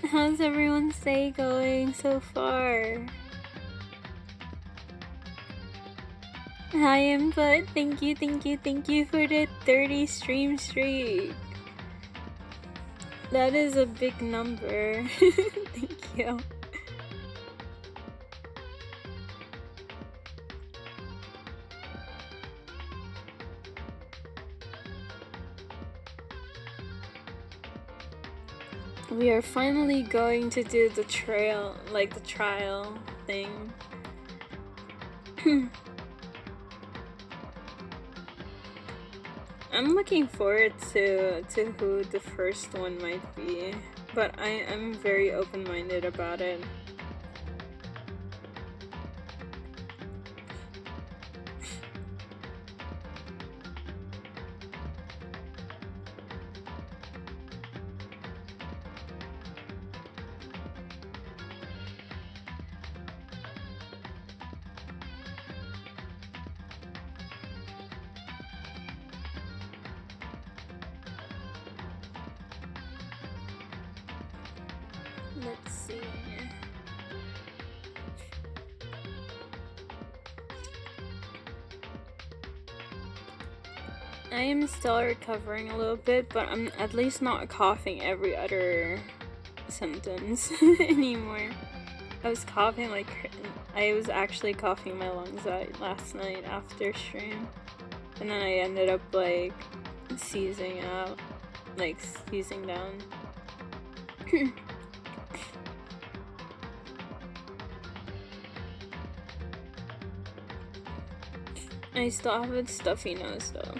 How's everyone's day going so far? Hi, Input. Thank you for the 30 stream streak. That is a big number. Thank you. We are finally going to do the trial thing. I'm looking forward to who the first one might be, but I'm very open-minded about it. Let's see. I am still recovering a little bit, but I'm at least not coughing every other symptoms anymore. I was coughing I was actually coughing my lungs out last night after stream, and then I ended up seizing out, seizing down. I still have a stuffy nose though.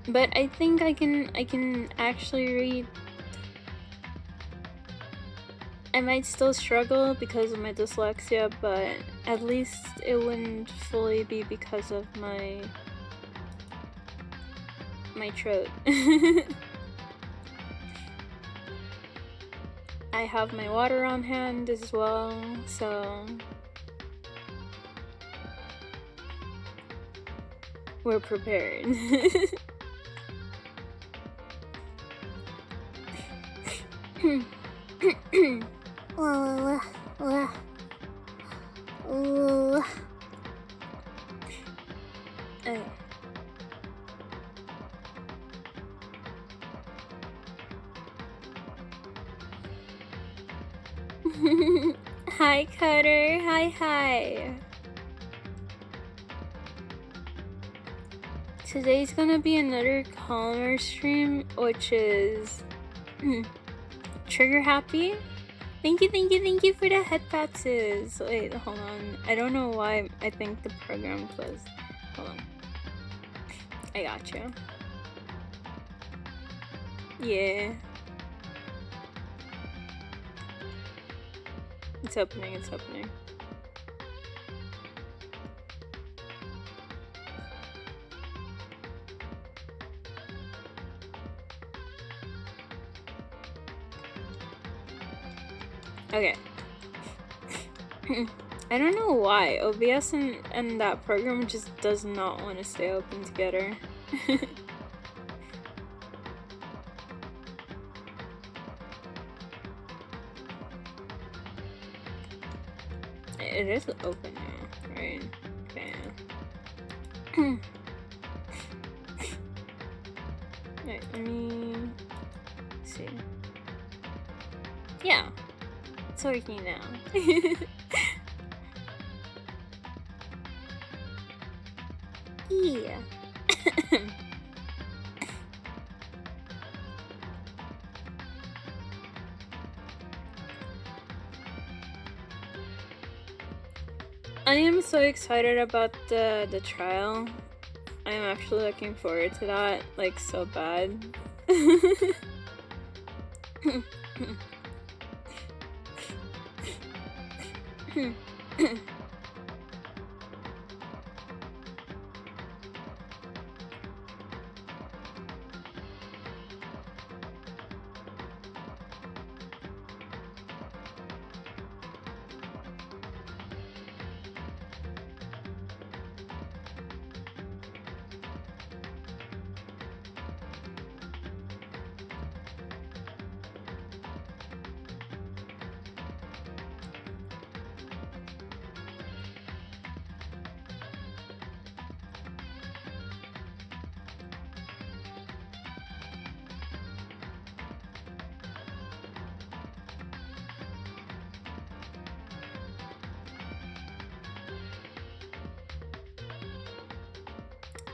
But I think I can actually read. I might still struggle because of my dyslexia, but at least it wouldn't fully be because of my throat. I have my water on hand as well, so we're prepared. Hi, Cutter. Hi. Today's gonna be another calmer stream, which is trigger happy. Thank you for the head patches. Wait, hold on. I don't know why I think the program closed. Hold on. I got you. Yeah. It's opening. Okay. I don't know why. OBS and that program just does not want to stay open together. It is open now, right? Okay. Alright, let me see. Yeah. It's working now. Yeah. I am so excited about the trial. I am actually looking forward to that, like, so bad.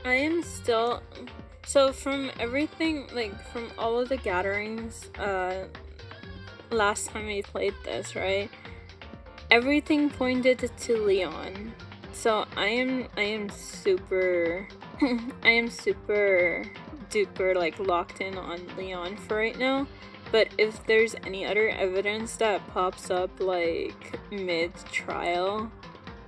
I am still... So from everything, like, from all of the gatherings, last time we played this, right? Everything pointed to Leon. So I am super... I am super duper, like, locked in on Leon for right now. But if there's any other evidence that pops up, like, mid-trial,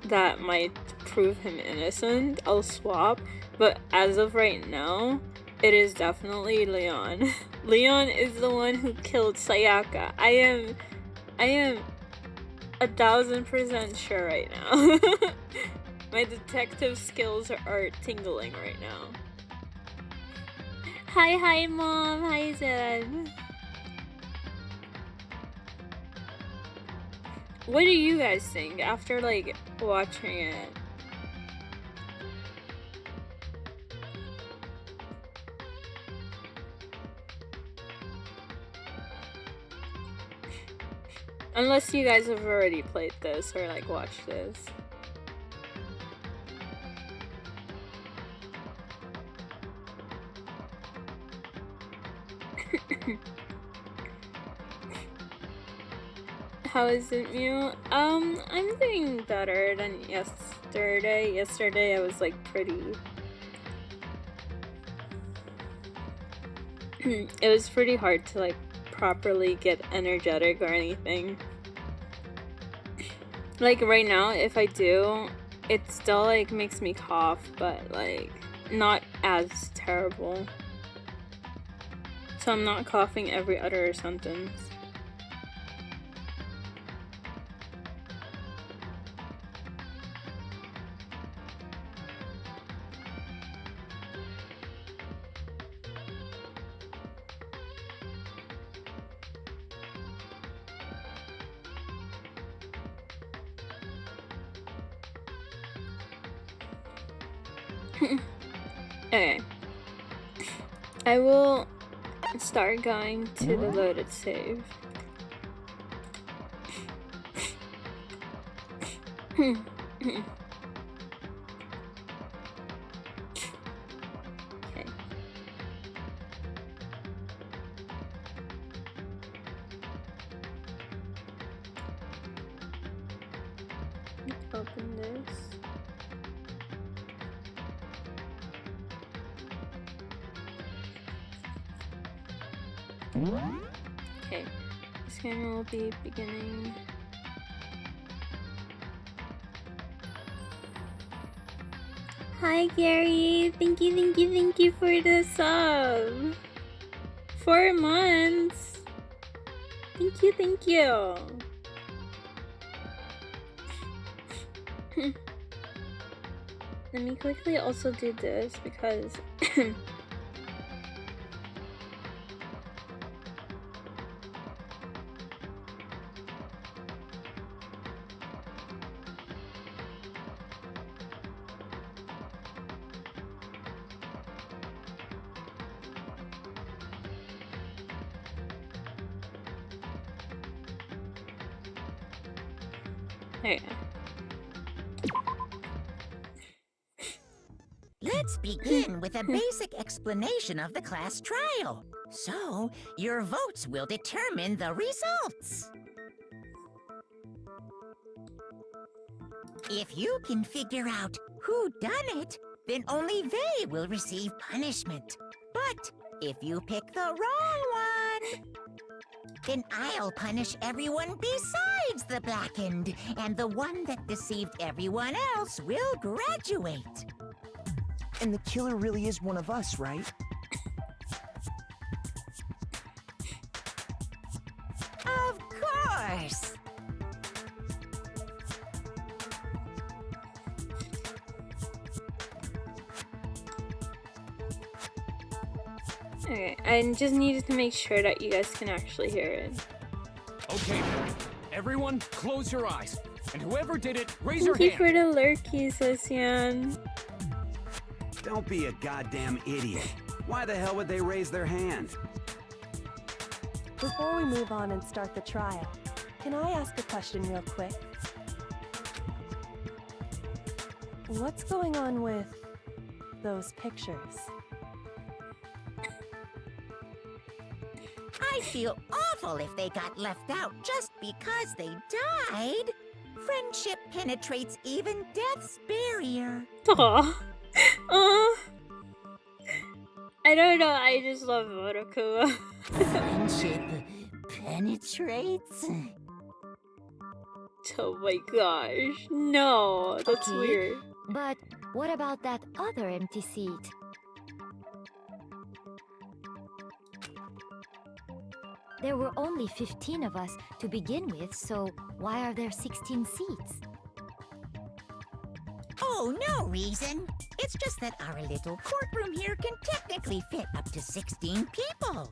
that might prove him innocent, I'll swap. But as of right now, it is definitely Leon. Leon is the one who killed Sayaka. I am 1000% sure right now. My detective skills are tingling right now. Hi mom, hi Zed. What do you guys think after, like, watching it? Unless you guys have already played this or, like, watched this. How is it, Mew? I'm doing better than yesterday. Yesterday I was, like, pretty... It was pretty hard to, like, properly get energetic or anything. Like, right now, if I do, it still, like, makes me cough, but, like, not as terrible. So I'm not coughing every other sentence. Okay. I will start going to the loaded save. Okay. Open this. Okay, this game will be beginning. Hi Gary, thank you for the sub. 4 months. Thank you. Let me quickly also do this because there you go. Let's begin with a basic explanation of the class trial. So, your votes will determine the results. If you can figure out who done it, then only they will receive punishment. But if you pick the wrong one, then I'll punish everyone besides the blackened, and the one that deceived everyone else will graduate. And the killer really is one of us, right? Of course! Okay, I just needed to make sure that you guys can actually hear it. Okay, everyone, close your eyes. And whoever did it, raise your Thank you hand. for the lurkies, Lucian. Don't be a goddamn idiot. Why the hell would they raise their hand? Before we move on and start the trial, can I ask a question real quick? What's going on with those pictures. I feel awful if they got left out just because they died. Friendship penetrates even death's barrier. Aw. Aw. I don't know, I just love Motoko. Friendship penetrates? Oh my gosh. No, that's Okay. weird. But what about that other empty seat? There were only 15 of us to begin with, so why are there 16 seats? Oh, no reason. It's just that our little courtroom here can technically fit up to 16 people.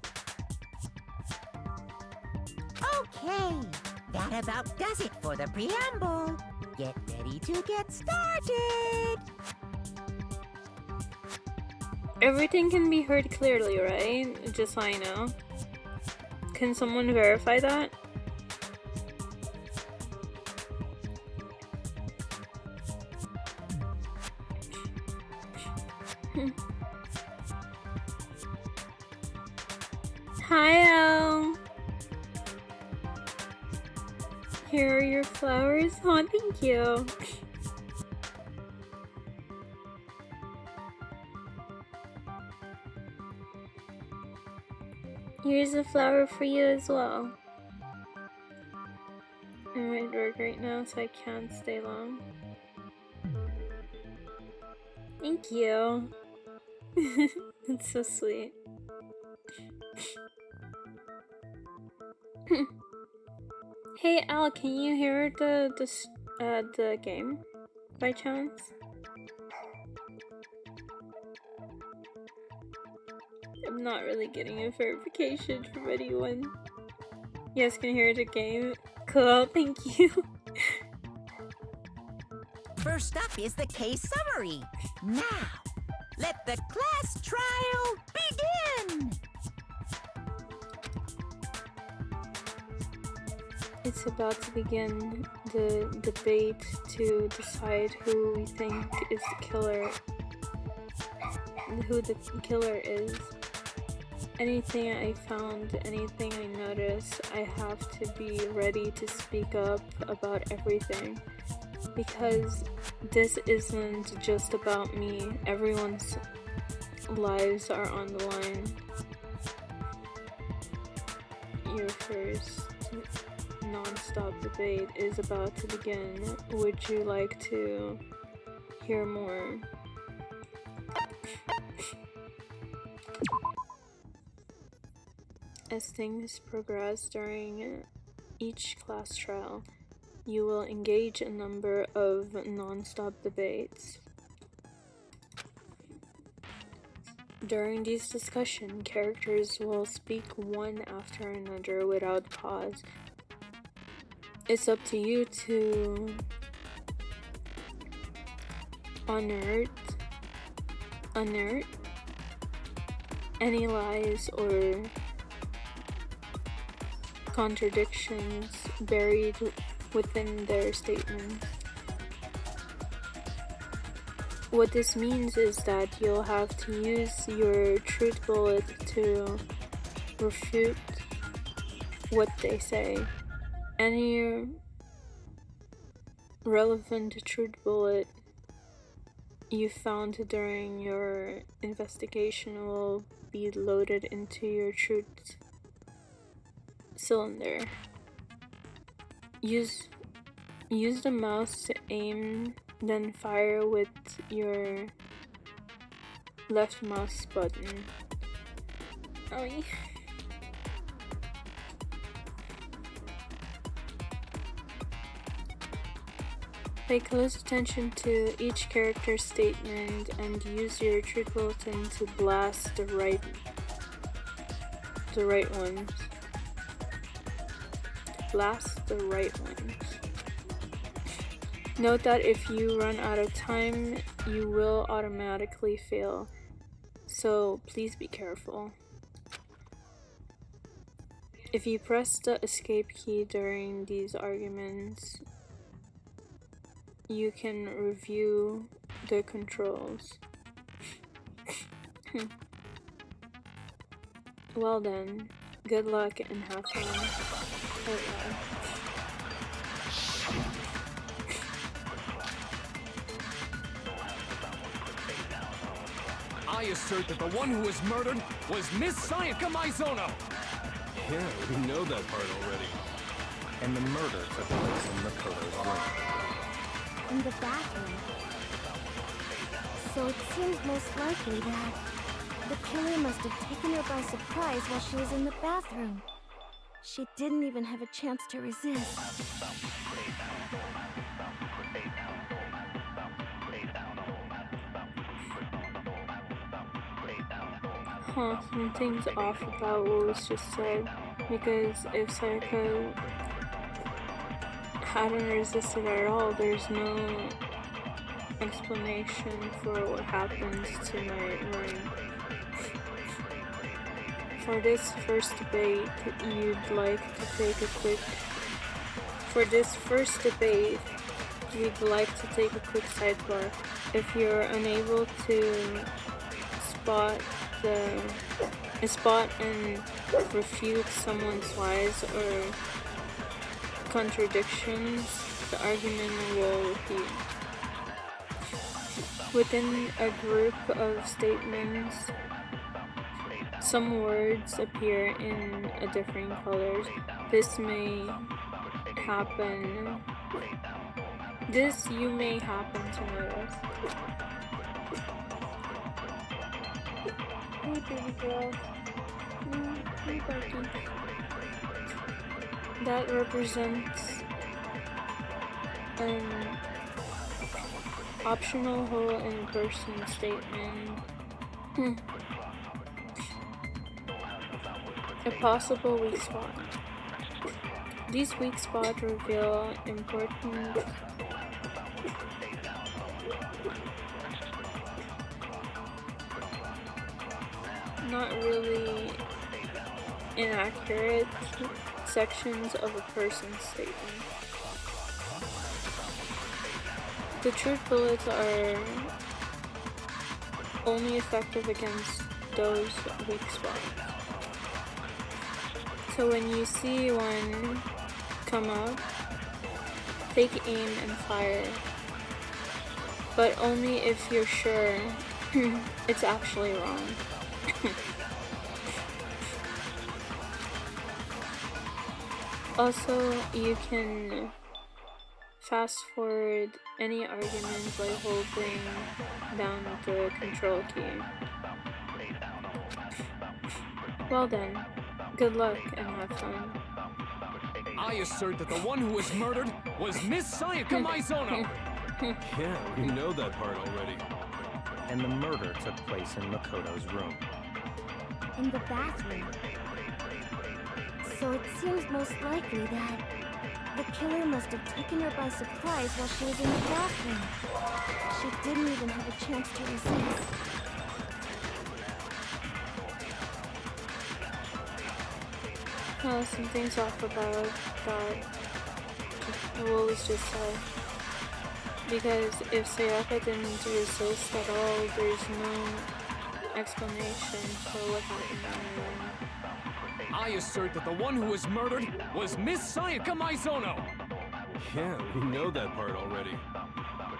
Okay, that about does it for the preamble. Get ready to get started. Everything can be heard clearly, right? Just so I know. Can someone verify that? Hi, Al. Here are your flowers. Oh, thank you. Here's a flower for you as well. I'm at work right now, so I can't stay long. Thank you. That's so sweet. Hey Al, can you hear the game by chance? I'm not really getting a verification from anyone. You guys can hear the game? Cool, thank you. First up is the case summary. Now, let the class trial begin. It's about to begin the debate to decide who we think is the killer. Who the killer is. Anything I found, anything I notice, I have to be ready to speak up about everything. Because this isn't just about me. Everyone's lives are on the line. Your first non-stop debate is about to begin. Would you like to hear more? As things progress during each class trial, you will engage a number of non-stop debates. During these discussions, characters will speak one after another without pause. It's up to you to unearth any lies or contradictions buried within their statements. What this means is that you'll have to use your truth bullet to refute what they say. Any relevant truth bullet you found during your investigation will be loaded into your truth cylinder. Use the mouse to aim, then fire with your left mouse button. Oh yeah. Pay close attention to each character's statement and use your truth bulletin to blast the right ones. Blast the right ones. Note that if you run out of time, you will automatically fail, so please be careful. If you press the escape key during these arguments, you can review the controls. Well then, good luck and have fun. Oh god. I assert that the one who was murdered was Miss Sayaka Maizono! Yeah, we know that part already. And the murder took place in Makoto's room. In the bathroom. So it seems most likely that the killer must have taken her by surprise while she was in the bathroom. She didn't even have a chance to resist. Huh, something's off about what was just said. Because if Sayaka hadn't resisted at all, there's no explanation for what happens to my room. For this first debate, you'd like to take a quick sidebar. If you're unable to spot and refute someone's lies or contradictions, the argument will repeat. Within a group of statements, some words appear in differing colors. This you may happen to notice. Hey baby girl. Hey Bucky. That represents an optional whole in a person statement. A possible weak spot. These weak spots reveal important not really inaccurate sections of a person's statement. The truth bullets are only effective against those weak spots. So when you see one come up, take aim and fire. But only if you're sure it's actually wrong. Also, you can fast forward any argument by holding down the control key. Well then, good luck and have fun. I assert that the one who was murdered was Miss Sayaka Maizono! Yeah, we know that part already. And the murder took place in Makoto's room. In the bathroom. So it seems most likely that the killer must have taken her by surprise while she was in the bathroom. She didn't even have a chance to resist. Something's off about that. What was just said. Because if Sayaka didn't resist at all, there's no explanation for what happened down the room. I assert that the one who was murdered was Miss Sayaka Maizono! Yeah, we know that part already.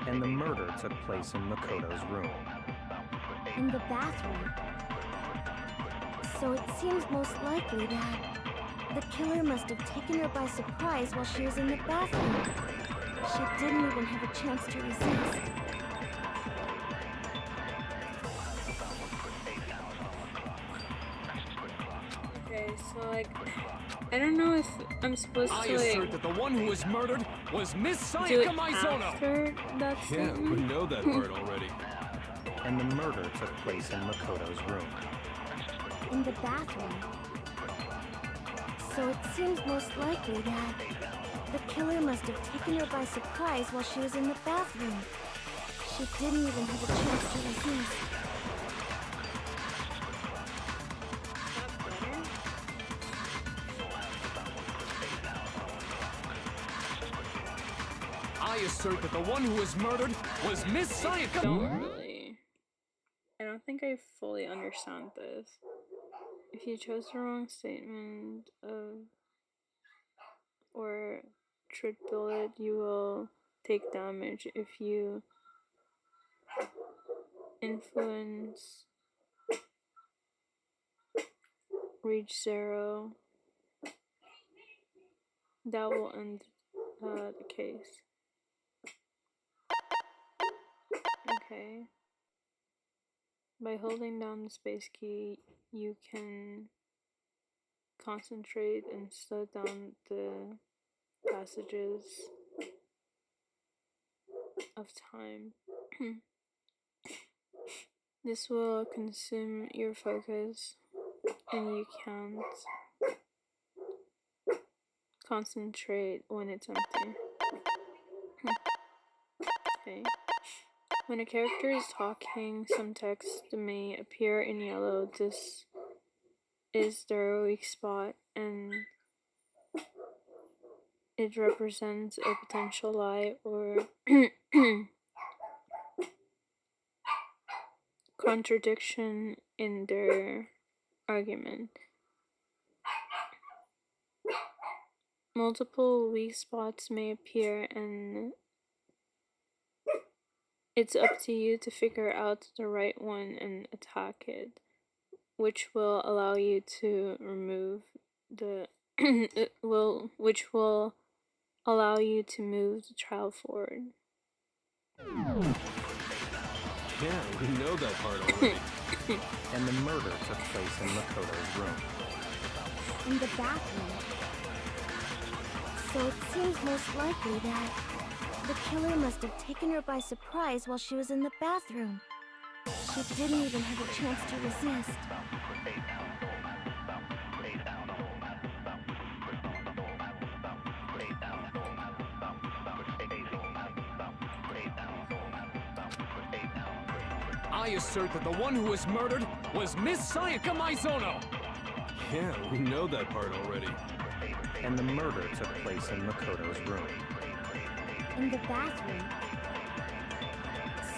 And the murder took place in Makoto's room. In the bathroom. So it seems most likely that the killer must have taken her by surprise while she was in the bathroom. She didn't even have a chance to resist. Okay, so like, I don't know if I'm supposed I to assert that the one who was murdered was Miss do it Sayaka Maizono! after that Yeah, statement. we know that part already. And the murder took place in Makoto's room. In the bathroom. So it seems most likely that the killer must have taken her by surprise while she was in the bathroom. She didn't even have a chance to resist. I assert that the one who was murdered was Miss Sayaka. I don't think I fully understand understand this. If you chose the wrong statement or truth bullet, you will take damage. If you influence reach 0, that will end the case. Okay. By holding down the space key, you can concentrate and slow down the passages of time. This will consume your focus and you can't concentrate when it's empty. Okay. When a character is talking, some text may appear in yellow. This is their weak spot, and it represents a potential lie or contradiction in their argument. Multiple weak spots may appear, and it's up to you to figure out the right one and attack it, which will allow you to remove the which will allow you to move the trial forward. Yeah, we know that part already. And the murder took place in Makoto's room. In the bathroom. So it seems most likely that the killer must have taken her by surprise while she was in the bathroom. She didn't even have a chance to resist. I assert that the one who was murdered was Miss Sayaka Maizono! Yeah, we know that part already. And the murder took place in Makoto's room. In the bathroom.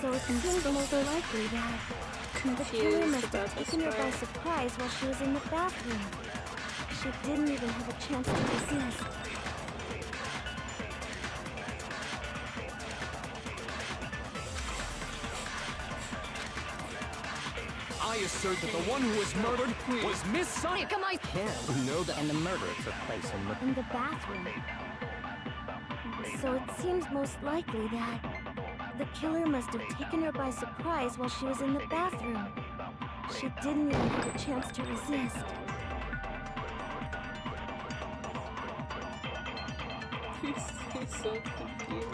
So it seems most likely that the killer must have taken her by surprise while she was in the bathroom. She didn't even have a chance to resist. I assert that the one who was murdered was Miss Sayaka Maizono! Yeah, we know that. And the murder took place in the bathroom. So it seems most likely that the killer must have taken her by surprise while she was in the bathroom. She didn't even have a chance to resist. I'm so confused.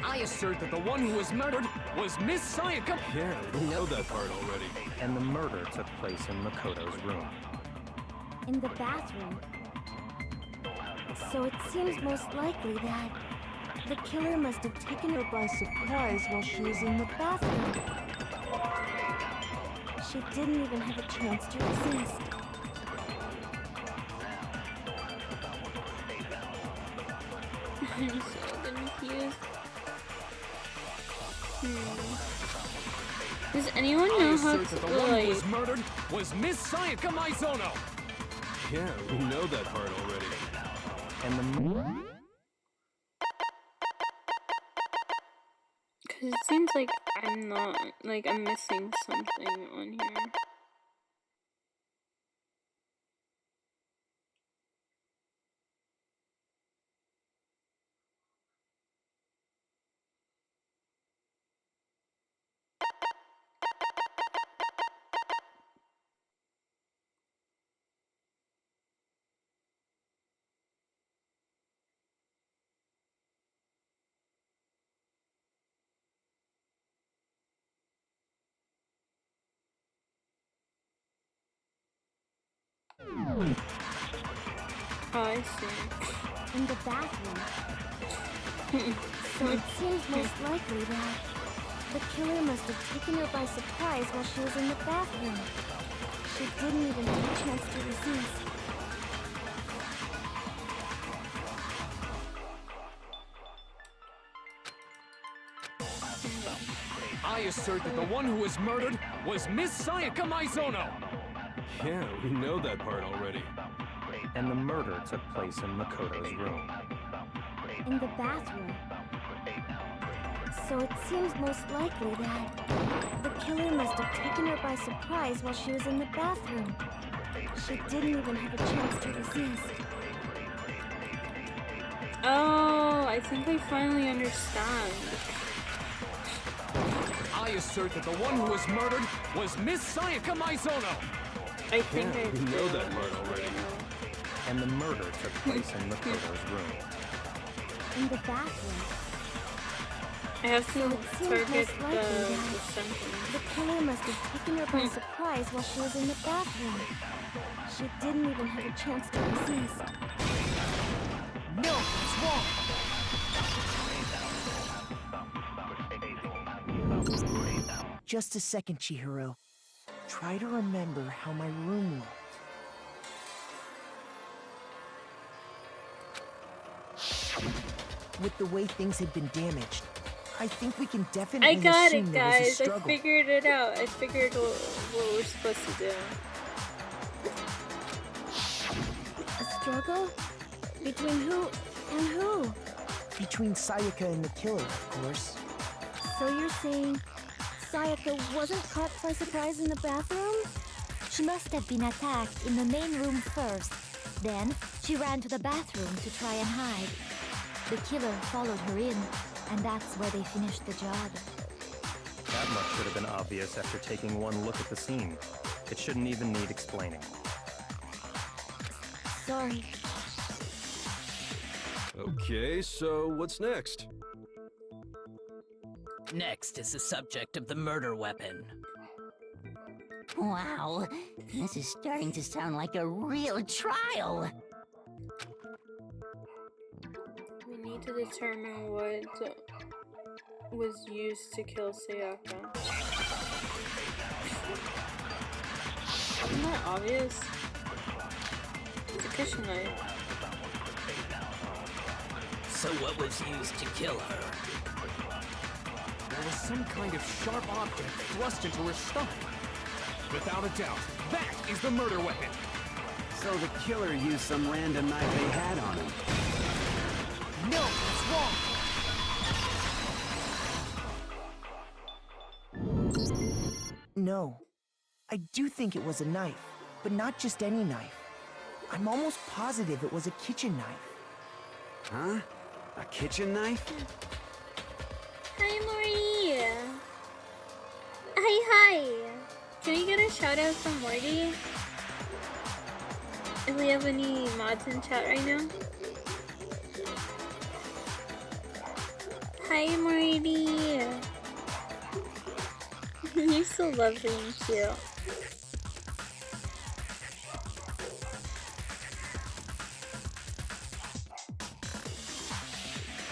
I assert that the one who was murdered was Miss Sayaka. Yeah, we know that part already. And the murder took place in Makoto's room. In the bathroom. So it seems most likely that the killer must have taken her by surprise while she was in the bathroom. She didn't even have a chance to resist. I'm so confused. Does anyone know how that the to, one who was murdered was Miss Sayaka Maizono! Yeah, we know that part already. And the because it seems like I'm not, like I'm missing something on here. Oh, I see. In the bathroom. So it seems most likely that the killer must have taken her by surprise while she was in the bathroom. She didn't even have a chance to resist. I assert that the one who was murdered was Miss Sayaka Maizono! Yeah, we know that part already. And the murder took place in Makoto's room. In the bathroom. So it seems most likely that the killer must have taken her by surprise while she was in the bathroom. She didn't even have a chance to resist. Oh, I think I finally understand. I assert that the one who was murdered was Miss Sayaka Maizono! I think Yeah, I we do know that part understand already. now. And the murder took place in Makoto's room. In the bathroom. I have to So it seems target most likely the that sentence. the killer must have taken her by surprise while she was in the bathroom. She didn't even have a chance to resist. No, it's wrong. Just a second, Chihiro. Try to remember how my room looked. With the way things had been damaged, I think we can definitely I got assume it, there was a guys. I struggle. figured it out. I figured what we're supposed to do. A struggle? Between who and who? Between Sayaka and the killer, of course. So you're saying Sayaka wasn't caught by surprise in the bathroom? She must have been attacked in the main room first. Then, she ran to the bathroom to try and hide. The killer followed her in, and that's where they finished the job. That much should have been obvious after taking one look at the scene. It shouldn't even need explaining. Sorry. Okay, so what's next? Next is the subject of the murder weapon. Wow, this is starting to sound like a real trial. We need to determine what was used to kill Sayaka. Isn't that obvious? It's a kitchen knife. So what was used to kill her? There was some kind of sharp object thrust into her stomach. Without a doubt, that is the murder weapon. So the killer used some random knife they had on him. No, it's wrong. No. I do think it was a knife, but not just any knife. I'm almost positive it was a kitchen knife. Huh? A kitchen knife? Hi, Morty! Hi! Can we get a shout out from Morty? If we have any mods in chat right now? Hi, Morty! You're so lovely and cute.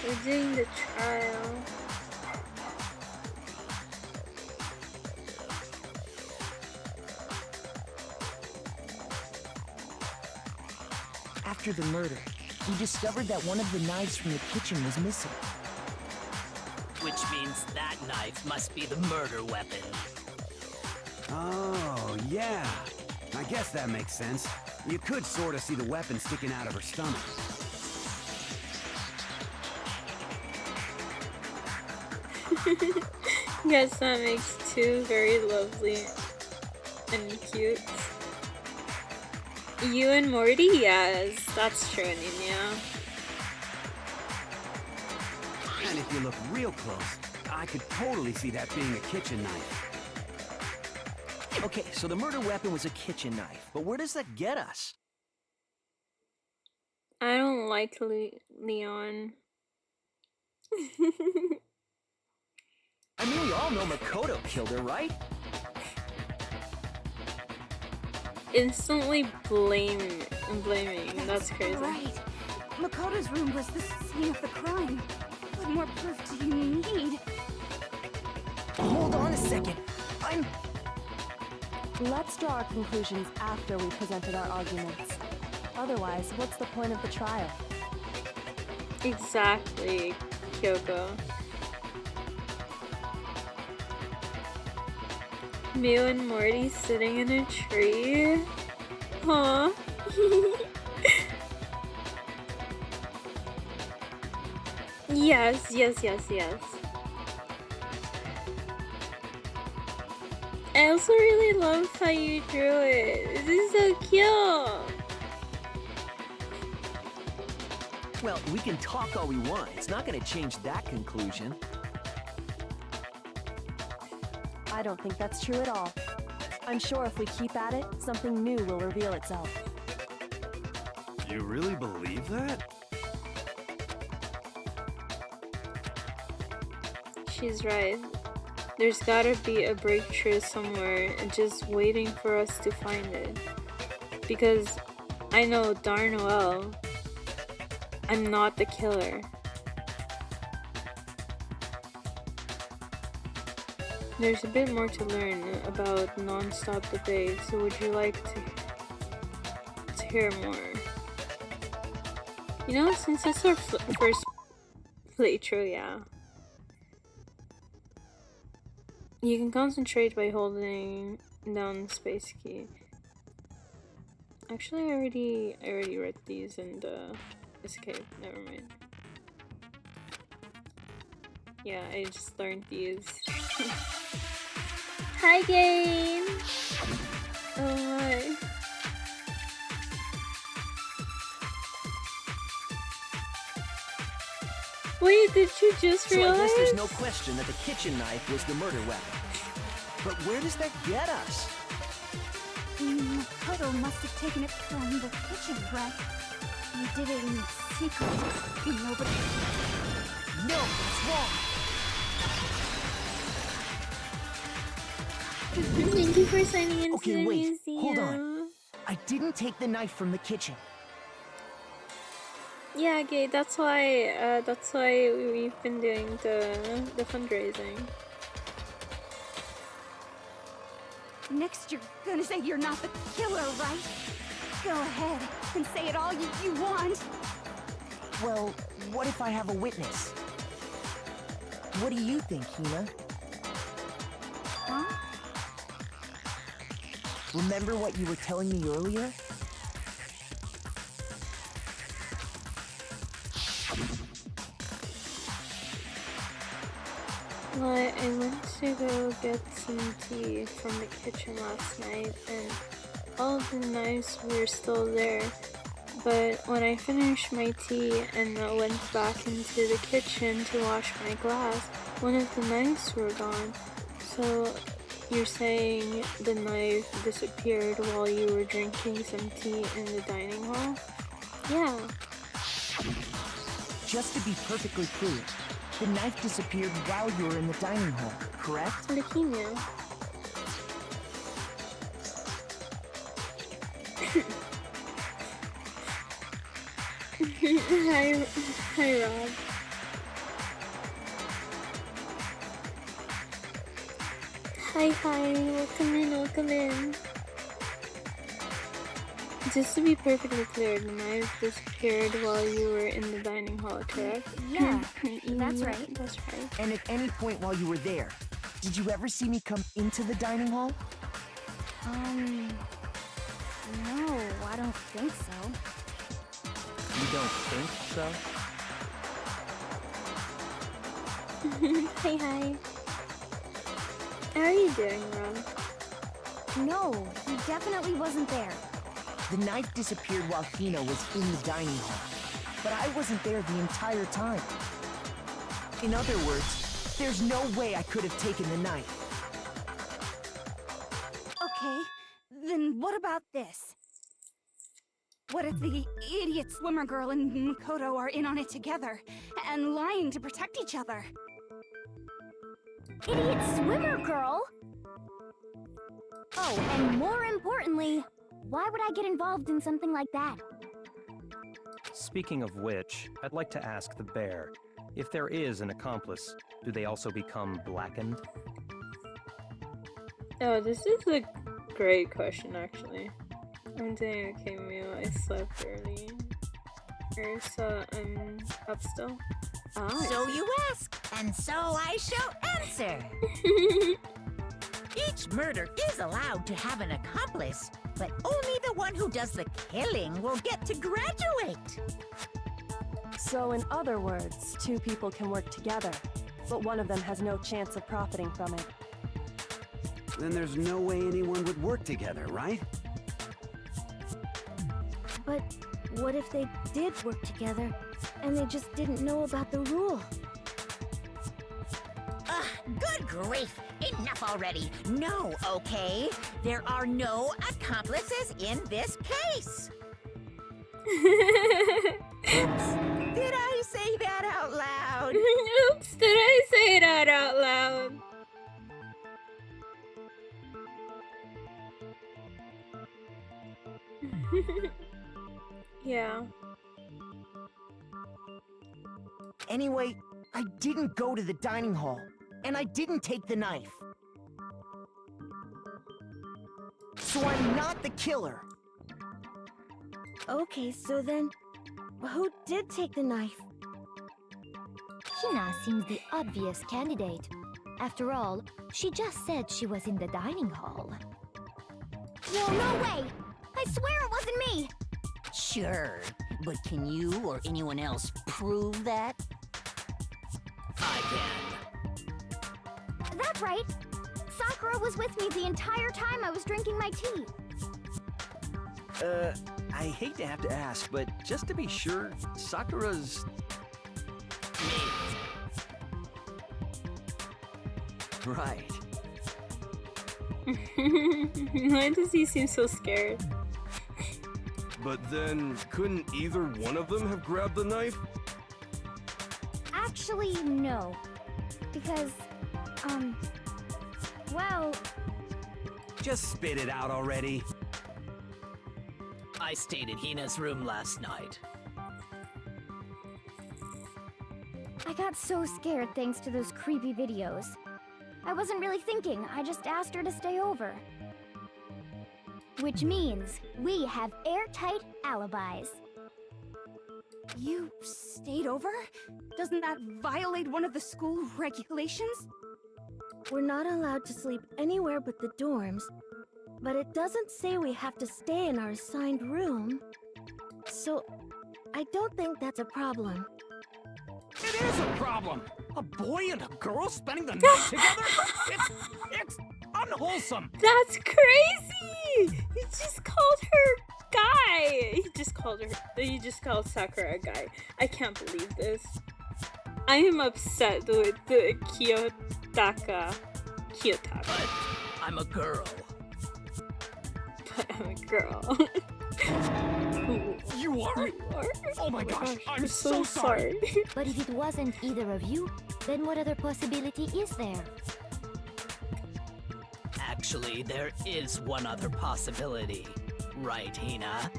We're doing the trial. After the murder, we discovered that one of the knives from the kitchen was missing. Which means that knife must be the murder weapon. Oh, yeah. I guess that makes sense. You could sort of see the weapon sticking out of her stomach. Yes, that makes two very lovely and cute. You and Morty? Yes, that's true, Nina. And if you look real close, I could totally see that being a kitchen knife. Okay, so the murder weapon was a kitchen knife, but where does that get us? I don't like Leon. I mean, we all know Makoto killed her, right? Instantly blaming. That's crazy. Right. Makoto's room was the scene of the crime. What more proof do you need? Hold on a second. Let's draw our conclusions after we presented our arguments. Otherwise, what's the point of the trial? Exactly, Kyoko. Mew and Morty sitting in a tree. Huh? Yes. I also really love how you drew it. This is so cute. Well, we can talk all we want. It's not gonna change that conclusion. I don't think that's true at all. I'm sure if we keep at it, something new will reveal itself. You really believe that? She's right. There's gotta be a breakthrough somewhere, just waiting for us to find it. Because I know darn well I'm not the killer. There's a bit more to learn about non-stop debate, so would you like to hear more? You know, since it's our first playthrough, yeah. You can concentrate by holding down the space key. Actually, I already read these in the escape. Never mind. Yeah, I just learned these. Hi, game. Oh my. Wait, did you just realize? So I guess there's no question that the kitchen knife was the murder weapon. But where does that get us? Makoto must have taken it from the kitchen, right? You did it in secret. Nobody... No, that's wrong. Thank you for signing into Okay, the wait, museum. hold on. I didn't take the knife from the kitchen. Yeah, okay, that's why we've been doing the fundraising. Next, you're gonna say you're not the killer, right? Go ahead and say it all you want. Well, what if I have a witness? What do you think, Hina? Huh? Remember what you were telling me earlier? Well, I went to go get some tea from the kitchen last night, and all of the knives were still there. But when I finished my tea and I went back into the kitchen to wash my glass, one of the knives were gone. So you're saying the knife disappeared while you were drinking some tea in the dining hall? Yeah. Just to be perfectly clear, the knife disappeared while you were in the dining hall, correct? Leukemia. Hi Rob. Hi, welcome in. Just to be perfectly clear, the knife disappeared while you were in the dining hall, correct? Yeah, that's right. That's right. And at any point while you were there, did you ever see me come into the dining hall? No, I don't think so. You don't think so? Hi. How are you doing, Rob? No, he definitely wasn't there. The knife disappeared while Hina was in the dining hall, but I wasn't there the entire time. In other words, there's no way I could have taken the knife. Okay, then what about this? What if the idiot swimmer girl and Makoto are in on it together, and lying to protect each other? Idiot swimmer girl? Oh, and more importantly, why would I get involved in something like that? Speaking of which, I'd like to ask the bear, if there is an accomplice, do they also become blackened? Oh, this is a great question, actually. I'm doing okay, Mew. I slept early. So I'm up still. So you ask, and so I shall answer. Each murder is allowed to have an accomplice, but only the one who does the killing will get to graduate. So in other words, two people can work together, but one of them has no chance of profiting from it. Then there's no way anyone would work together, right? But what if they did work together, and they just didn't know about the rule? Ugh, good grief! Enough already! No, okay? There are no accomplices in this case! Oops! Did I say that out loud? Oops, did I say that out loud? Yeah. Anyway, I didn't go to the dining hall, and I didn't take the knife. So I'm not the killer. Okay, so then, who did take the knife? Hina seems the obvious candidate. After all, she just said she was in the dining hall. Well, no way! I swear it wasn't me! Sure, but can you or anyone else prove that? I can. That's right! Sakura was with me the entire time I was drinking my tea. I hate to have to ask, but just to be sure, Sakura's... Me. Right. Why does he seem so scared? But then, couldn't either one of them have grabbed the knife? Actually, no. Because, well... Just spit it out already. I stayed in Hina's room last night. I got so scared thanks to those creepy videos. I wasn't really thinking, I just asked her to stay over. Which means we have airtight alibis. You stayed over? Doesn't that violate one of the school regulations? We're not allowed to sleep anywhere but the dorms, but it doesn't say we have to stay in our assigned room. So, I don't think that's a problem. It is a problem! A boy and a girl spending the night together? It's unwholesome! That's crazy! He just called her guy! He just called Sakura a guy. I can't believe this. I am upset with the Kiyotaka. But I'm a girl. But I'm a girl. You are? Oh my gosh, I'm so sorry. But if it wasn't either of you, then what other possibility is there? Actually, there is one other possibility. Right, Hina?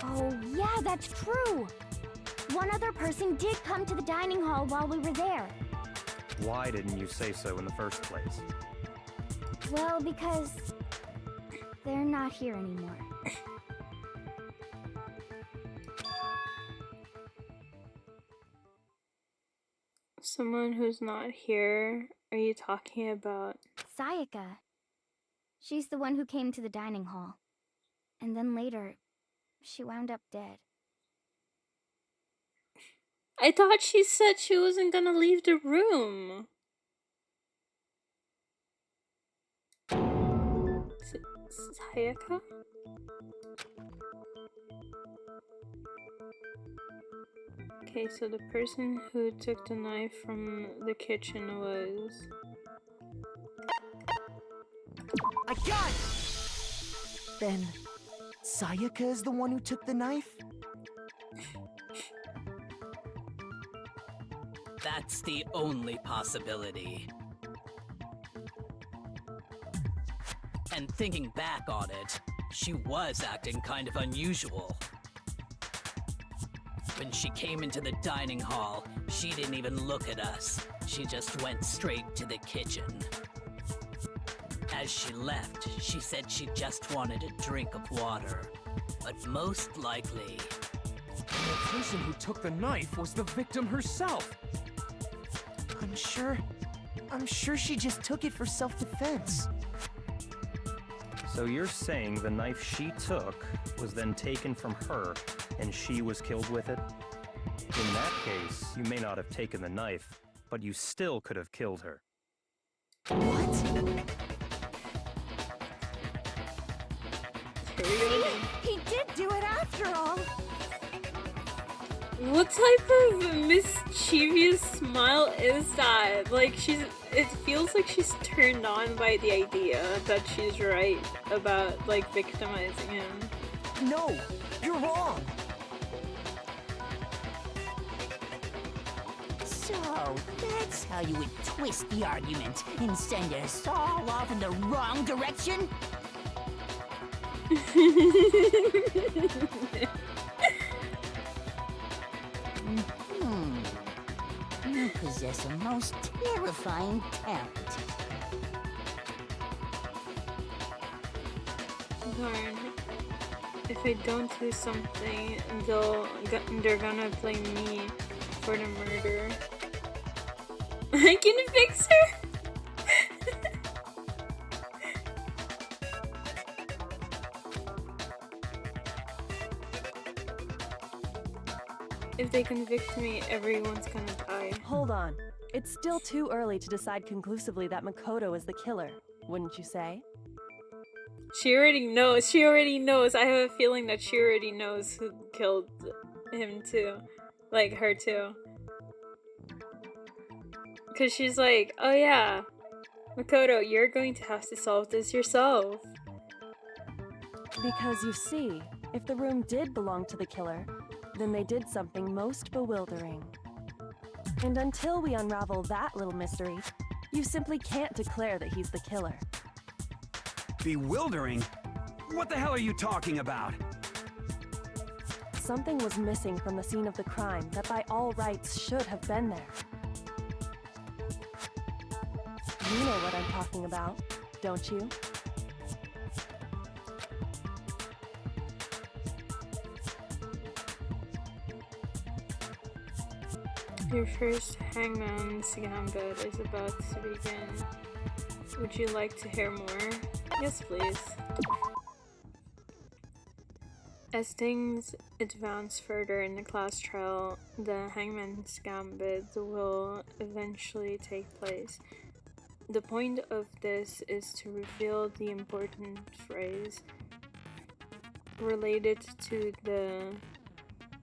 Oh, yeah, that's true! One other person did come to the dining hall while we were there. Why didn't you say so in the first place? Well, because... they're not here anymore. Someone who's not here? Are you talking about? Sayaka. She's the one who came to the dining hall. And then later, she wound up dead. I thought she said she wasn't gonna leave the room. Sayaka? Okay, so the person who took the knife from the kitchen was... I got it! Then, Sayaka is the one who took the knife? That's the only possibility. And thinking back on it, she was acting kind of unusual. When she came into the dining hall, she didn't even look at us. She just went straight to the kitchen. As she left, she said she just wanted a drink of water. But most likely... The person who took the knife was the victim herself. I'm sure I'm sure she just took it for self-defense. So you're saying the knife she took was then taken from her, and she was killed with it? In that case, you may not have taken the knife, but you still could have killed her. What? He did do it after all! What type of mischievous smile is that? Like, it feels like she's turned on by the idea that she's right about, like, victimizing him. No, you're wrong. So, that's how you would twist the argument and send us all off in the wrong direction? You possess a most terrifying talent. Darn. If I don't do something, they're gonna blame me for the murder. I can fix her? If they convict me, everyone's gonna die. Hold on. It's still too early to decide conclusively that Makoto is the killer, wouldn't you say? She already knows. She already knows. I have a feeling that she already knows who killed him too. Like, her too. Because she's like, oh yeah, Makoto, you're going to have to solve this yourself. Because you see, if the room did belong to the killer, then they did something most bewildering. And until we unravel that little mystery, you simply can't declare that he's the killer. Bewildering? What the hell are you talking about? Something was missing from the scene of the crime that by all rights should have been there. You know what I'm talking about, don't you? Your first Hangman's Gambit is about to begin. Would you like to hear more? Yes, please. As things advance further in the class trial, the Hangman's Gambit will eventually take place. The point of this is to reveal the important phrase related to the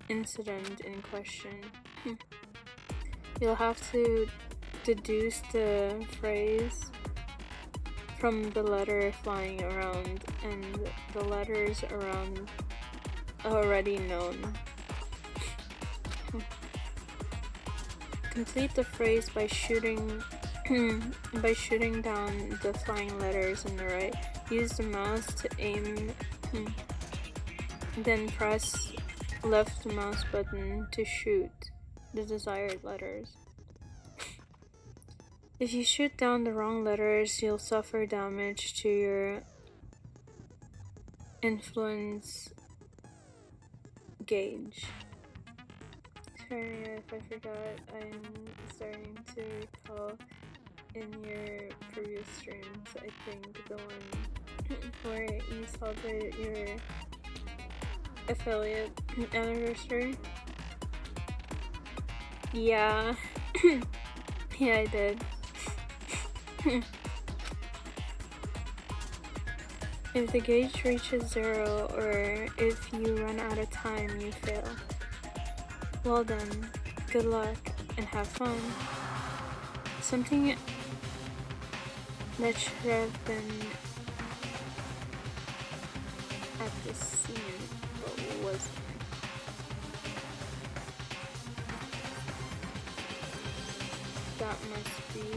incident in question. You'll have to deduce the phrase from the letter flying around and the letters around already known. Complete the phrase by shooting down the flying letters on the right. Use the mouse to aim, then press left mouse button to shoot the desired letters. If you shoot down the wrong letters, you'll suffer damage to your influence gauge. Sorry if I forgot, I'm starting to recall in your previous streams, I think the one where you celebrated your affiliate anniversary. Yeah. Yeah, I did. If the gauge reaches 0 or if you run out of time, you fail. Well then, good luck and have fun. Something that should have been at the scene, but wasn't. That must be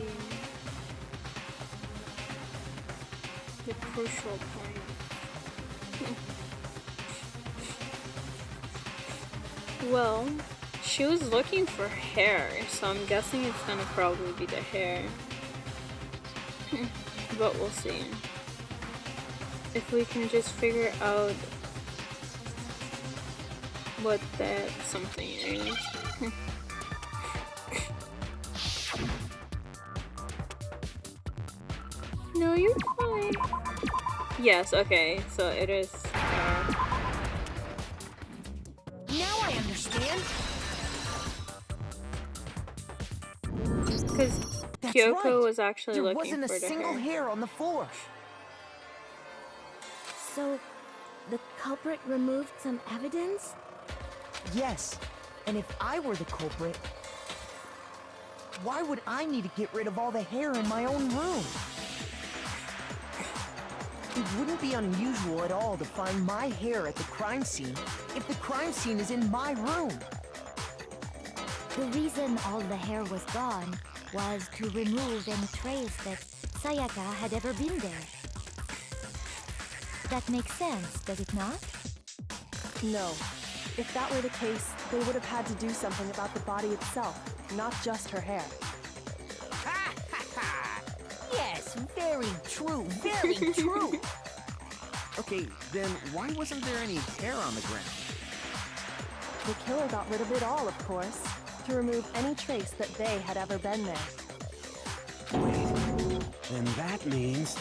the crucial point. Well, she was looking for hair, so I'm guessing it's gonna probably be the hair. But we'll see. If we can just figure out what that something is. No, you're fine. Yes, okay, so it is. Now I understand. Because That's Kyoko right. was actually There looking wasn't for a the single hair. hair on the floor. So, the culprit removed some evidence? Yes, and if I were the culprit, why would I need to get rid of all the hair in my own room? It wouldn't be unusual at all to find my hair at the crime scene if the crime scene is in my room. The reason all the hair was gone was to remove any trace that Sayaka had ever been there. That makes sense, does it not? No. If that were the case, they would have had to do something about the body itself, not just her hair. Ha ha ha! Yes, very true, very true. Okay, then why wasn't there any hair on the ground? The killer got rid of it all, of course, to remove any trace that they had ever been there. Wait, then that means...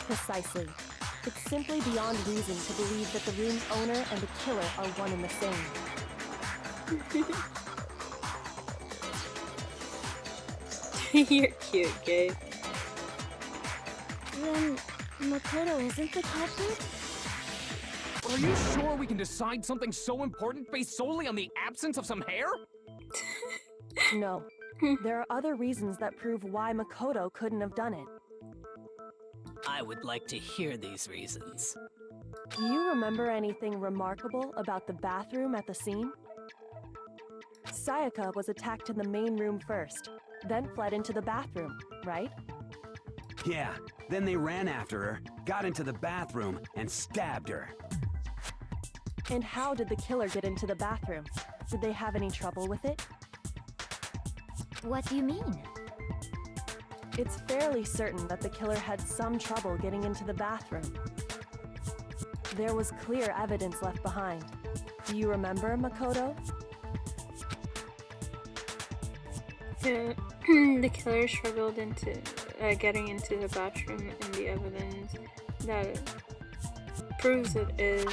Precisely. It's simply beyond reason to believe that the room's owner and the killer are one and the same. You're cute, Gabe. Then, Makoto isn't the culprit? Are you sure we can decide something so important based solely on the absence of some hair? No. There are other reasons that prove why Makoto couldn't have done it. I would like to hear these reasons. Do you remember anything remarkable about the bathroom at the scene? Sayaka was attacked in the main room first, then fled into the bathroom, right? Yeah, then they ran after her, got into the bathroom, and stabbed her. And how did the killer get into the bathroom? Did they have any trouble with it? What do you mean? It's fairly certain that the killer had some trouble getting into the bathroom. There was clear evidence left behind. Do you remember, Makoto? The killer struggled into getting into the bathroom, and the evidence that proves it is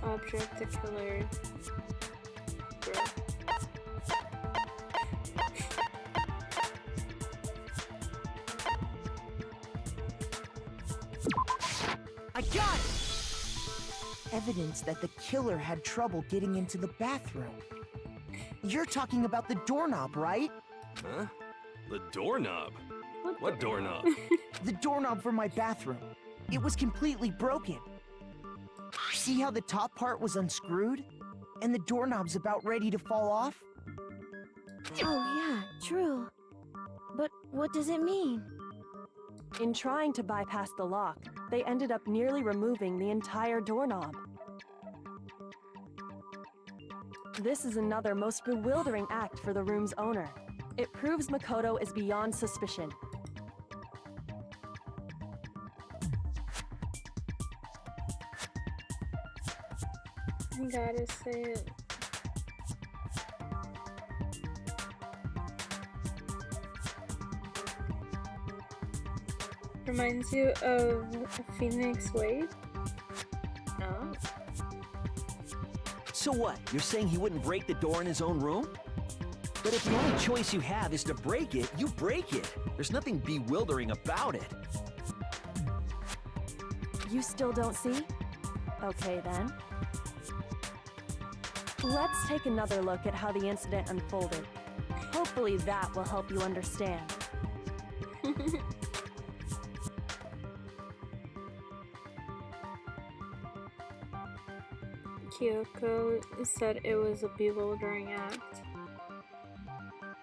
object the killer broke. I got it! Evidence that the killer had trouble getting into the bathroom. You're talking about the doorknob, right? Huh? The doorknob? What doorknob? The doorknob for my bathroom. It was completely broken. See how the top part was unscrewed? And the doorknob's about ready to fall off? Oh yeah, true. But what does it mean? In trying to bypass the lock, they ended up nearly removing the entire doorknob. This is another most bewildering act for the room's owner. It proves Makoto is beyond suspicion. I gotta say it. Reminds you of Phoenix Wade? No. So what? You're saying he wouldn't break the door in his own room? But if the only choice you have is to break it, you break it. There's nothing bewildering about it. You still don't see? Okay then. Let's take another look at how the incident unfolded. Hopefully that will help you understand. Kyoko said it was a bewildering act.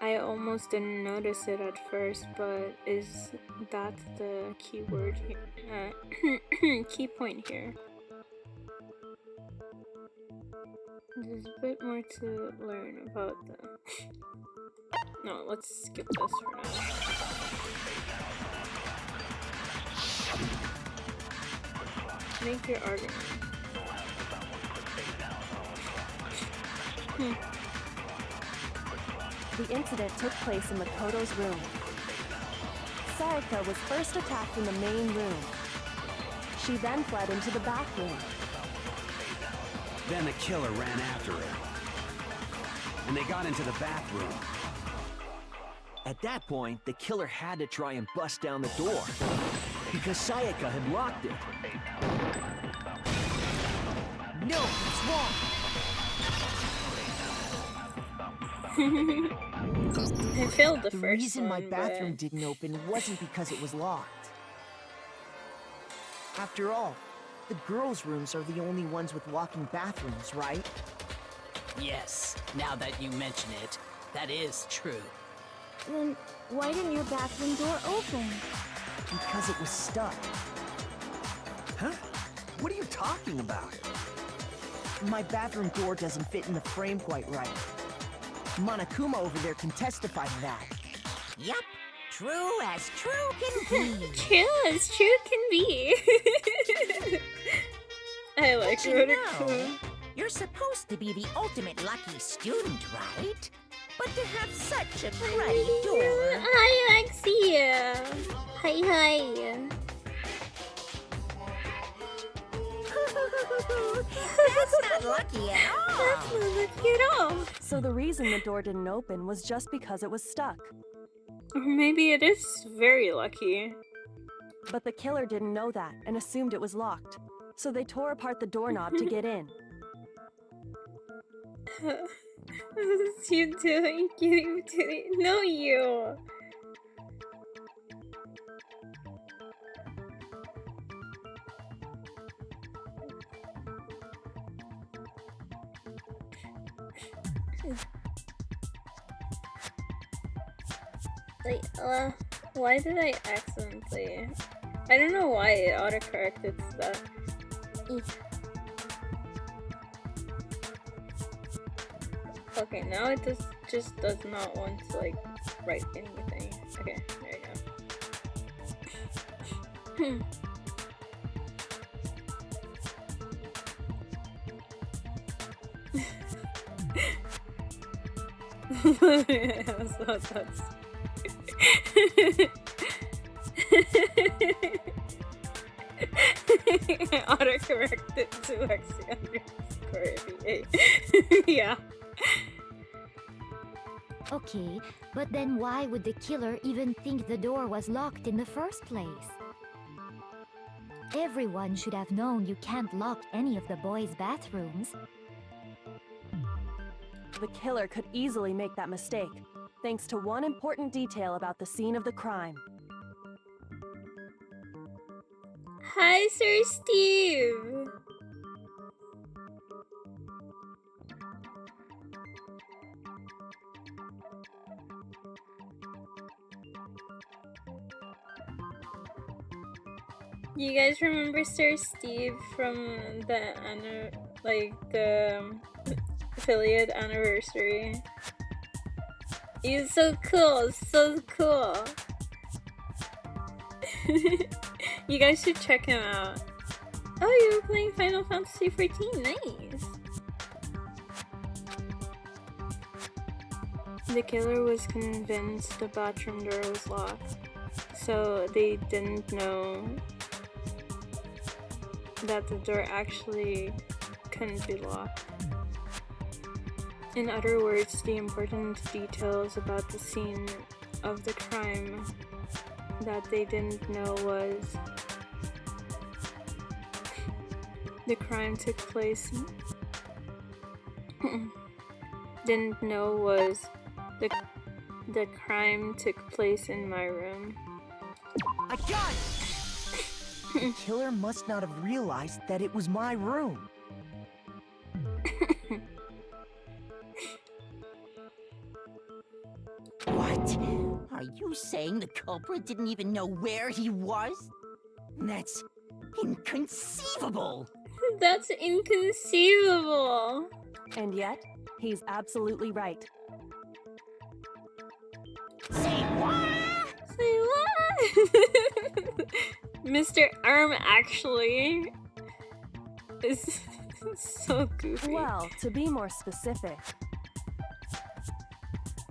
I almost didn't notice it at first, but is that the key word here? Key point here. There's a bit more to learn about the... No, let's skip this for now. Make your argument. The incident took place in Makoto's room. Sayaka was first attacked in the main room. She then fled into the bathroom. Then the killer ran after her. And they got into the bathroom. At that point, the killer had to try and bust down the door, because Sayaka had locked it. No, it's wrong! I failed the first one. The reason my bathroom but... didn't open wasn't because it was locked. After all, the girls' rooms are the only ones with walking bathrooms, right? Yes, now that you mention it, that is true. Then why didn't your bathroom door open? Because it was stuck. Huh? What are you talking about? My bathroom door doesn't fit in the frame quite right. Monokuma over there can testify to that. Yup, true as true can be. True as true can be. I like But you Monokuma. know, you're supposed to be the ultimate lucky student, right? But to have such a cruddy door. Hi, Alexia. Hi. That's not lucky at all. That's not lucky at all. So the reason the door didn't open was just because it was stuck. Or maybe it is very lucky. But the killer didn't know that and assumed it was locked. So they tore apart the doorknob to get in. What are you doing? You doing? No, you. Like, why did I accidentally? I don't know why it autocorrected that. Okay, now it just does not want to like write anything. Okay, there you go. That's autocorrected to Lexi_VA. Yeah. Okay, but then why would the killer even think the door was locked in the first place? Everyone should have known you can't lock any of the boys' bathrooms. The killer could easily make that mistake, thanks to one important detail about the scene of the crime. Hi, Sir Steve! You guys remember Sir Steve from the affiliate anniversary? He's so cool, so cool. You guys should check him out. Oh, you were playing Final Fantasy XIV, nice. The killer was convinced the bathroom door was locked, so they didn't know that the door actually couldn't be locked. In other words, the important details about the scene of the crime that they didn't know was the crime took place the crime took place in my room. I got it! The killer must not have realized that it was my room. What? Are you saying the culprit didn't even know where he was? That's inconceivable! That's inconceivable! And yet, he's absolutely right. Say what? Say what? Mr. Arm actually is so goofy. Well, to be more specific,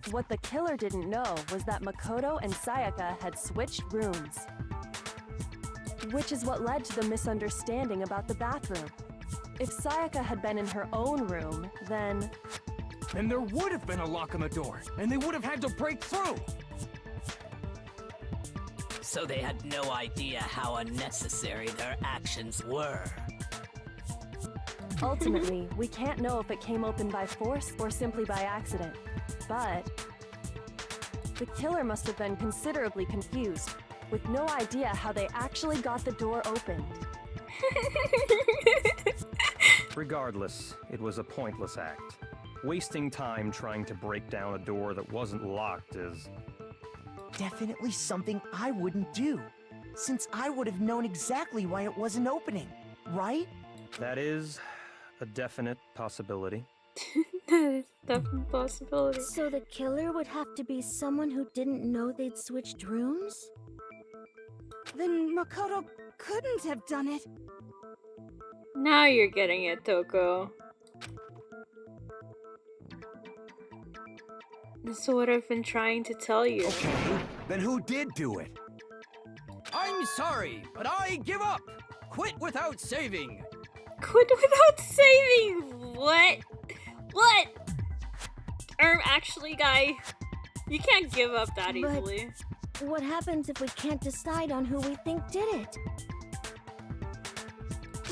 What the killer didn't know was that Makoto and Sayaka had switched rooms. Which is what led to the misunderstanding about the bathroom. If Sayaka had been in her own room, then there would have been a lock on the door, and they would have had to break through! So they had no idea how unnecessary their actions were. Ultimately, we can't know if it came open by force or simply by accident. But the killer must have been considerably confused, with no idea how they actually got the door opened. Regardless, it was a pointless act. Wasting time trying to break down a door that wasn't locked is... Definitely something I wouldn't do, since I would have known exactly why it wasn't opening, right? That is a definite possibility. That is a definite possibility. So the killer would have to be someone who didn't know they'd switched rooms? Then Makoto couldn't have done it. Now you're getting it, Toko. This is what I've been trying to tell you. Okay, then who did do it? I'm sorry, but I give up. Quit without saving. Quit without saving? What? What? Actually, guy, you can't give up that easily. But what happens if we can't decide on who we think did it?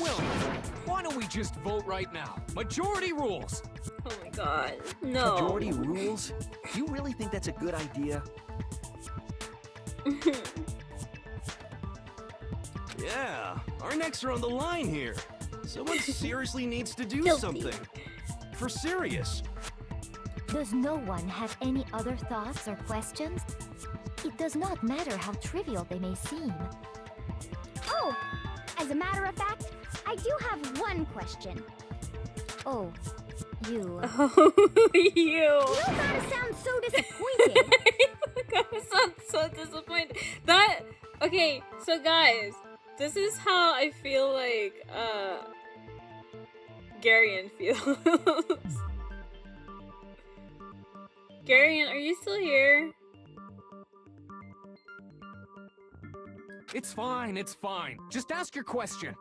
Well, why don't we just vote right now? Majority rules! Oh my god, no. Majority rules? You really think that's a good idea? Yeah, our necks are on the line here. Someone seriously needs to do Guilty. something. For serious. Does no one have any other thoughts or questions? It does not matter how trivial they may seem. Oh, as a matter of fact, I do have one question. Oh, you. Oh, you. You gotta sound so disappointed. You gotta sound so disappointed. That, okay, so guys, this is how I feel like, Garion feels. Garion, are you still here? It's fine, it's fine. Just ask your question.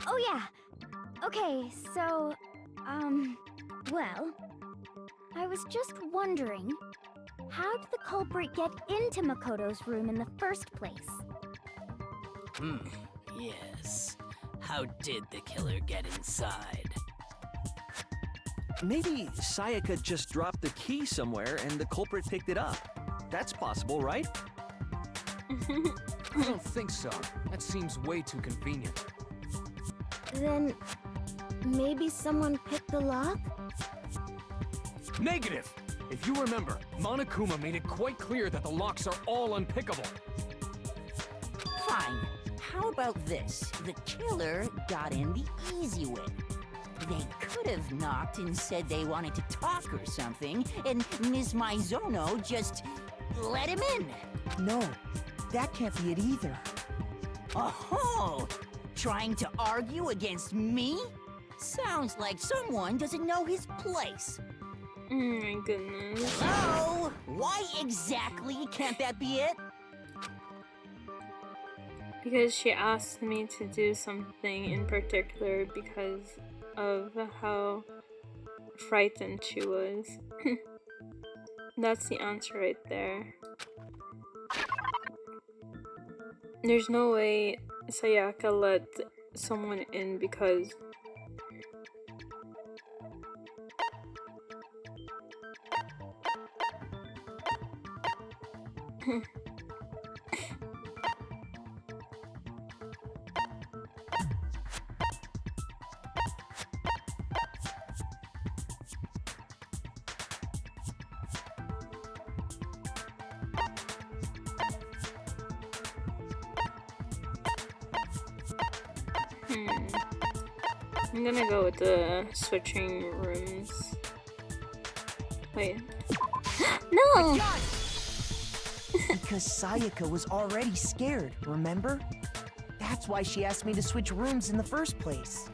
Oh yeah. Okay, so, well, I was just wondering, how did the culprit get into Makoto's room in the first place? Yes. How did the killer get inside? Maybe Sayaka just dropped the key somewhere and the culprit picked it up. That's possible, right? I don't think so. That seems way too convenient. Then, maybe someone picked the lock? Negative! If you remember, Monokuma made it quite clear that the locks are all unpickable. Fine. How about this? The killer got in the easy way. They could have knocked and said they wanted to talk or something, and Ms. Maizono just let him in. No, that can't be it either. Oh, trying to argue against me? Sounds like someone doesn't know his place. Oh my goodness. Hello? Why exactly can't that be it? Because she asked me to do something in particular because of how frightened she was. That's the answer right there. There's no way Sayaka let someone in because I'm gonna go with the switching rooms. Wait. No! Because Sayaka was already scared, remember? That's why she asked me to switch rooms in the first place.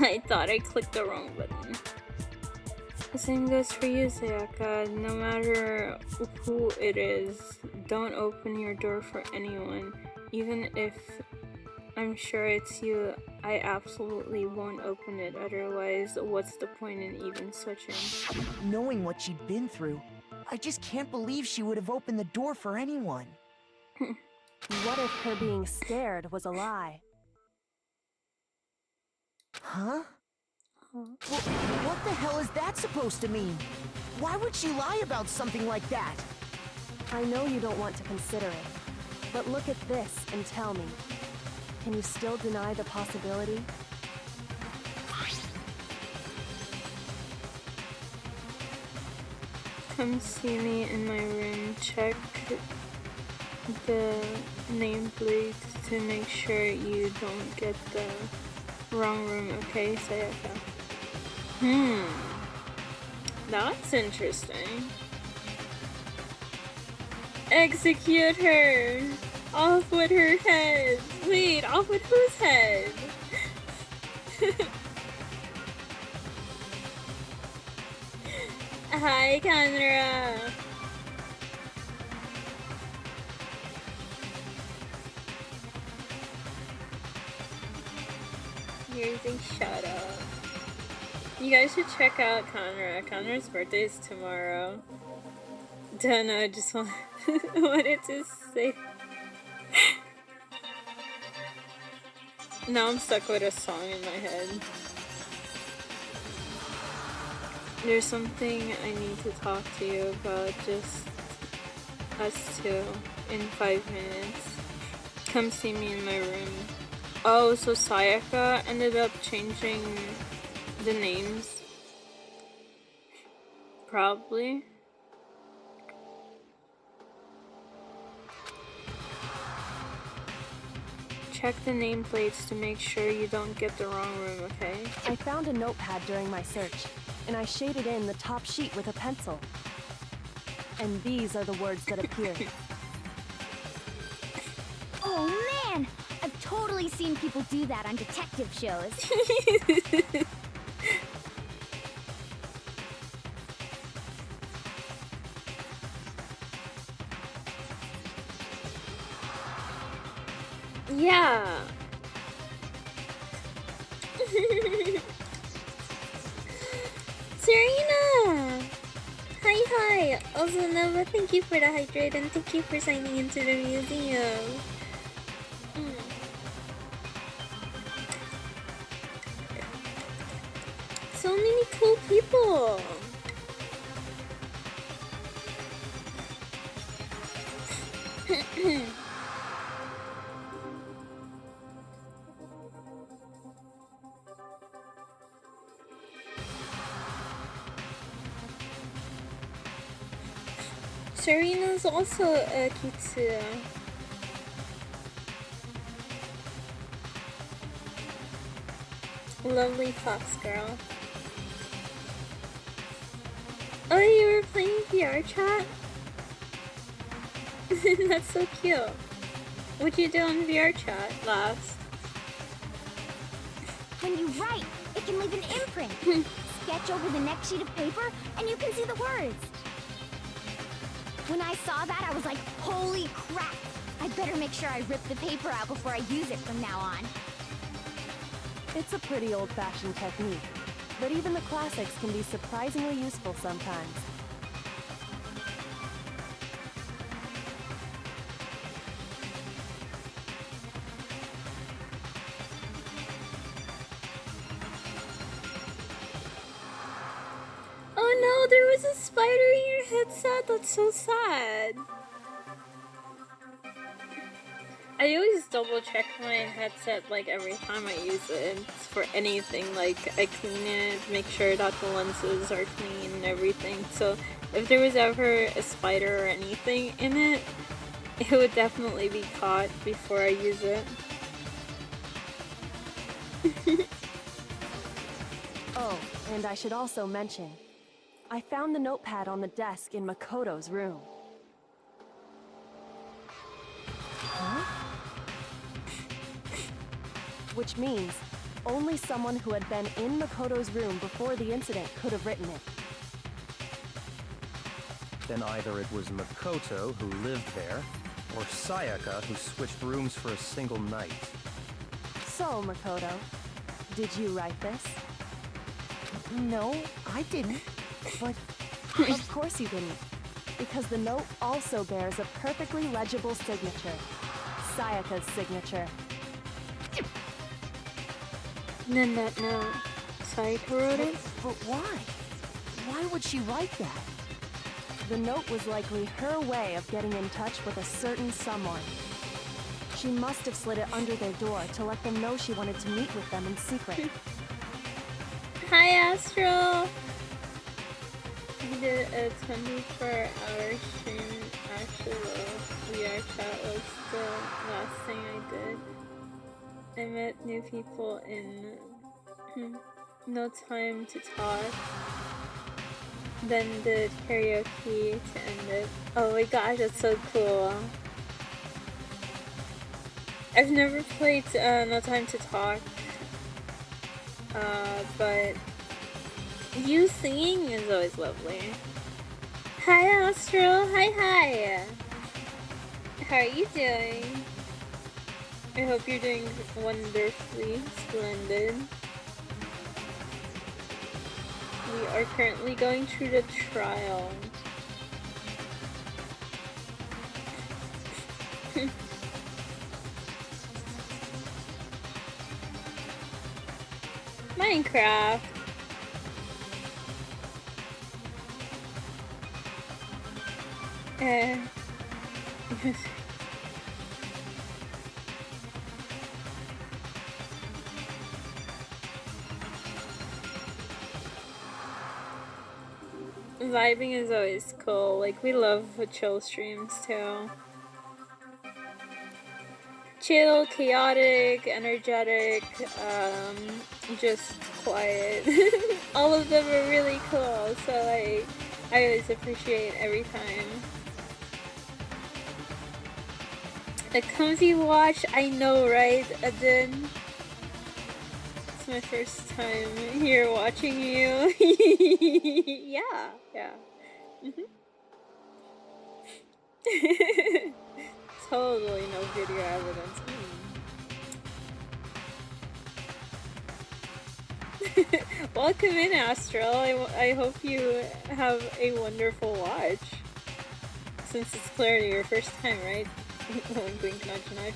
I thought I clicked the wrong button. The same goes for you, Sayaka. No matter who it is, don't open your door for anyone. Even if I'm sure it's you, I absolutely won't open it. Otherwise, what's the point in even switching? Knowing what she'd been through, I just can't believe she would have opened the door for anyone. What if her being scared was a lie? Huh? What the hell is that supposed to mean? Why would she lie about something like that? I know you don't want to consider it, but look at this and tell me. Can you still deny the possibility? Come see me in my room. Check the nameplate to make sure you don't get the wrong room, okay, Sayaka? That's interesting. Execute her! Off with her head! Wait, off with whose head? Hi, Kanra! You're using shut up. You guys should check out Conra. Conra's birthday is tomorrow. Don't know, I just wanted to say. Now I'm stuck with a song in my head. There's something I need to talk to you about, just us two, in 5 minutes. Come see me in my room. Oh, so Sayaka ended up changing the names? Probably. Check the nameplates to make sure you don't get the wrong room, okay? I found a notepad during my search, and I shaded in the top sheet with a pencil. And these are the words that appear. Oh man! I've totally seen people do that on detective shows. Yeah. Serena! Hi! Also, Nova, thank you for the hydrate and thank you for signing into the museum. So many cool people! Serena's also a Kitsu. Lovely fox girl. Oh, you were playing VR chat? That's so cute. What'd you do on VR chat last? When you write, it can leave an imprint. Sketch over the next sheet of paper, and you can see the words. When I saw that, I was like, holy crap! I better make sure I rip the paper out before I use it from now on. It's a pretty old-fashioned technique, but even the classics can be surprisingly useful sometimes. Oh no, there was a spider in your headset. That's so sad. I always double check my headset like every time I use it for anything. Like I clean it, make sure that the lenses are clean and everything. So if there was ever a spider or anything in it, it would definitely be caught before I use it. Oh, and I should also mention, I found the notepad on the desk in Makoto's room. Huh? Which means only someone who had been in Makoto's room before the incident could have written it. Then either it was Makoto who lived there, or Sayaka who switched rooms for a single night. So, Makoto, did you write this? No, I didn't. But of course you didn't. Because the note also bears a perfectly legible signature. Sayaka's signature. And then that note, Sayaka wrote it? But why? Why would she write that? The note was likely her way of getting in touch with a certain someone. She must have slid it under their door to let them know she wanted to meet with them in secret. Hi, Astral! He did a 24-hour stream. Actually, the VR chat was the last thing I did. I met new people in no time to talk. Then did karaoke to end it. Oh my gosh, that's so cool. I've never played No Time to Talk, but you singing is always lovely. Hi Astral, hi! How are you doing? I hope you're doing wonderfully splendid. We are currently going through the trial. Minecraft. Vibing is always cool. Like, we love chill streams too. Chill, chaotic, energetic, just quiet. All of them are really cool, so like, I always appreciate every time. A comfy watch, I know, right, Adin? It's my first time here watching you. yeah. Totally no video evidence. Welcome in, Astral. I hope you have a wonderful watch. Since it's clearly your first time, right? Wink, nudge.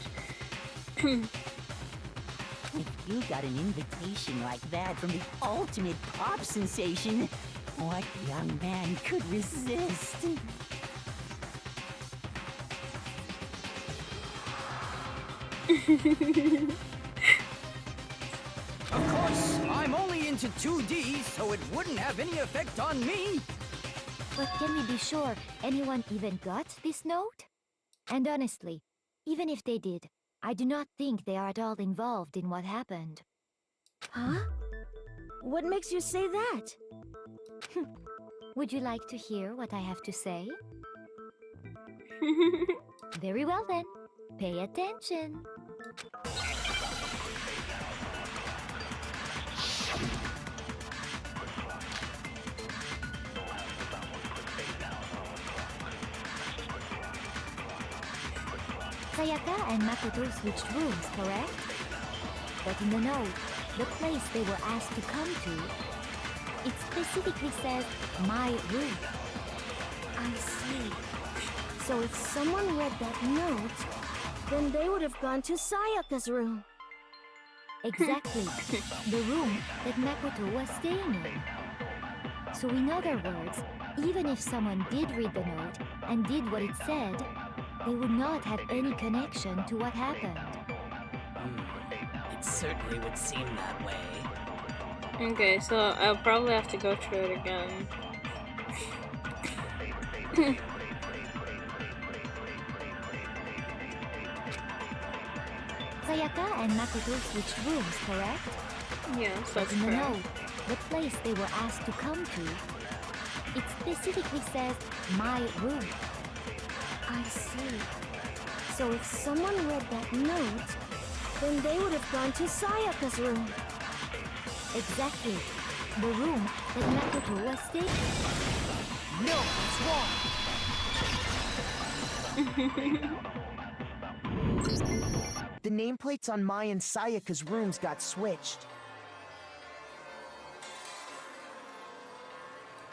If you got an invitation like that from the ultimate pop sensation, what young man could resist? Of course, I'm only into 2D, so it wouldn't have any effect on me. But can we be sure anyone even got this note? And honestly, even if they did, I do not think they are at all involved in what happened. Huh? What makes you say that? Would you like to hear what I have to say? Very well then. Pay attention. Sayaka and Makoto switched rooms, correct? But in the note, the place they were asked to come to, it specifically says, my room. I see. So if someone read that note, then they would have gone to Sayaka's room. Exactly. The room that Makoto was staying in. So in other words, even if someone did read the note and did what it said, they would not have any connection to what happened. It certainly would seem that way. Okay, so I'll probably have to go through it again. Sayaka and Makoto switched rooms, correct? Yes, But that's in the correct. note, the place they were asked to come to, it specifically says, my room. I see. So if someone read that note, then they would have gone to Sayaka's room. Exactly. The room that Makoto was staying. No, it's wrong. The nameplates on Mai and Sayaka's rooms got switched.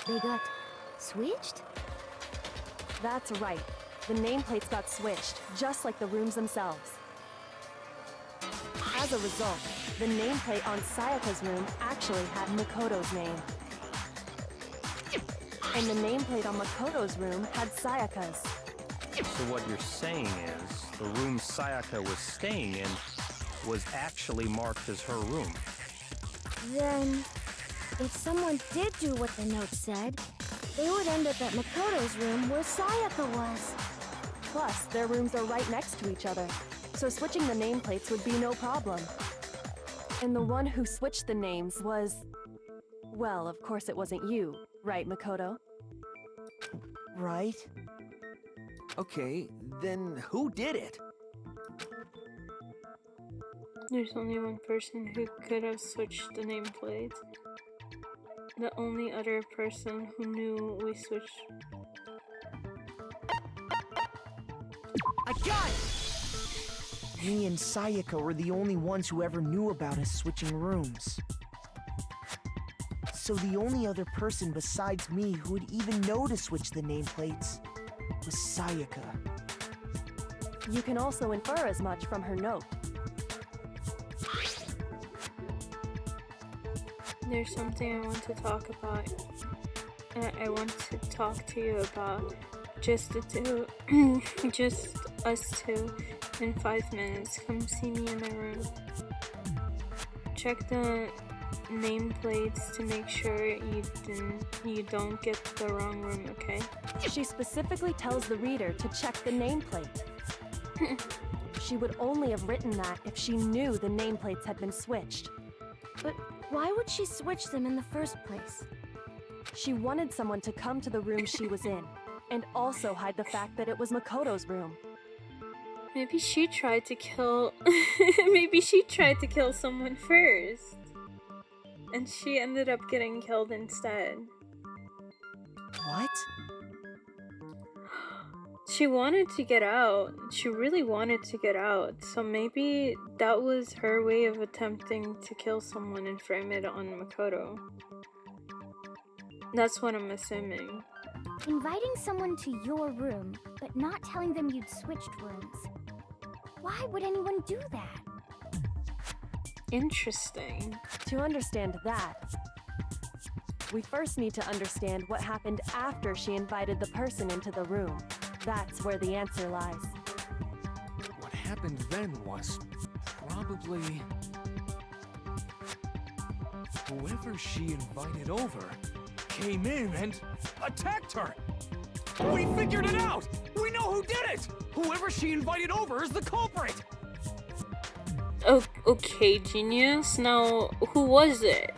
They got switched? That's right. The nameplates got switched, just like the rooms themselves. As a result, the nameplate on Sayaka's room actually had Makoto's name. And the nameplate on Makoto's room had Sayaka's. So what you're saying is, the room Sayaka was staying in was actually marked as her room. Then, if someone did do what the note said, they would end up at Makoto's room where Sayaka was. Plus, their rooms are right next to each other, so switching the nameplates would be no problem. And the one who switched the names was... Well, of course it wasn't you, right, Makoto? Right? Okay, then who did it? There's only one person who could have switched the nameplate. The only other person who knew we switched. I got it! Me and Sayaka were the only ones who ever knew about us switching rooms. So the only other person besides me who would even know to switch the nameplates was Sayaka. You can also infer as much from her note. There's something I want to talk about. I want to talk to you about. Just the two. Just us two. In 5 minutes. Come see me in my room. Check the nameplates to make sure you don't get the wrong room, okay? She specifically tells the reader to check the nameplate. She would only have written that if she knew the nameplates had been switched. But why would she switch them in the first place? She wanted someone to come to the room she was in, and also hide the fact that it was Makoto's room. Maybe she tried to kill... Maybe she tried to kill someone first. And she ended up getting killed instead. What? She wanted to get out. She really wanted to get out. So maybe that was her way of attempting to kill someone and frame it on Makoto. That's what I'm assuming. Inviting someone to your room, but not telling them you'd switched rooms. Why would anyone do that? Interesting. To understand that, we first need to understand what happened after she invited the person into the room. That's where the answer lies. What happened then was probably... whoever she invited over came in and attacked her! We figured it out! We know who did it! Whoever she invited over is the culprit! Oh, okay, genius. Now, who was it?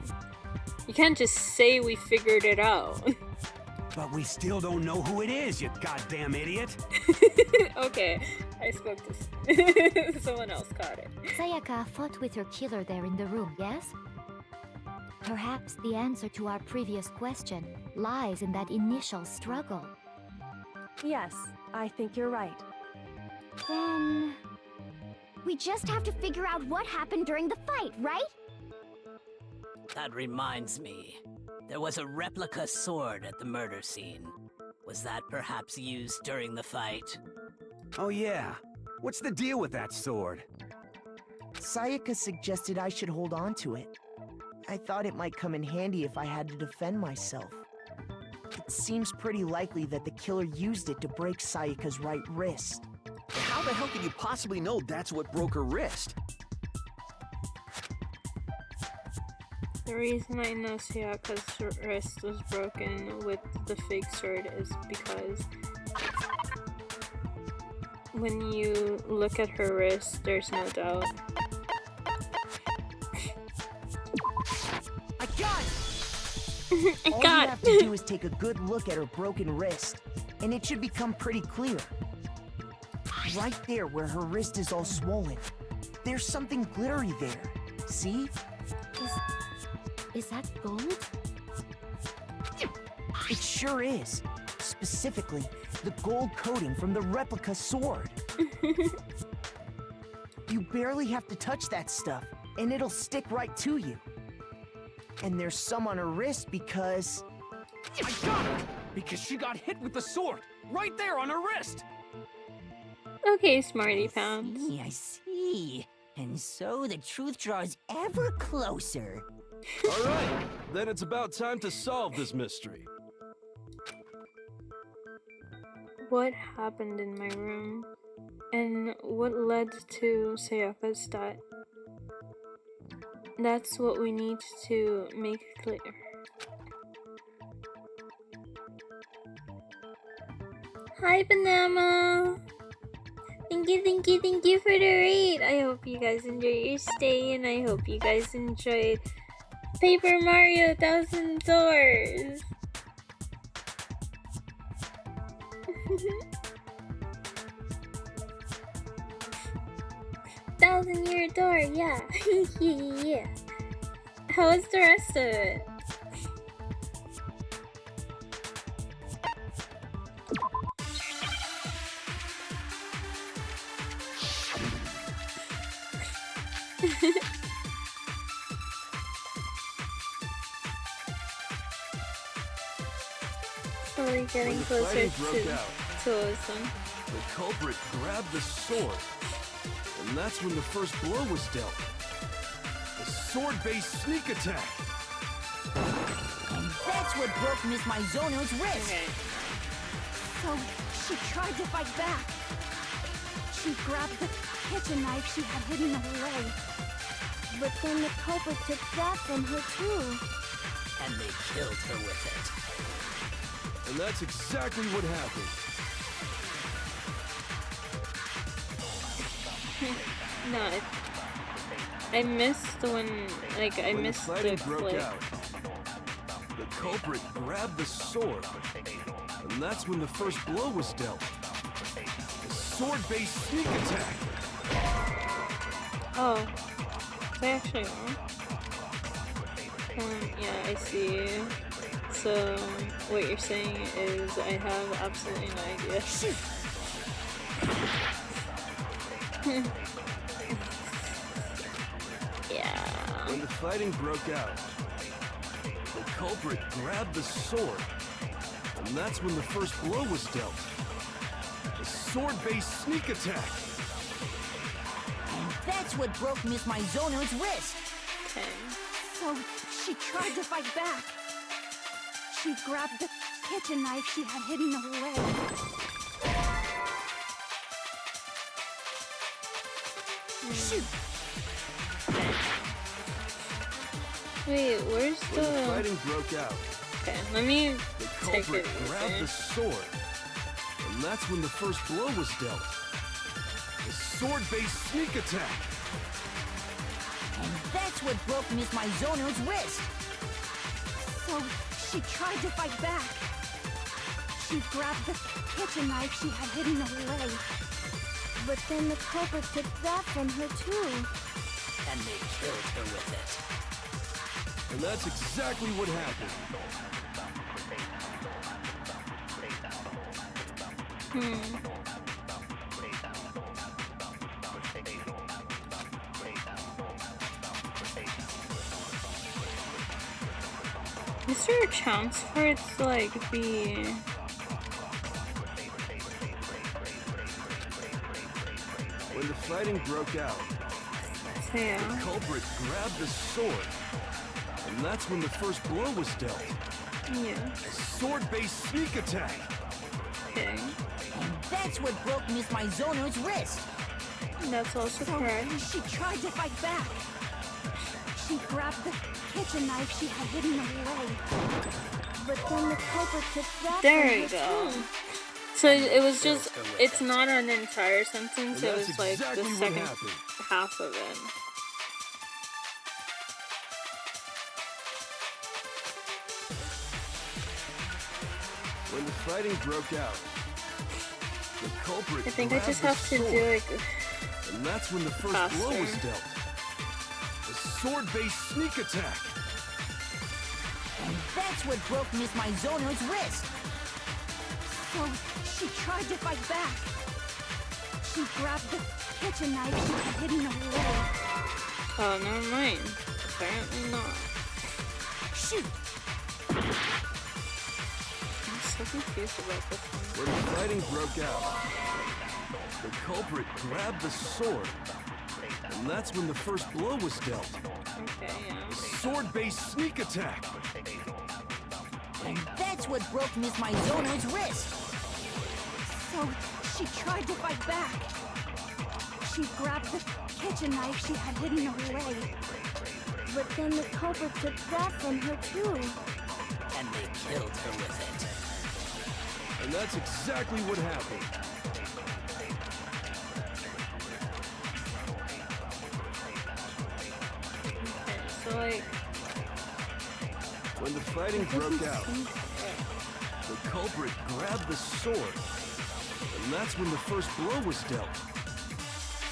You can't just say we figured it out. But we still don't know who it is, you goddamn idiot! Okay, I spoke to someone else caught it. Sayaka fought with her killer there in the room, yes? Perhaps the answer to our previous question lies in that initial struggle. Yes, I think you're right. Then... we just have to figure out what happened during the fight, right? That reminds me. There was a replica sword at the murder scene. Was that perhaps used during the fight? Oh yeah. What's the deal with that sword? Sayaka suggested I should hold on to it. I thought it might come in handy if I had to defend myself. It seems pretty likely that the killer used it to break Sayaka's right wrist. How the hell could you possibly know that's what broke her wrist? The reason I know Sayaka's wrist was broken with the fake sword is because when you look at her wrist, there's no doubt. I got it! I All got you have to do is take a good look at her broken wrist, and it should become pretty clear. Right there where her wrist is all swollen, there's something glittery there. See? Is that gold? It sure is. Specifically, the gold coating from the replica sword. You barely have to touch that stuff, and it'll stick right to you. And there's some on her wrist because... I got it! Because she got hit with the sword! Right there on her wrist! Okay, Smarty Pants. I see. And so the truth draws ever closer. Alright, then it's about time to solve this mystery. What happened in my room? And what led to Sayaka's death? That's what we need to make clear. Hi, Banana! Thank you for the raid! I hope you guys enjoyed your stay, and I hope you guys enjoyed Paper Mario 1000 Doors! 1,000-year door, yeah. Yeah. How was the rest of it? Slowly getting closer to Listen. The culprit grabbed the sword, and that's when the first blow was dealt. A sword-based sneak attack. And that's what broke Miss Mizono's wrist. Okay. So, she tried to fight back. She grabbed the kitchen knife she had hidden away. But then the culprit took that from her too. And they killed her with it. And that's exactly what happened. No, I missed when, like, I missed the broke clip. out, the culprit grabbed the sword, and that's when the first blow was dealt. A sword-based sneak attack. Oh, they actually won. Yeah, I see. So, what you're saying is I have absolutely no idea. Yeah. When the fighting broke out, the culprit grabbed the sword, and that's when the first blow was dealt. A sword-based sneak attack. And that's what broke Miss Mizono's wrist. Okay. So, she tried to fight back. She grabbed the kitchen knife she had hidden away. Shoot! Wait, where's When the fighting broke out, okay, let me the take culprit it grabbed easy. the sword, and that's when the first blow was dealt. A sword-based sneak attack. And that's what broke Miss Mizono's wrist. So, she tried to fight back. She grabbed the kitchen knife she had hidden away. But then the culprit took that from her too. And they killed her with it. And that's exactly what happened. Is there a chance for it to, like, be... When the fighting broke out, Yeah. the culprit grabbed the sword, and that's when the first blow was dealt. Yeah. A sword-based sneak attack. Okay. And that's what broke Miss Mizono's wrist. That's also So, correct. she tried to fight back. She grabbed the kitchen knife she had hidden away. But then the culprit took that There from you her go. too. So it was just, it's not an entire sentence, And it that's was like exactly the what second happened. half of it. When the fighting broke out, the culprit I think I grabbed just the have to sword, do it and that's when the first blow was faster. dealt. A sword-based sneak attack. that's what broke Miss Mizono's wrist. So she tried to fight back. She grabbed the kitchen knife she had hidden away. Oh, never mind. Apparently not. Shoot! I'm so confused about this one. When the fighting broke out, the culprit grabbed the sword, and that's when the first blow was dealt. Okay, yeah. Sword-based sneak attack. And that's what broke Miss Mizono's wrist. So she tried to fight back. She grabbed the kitchen knife she had hidden away. But then the culprit took that from her too. And they killed her with it. And that's exactly what happened. Okay, so like... When the fighting broke out, the culprit grabbed the sword, and that's when the first blow was dealt.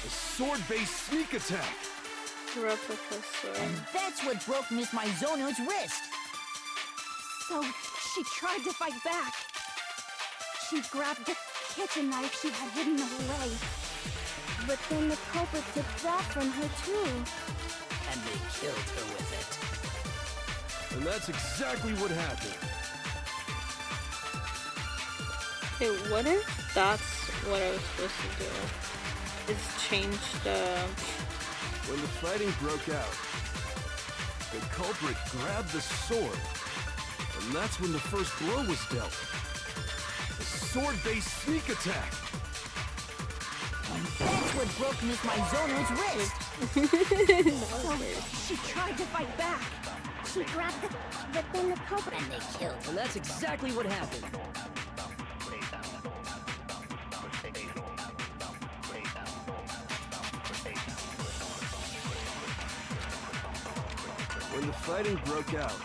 A sword-based sneak attack. Replica sword. And that's what broke Miss Mizono's wrist. So she tried to fight back. She grabbed the kitchen knife she had hidden away. But then the culprit took that from her too. And they killed her with it. And that's exactly what happened. Okay, what if that's what I was supposed to do? Is change the... When the fighting broke out, the culprit grabbed the sword, and that's when the first blow was dealt. A sword-based sneak attack. And that's what broke Miss Mizono's wrist. So she tried to fight back. She grabbed the... But then the culprit... And they killed her. And that's exactly what happened. When the fighting broke out,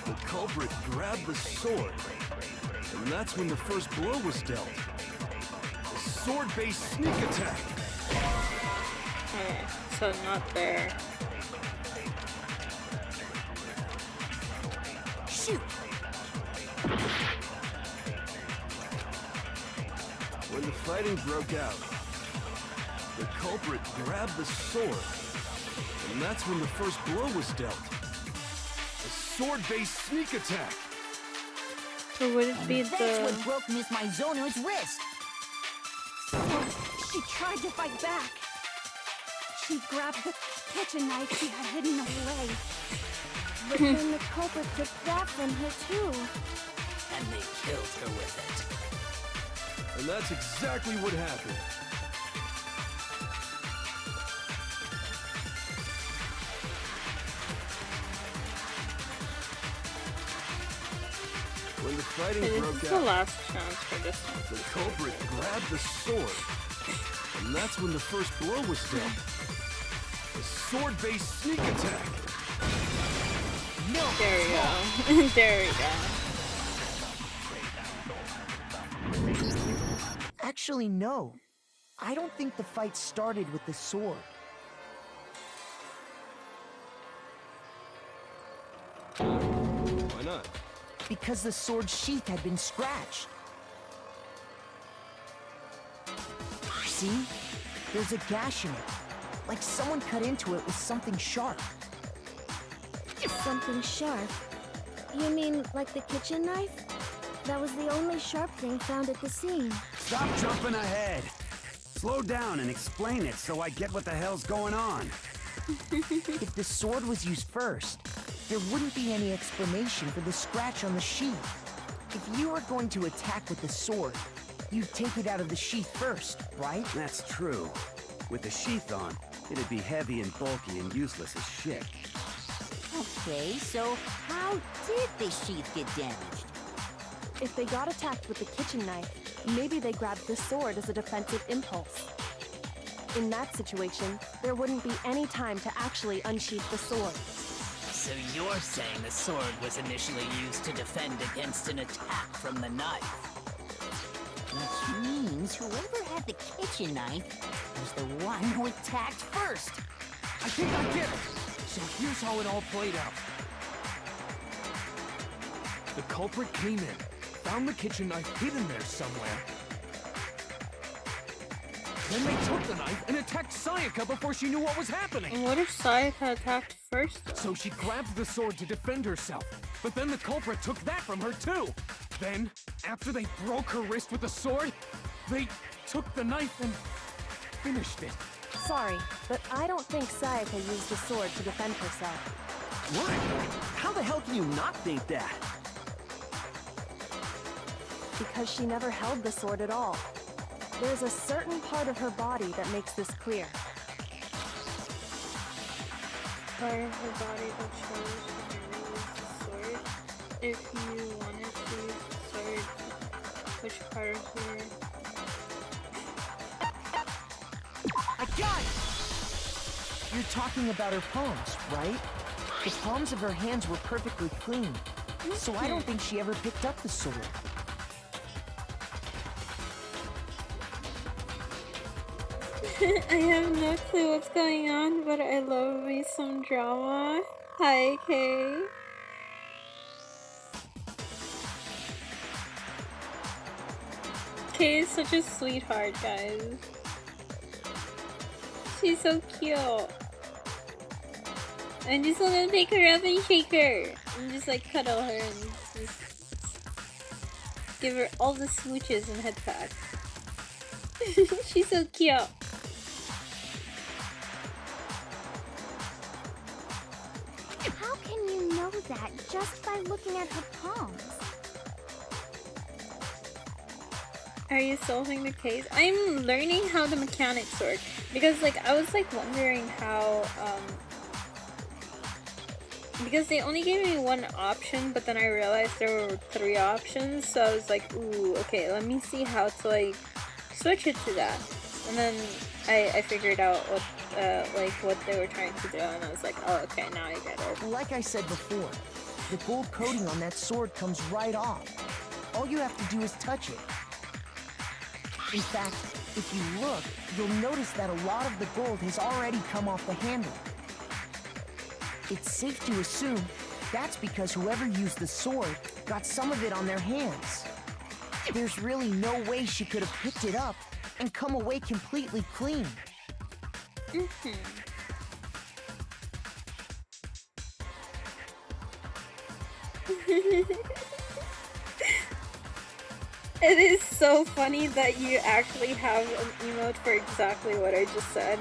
the culprit grabbed the sword, and that's when the first blow was dealt. A sword-based sneak attack. Okay, so not there. Shoot! When the fighting broke out, the culprit grabbed the sword, and that's when the first blow was dealt. A sword-based sneak attack. So would it be That's the... what broke Miss Mizono's wrist. So she tried to fight back. She grabbed the kitchen knife she had hidden away. But then the culprit took that from her too. And they killed her with it. And that's exactly what happened. When the fighting Okay, broke this is the out, last chance for this one. the culprit grabbed the sword, and that's when the first blow was dealt. A sword-based sneak attack. No. There we go. There we go. Actually, no. I don't think the fight started with the sword. Why not? Because the sword's sheath had been scratched. See? There's a gash in it. Like someone cut into it with something sharp. Something sharp? You mean like the kitchen knife? That was the only sharp thing found at the scene. Stop jumping ahead. Slow down and explain it so I get what the hell's going on. If the sword was used first, there wouldn't be any explanation for the scratch on the sheath. If you were going to attack with the sword, you'd take it out of the sheath first, right? That's true. With the sheath on, it'd be heavy and bulky and useless as shit. Okay, so how did the sheath get damaged? If they got attacked with the kitchen knife, maybe they grabbed the sword as a defensive impulse. In that situation, there wouldn't be any time to actually unsheath the sword. So you're saying the sword was initially used to defend against an attack from the knife? Which means whoever had the kitchen knife was the one who attacked first. I think I get it. So here's how it all played out. The culprit came in, found the kitchen knife hidden there somewhere. Then they took the knife and attacked Sayaka before she knew what was happening. And what if Sayaka attacked first, though? So she grabbed the sword to defend herself. But then the culprit took that from her too. Then, after they broke her wrist with the sword, they took the knife and finished it. Sorry, but I don't think Sayaka used the sword to defend herself. What? How the hell can you not think that? Because she never held the sword at all. There's a certain part of her body that makes this clear. Part of her body that shows she never used the sword. If you wanted to use the sword, which part of her... I got it! You're talking about her palms, right? The palms of her hands were perfectly clean, so I don't think she ever picked up the sword. I have no clue what's going on, but I love me some drama. Hi, Kay. Kay is such a sweetheart, guys. She's so cute. I just want to pick her up and shake her. And just like cuddle her and just give her all the smooches and head pats. She's so cute. How can you know that just by looking at her palms? Are you solving the case? I'm learning how the mechanics work. Because like I was like wondering how because they only gave me one option, but then I realized there were 3 options, so I was like, ooh, okay, let me see how to like switch it to that. And then I figured out what what they were trying to do, and I was like, oh, okay, now I get it. Like I said before, the gold coating on that sword comes right off. All you have to do is touch it. In fact, if you look, you'll notice that a lot of the gold has already come off the handle. It's safe to assume that's because whoever used the sword got some of it on their hands. There's really no way she could have picked it up and come away completely clean. It is so funny that you actually have an emote for exactly what I just said.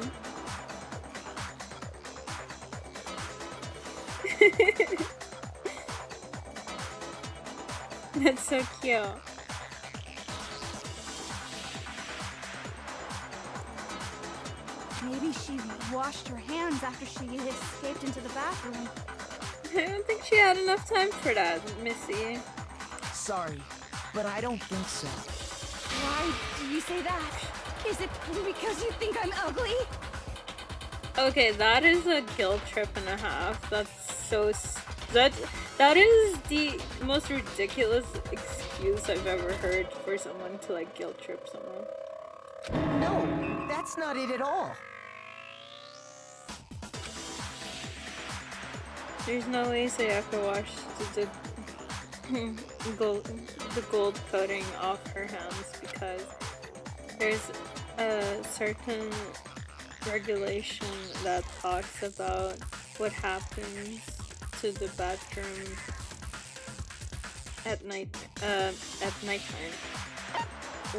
That's so cute. Maybe she washed her hands after she escaped into the bathroom. I don't think she had enough time for that, Missy. Sorry, but I don't think so. Why do you say that? Is it because you think I'm ugly? Okay, that is a guilt trip and a half. That's so... That is the most ridiculous excuse I've ever heard for someone to like guilt trip someone. No, that's not it at all. There's no way Sayaka washed the gold coating off her hands because there's a certain regulation that talks about what happens to the bathroom at nighttime.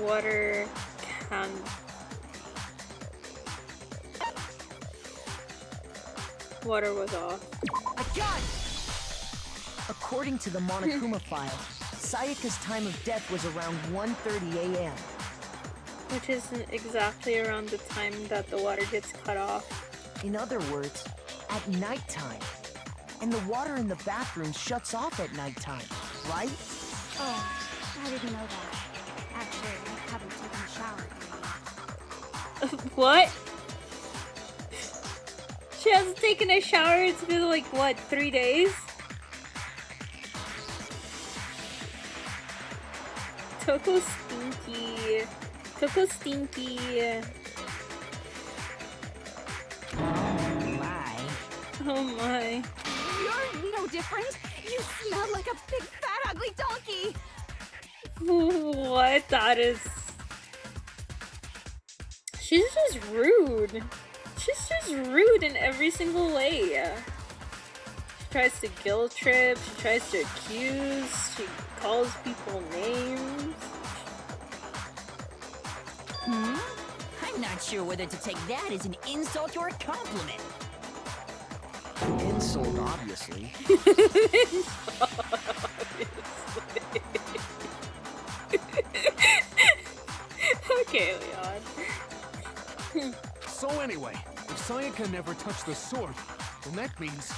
Water can water was off. I got it! According to the Monokuma file, Sayaka's time of death was around 1:30 a.m. Which is exactly around the time that the water gets cut off. In other words, at nighttime. And the water in the bathroom shuts off at nighttime, right? Oh, I didn't know that. Actually, I haven't taken a shower yet. What? She hasn't taken a shower, it's been like, what, 3 days? Toko stinky. Toko stinky. Oh my. Oh my. You're no different. You smell like a big fat ugly donkey! What? That is... She's just rude. She's just rude in every single way. She tries to guilt trip, she tries to accuse, she calls people names. I'm not sure whether to take that as an insult or a compliment. Insult, obviously. Okay, Leon. So anyway, if Sayaka never touched the sword, then that means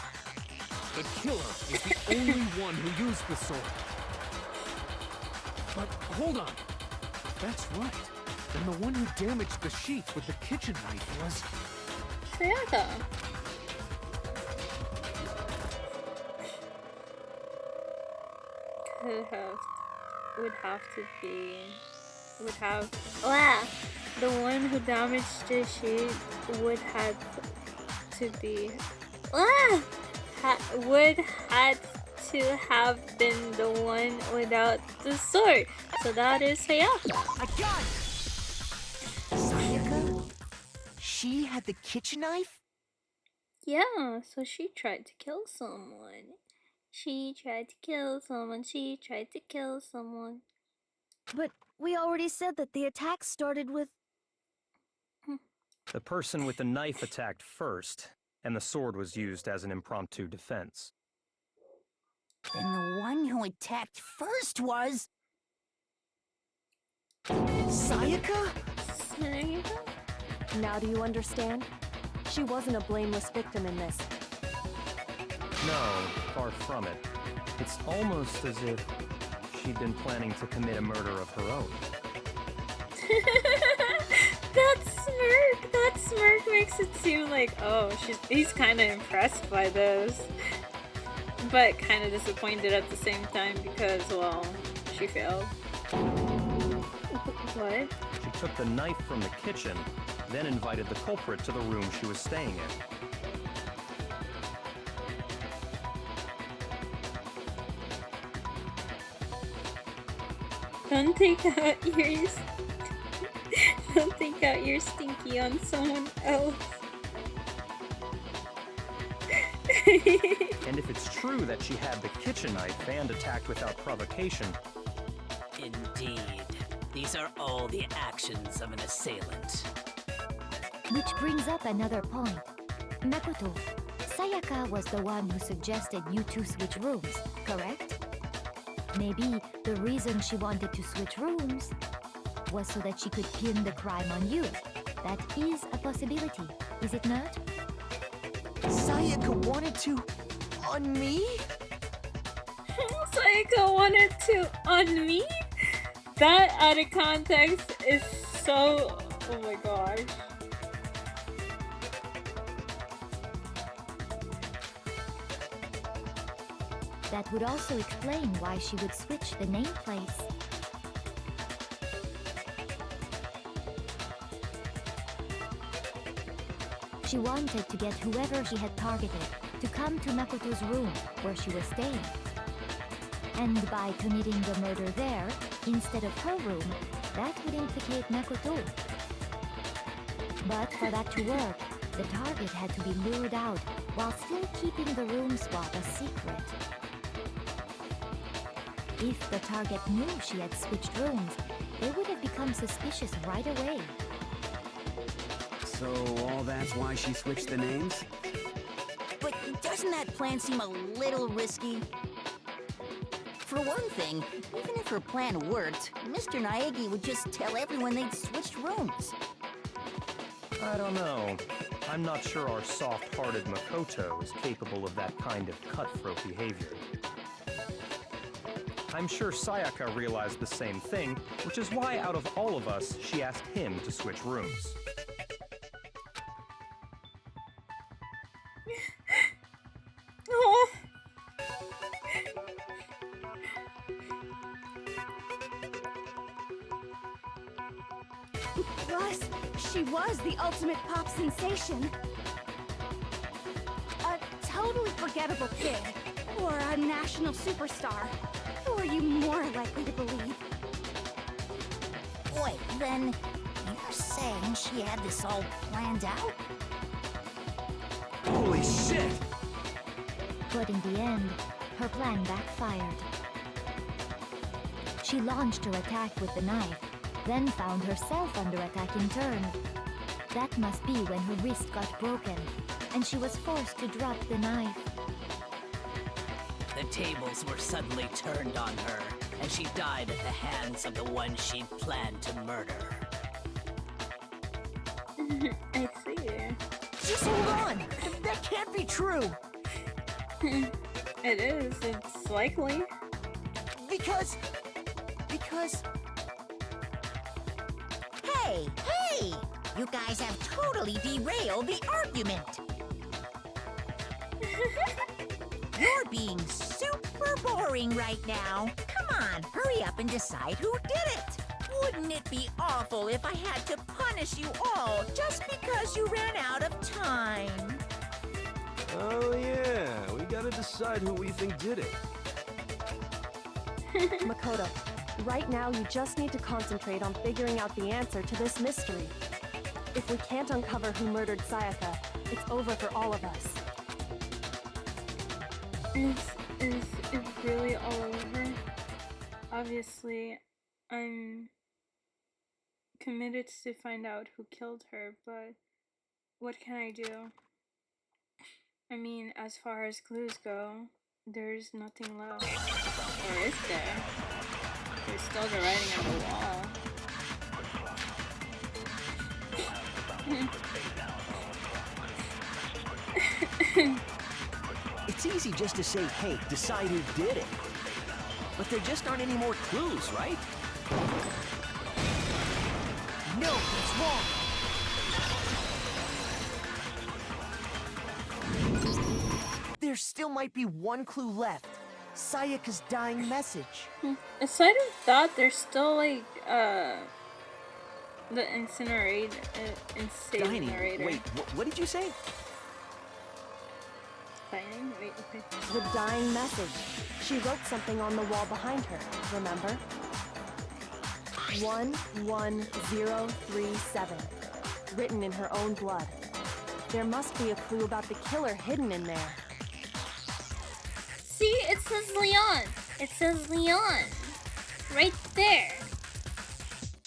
the killer is the only one who used the sword. But hold on. If that's right, then the one who damaged the sheets with the kitchen knife was... Sayaka. The one who damaged the sheet would have to be would had to have been the one without the sword. So that is Sayaka. I got it! Sayaka? She had the kitchen knife? Yeah, so she tried to kill someone. She tried to kill someone. She tried to kill someone. But we already said that the attack started with... The person with the knife attacked first, and the sword was used as an impromptu defense. And the one who attacked first was... Sayaka? Now do you understand? She wasn't a blameless victim in this. No, far from it. It's almost as if she'd been planning to commit a murder of her own. That smirk makes it seem like, oh, he's kind of impressed by this. But kind of disappointed at the same time because, well, she failed. What? She took the knife from the kitchen, then invited the culprit to the room she was staying in. Don't take out your stinky on someone else. And if it's true that she had the kitchen knife and attacked without provocation... Indeed. These are all the actions of an assailant. Which brings up another point. Makoto, Sayaka was the one who suggested you two switch rooms, correct? Maybe the reason she wanted to switch rooms was so that she could pin the crime on you. That is a possibility, is it not? Sayaka wanted to... on me? Sayaka wanted to on me? That out of context is so... oh my gosh. That would also explain why she would switch the nameplates. She wanted to get whoever she had targeted to come to Makoto's room where she was staying. And by committing the murder there, instead of her room, that would implicate Makoto. But for that to work, the target had to be lured out while still keeping the room swap a secret. If the target knew she had switched rooms, they would have become suspicious right away. So all that's why she switched the names? But doesn't that plan seem a little risky? For one thing, even if her plan worked, Mr. Naegi would just tell everyone they'd switched rooms. I don't know. I'm not sure our soft-hearted Makoto is capable of that kind of cutthroat behavior. I'm sure Sayaka realized the same thing, which is why out of all of us, she asked him to switch rooms. Oh. Plus, she was the ultimate pop sensation. A totally forgettable kid. Or a national superstar. Or likely to believe. Wait, then you're saying she had this all planned out? Holy shit! But in the end, her plan backfired. She launched her attack with the knife, then found herself under attack in turn. That must be when her wrist got broken, and she was forced to drop the knife. The tables were suddenly turned on her, and she died at the hands of the one she'd planned to murder. I see. Just hold on! That can't be true! It is. It's likely. Because... Hey! You guys have totally derailed the argument! You're being super boring right now. Come on, hurry up and decide who did it! Wouldn't it be awful if I had to punish you all just because you ran out of time? Oh yeah, we gotta decide who we think did it. Makoto, right now you just need to concentrate on figuring out the answer to this mystery. If we can't uncover who murdered Sayaka, it's over for all of us. Is it really all over? Obviously, I'm committed to find out who killed her, but what can I do? I mean, as far as clues go, there's nothing left. Or is there? There's still the writing on the wall. It's easy just to say, hey, decide who did it. But there just aren't any more clues, right? No, it's wrong! There still might be one clue left. Sayaka's dying message. Aside of that, there's still like the incinerator. Wait, what did you say? Dining? Wait, okay. The dying message. She wrote something on the wall behind her, remember? 11037. Written in her own blood. There must be a clue about the killer hidden in there. See, it says Leon. It says Leon. Right there.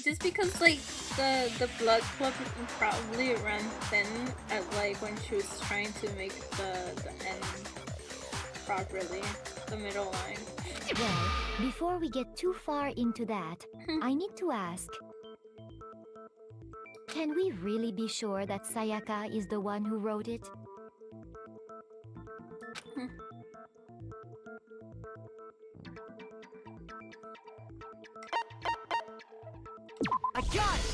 Just because like the blood club probably ran thin at like when she was trying to make the end properly, the middle line. Well, before we get too far into that, I need to ask, can we really be sure that Sayaka is the one who wrote it? I got it!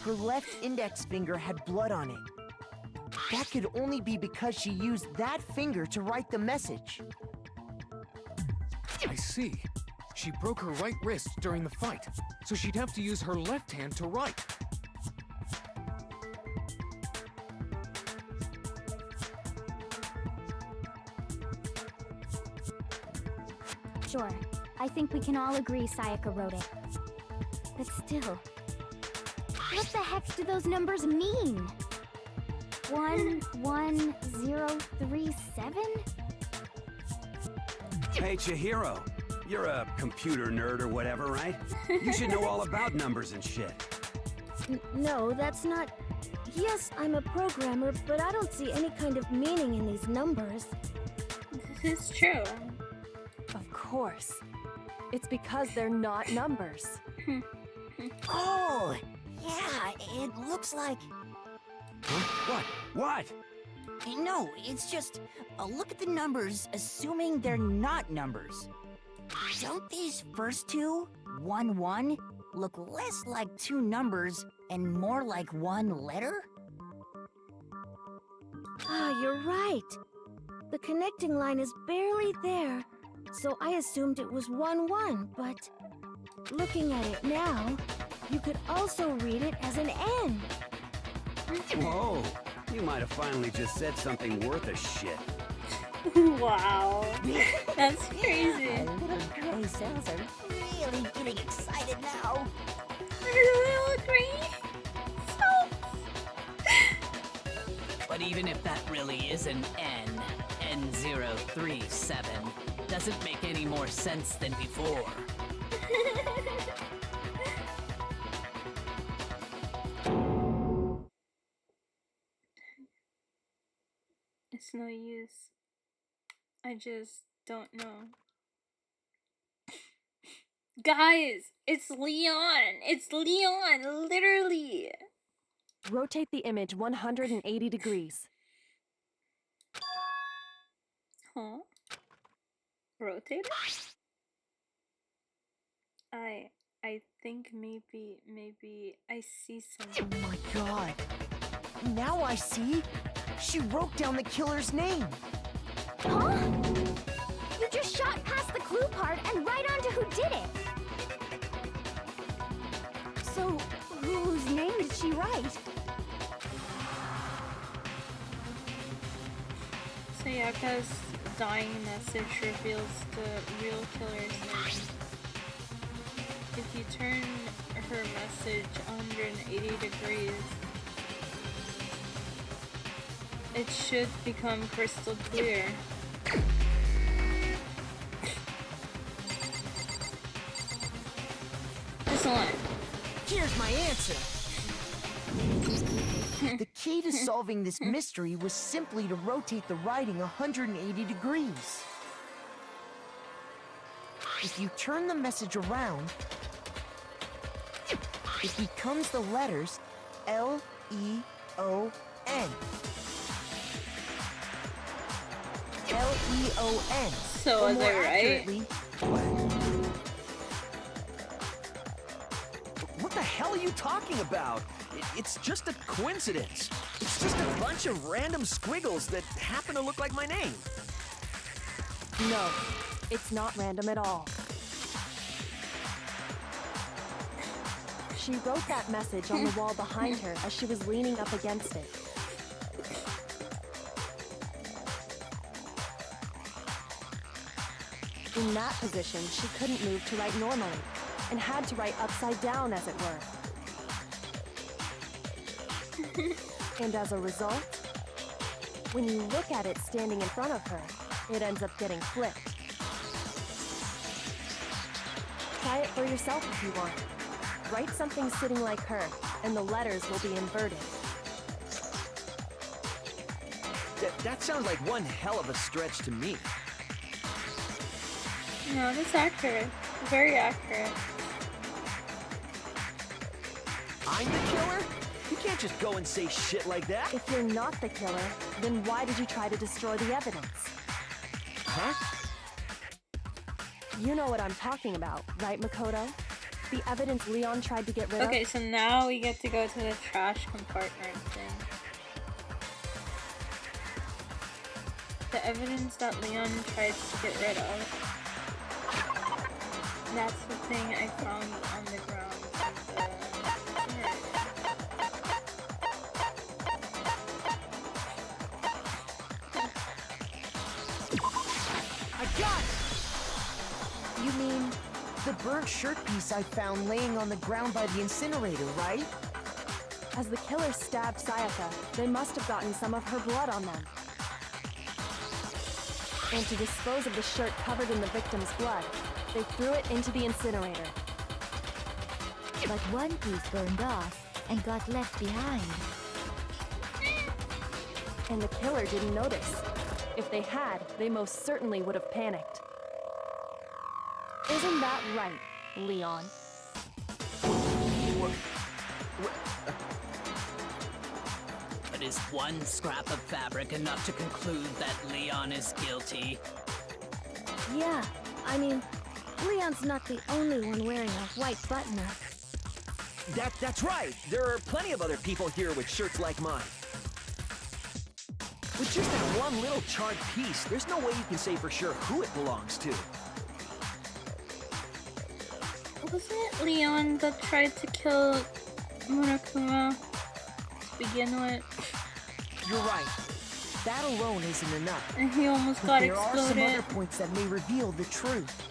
Her left index finger had blood on it. That could only be because she used that finger to write the message. I see. She broke her right wrist during the fight, so she'd have to use her left hand to write. Sure, I think we can all agree Sayaka wrote it. But still, what the heck do those numbers mean? 11037? Hey, Chihiro. You're a computer nerd or whatever, right? You should know all about numbers and shit. No, that's not... Yes, I'm a programmer, but I don't see any kind of meaning in these numbers. This is true. Of course. It's because they're not numbers. Oh, yeah, it looks like... Huh? What? No, it's just, look at the numbers, assuming they're not numbers. Don't these first two, 1-1, look less like two numbers and more like one letter? Ah, you're right. The connecting line is barely there, so I assumed it was 1-1, but... Looking at it now, you could also read it as an N. Whoa, you might have finally just said something worth a shit. Wow. That's crazy. Our little gray cells are really getting excited now. Little gray cells. But even if that really is an N037, doesn't make any more sense than before. It's no use. I just don't know. Guys, it's Leon! It's Leon, literally! Rotate the image 180 degrees. Huh? Rotate it? I think maybe I see something. Oh my god. Now I see. She wrote down the killer's name. Huh? You just shot past the clue part and right onto who did it. So, whose name did she write? Sayaka's dying message reveals the real killer's name. If you turn her message 180 degrees, it should become crystal clear. This one. Here's my answer. The key to solving this mystery was simply to rotate the writing 180 degrees. If you turn the message around, it becomes the letters L-E-O-N. L-E-O-N. So was I right? What the hell are you talking about? It's just a coincidence. It's just a bunch of random squiggles that happen to look like my name. No, it's not random at all. She wrote that message on the wall behind her as she was leaning up against it. In that position, she couldn't move to write normally, and had to write upside down, as it were. And as a result, when you look at it standing in front of her, it ends up getting flipped. Try it for yourself if you want. Write something sitting like her, and the letters will be inverted. That sounds like one hell of a stretch to me. No, that's accurate. Very accurate. I'm the killer? You can't just go and say shit like that. If you're not the killer, then why did you try to destroy the evidence? Huh? You know what I'm talking about, right, Makoto? The evidence Leon tried to get rid of? Okay, so now we get to go to the trash compartment thing. The evidence that Leon tried to get rid of. That's the thing I found on the ground in the incinerator. I got it! You mean the burnt shirt piece I found laying on the ground by the incinerator, right? As the killer stabbed Sayaka, they must have gotten some of her blood on them. And to dispose of the shirt covered in the victim's blood, they threw it into the incinerator. But one piece burned off and got left behind. And the killer didn't notice. If they had, they most certainly would have panicked. Isn't that right, Leon? But is one scrap of fabric enough to conclude that Leon is guilty? Yeah, I mean, Leon's not the only one wearing a white button-up. That's right. There are plenty of other people here with shirts like mine. With just that one little charred piece, there's no way you can say for sure who it belongs to. Wasn't it Leon that tried to kill Monokuma to begin with? You're right. that alone isn't enough. And he almost But got there are some exploded. other points that may reveal the truth.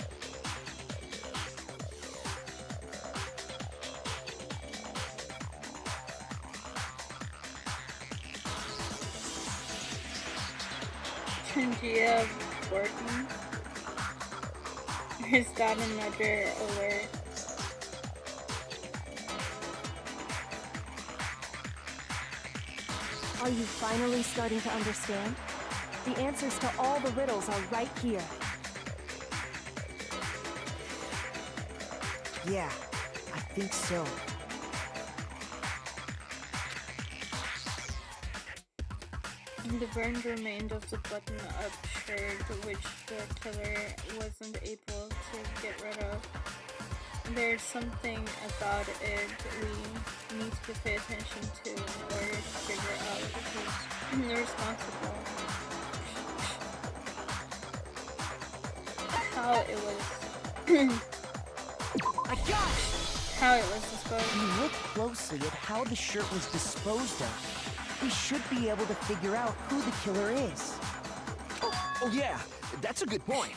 Tringia working. Is that another alert? Are you finally starting to understand? The answers to all the riddles are right here. Yeah, I think so. The burned remains of the button-up shirt, which the killer wasn't able to get rid of. There's something about it we need to pay attention to in order to figure out who's responsible. How it was... how it was disposed If you look closely at how the shirt was disposed of, we should be able to figure out who the killer is. Oh yeah, that's a good point.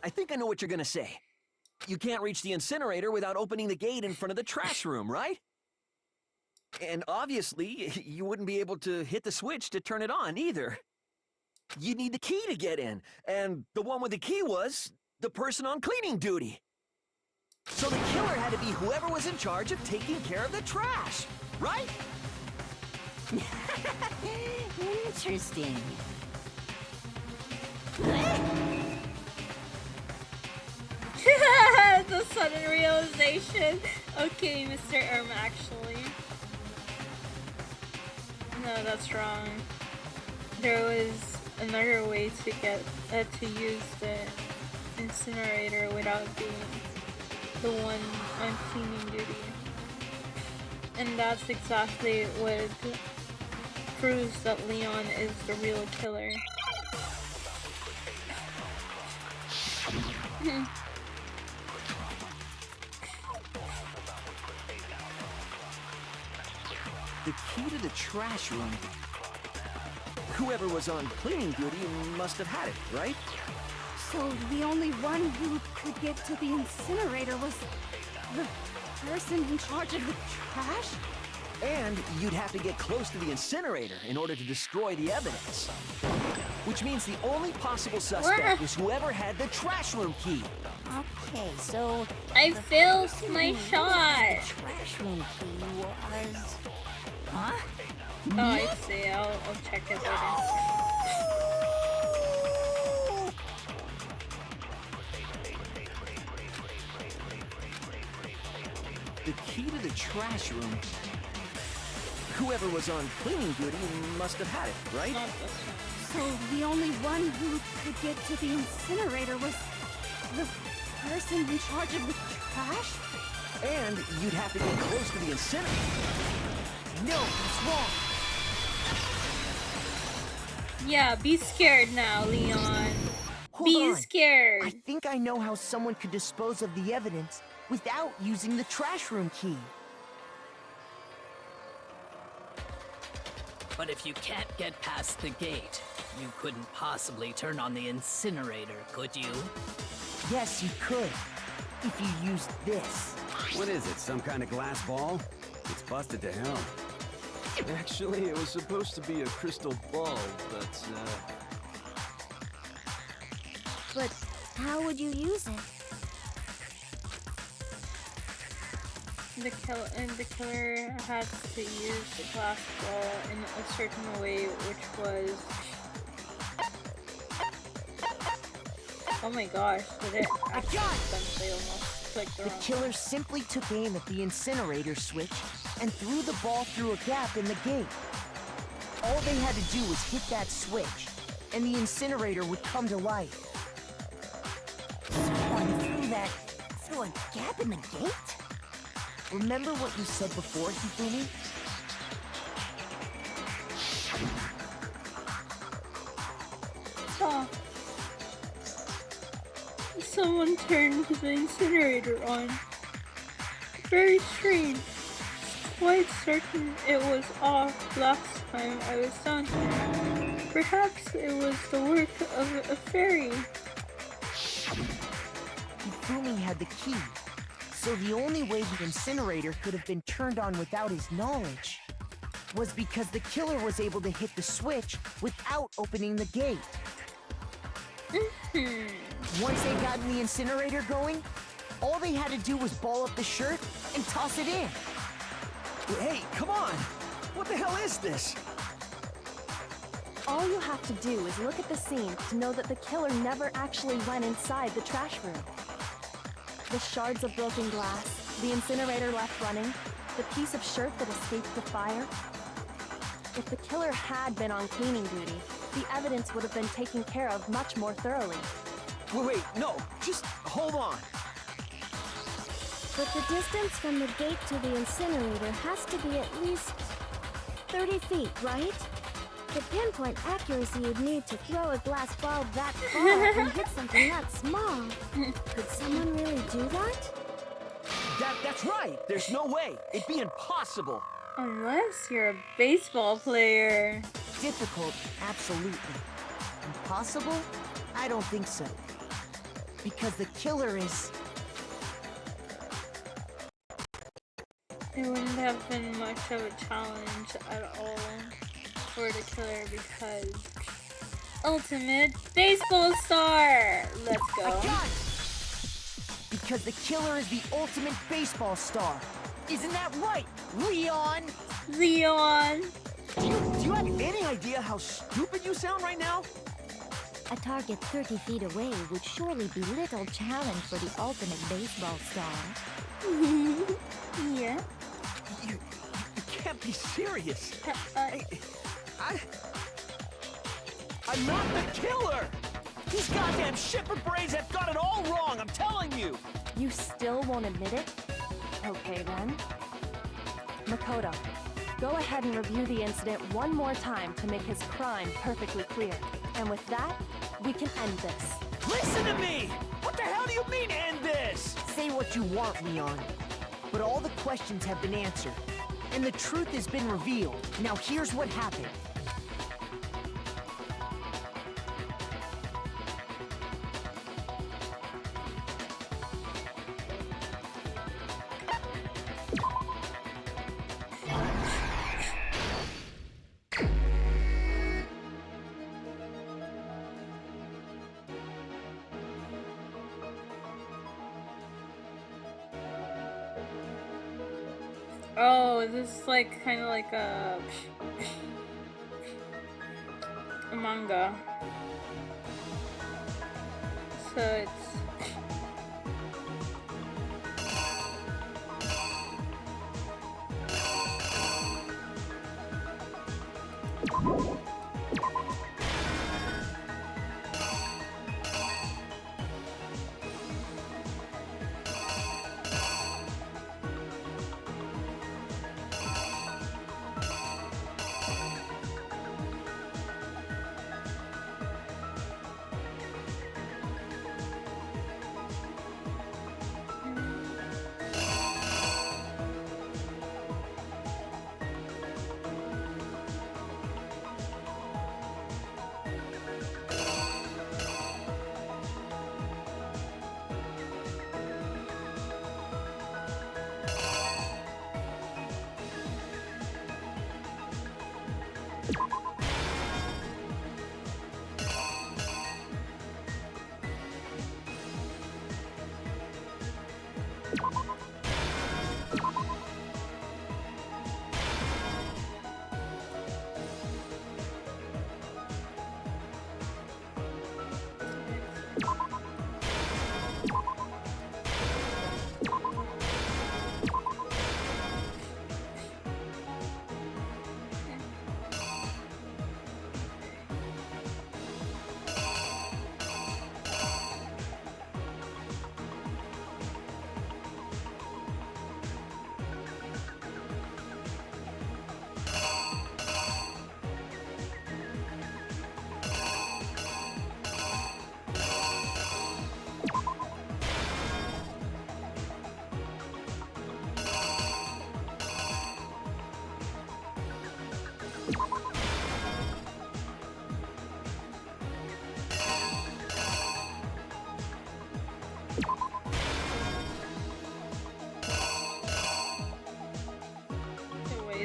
I think I know what you're gonna say. You can't reach the incinerator without opening the gate in front of the trash room, right? And obviously, you wouldn't be able to hit the switch to turn it on either. You'd need the key to get in, and the one with the key was the person on cleaning duty. So the killer had to be whoever was in charge of taking care of the trash, right? Interesting. the sudden realization. Okay, Mr. actually. No, that's wrong. There was another way to get to use the incinerator without being the one on cleaning duty. And that's exactly what proves that Leon is the real killer. The key to the trash room. Whoever was on cleaning duty must have had it, right? So the only one who could get to the incinerator was the person in charge of the trash? And you'd have to get close to the incinerator in order to destroy the evidence. Which means the only possible suspect is whoever had the trash room key. Okay, so... I failed my shot! The trash room key was... Huh? Oh, I see. I'll check it later. The key to the trash room. Whoever was on cleaning duty must have had it, right? So the only one who could get to the incinerator was the person in charge of the trash? And you'd have to get close to the incinerator. No, it's wrong. Yeah, be scared now, Leon. Be scared. I think I know how someone could dispose of the evidence without using the trash room key. But if you can't get past the gate, you couldn't possibly turn on the incinerator, could you? Yes, you could. If you used this. What is it, some kind of glass ball? It's busted to hell. Actually, it was supposed to be a crystal ball, but, But how would you use it? The killer had to use the glass ball in a certain way, which was... Oh my gosh, did it accidentally almost click the The wrong killer simply took aim at the incinerator switch and threw the ball through a gap in the gate. All they had to do was hit that switch, and the incinerator would come to life. Someone threw a gap in the gate? Remember what you said before, Hifumi? Oh. Someone turned the incinerator on. Very strange. Quite certain it was off last time I was down here. Perhaps it was the work of a fairy. Ifumi had the key, so the only way the incinerator could have been turned on without his knowledge was because the killer was able to hit the switch without opening the gate. Once they got the incinerator going, all they had to do was ball up the shirt and toss it in. Hey, come on! What the hell is this? All you have to do is look at the scene to know that the killer never actually went inside the trash room. The shards of broken glass, the incinerator left running, the piece of shirt that escaped the fire. If the killer had been on cleaning duty, the evidence would have been taken care of much more thoroughly. Wait, no, just hold on. But the distance from the gate to the incinerator has to be at least 30 feet, right? The pinpoint accuracy you'd need to throw a glass ball that far and hit something that small. Could someone really do that? That's right! There's no way! It'd be impossible! Unless you're a baseball player. Difficult, absolutely. Impossible? I don't think so. Because the killer is... It wouldn't have been much of a challenge at all for the killer because ultimate baseball star! Let's go. I got it! Because the killer is the ultimate baseball star. Isn't that right, Leon? Leon! Do you have any idea how stupid you sound right now? A target 30 feet away would surely be little challenge for the ultimate baseball star. Yeah. You can't be serious. I'm not the killer! These goddamn shipper brains have got it all wrong, I'm telling you! You still won't admit it? Okay then. Makoto, go ahead and review the incident one more time to make his crime perfectly clear. And with that, we can end this. Listen to me! What the hell do you mean, end this? Say what you want, Leon. But all the questions have been answered. And the truth has been revealed. Now here's what happened. Oh, this is like kind of like a manga. So it's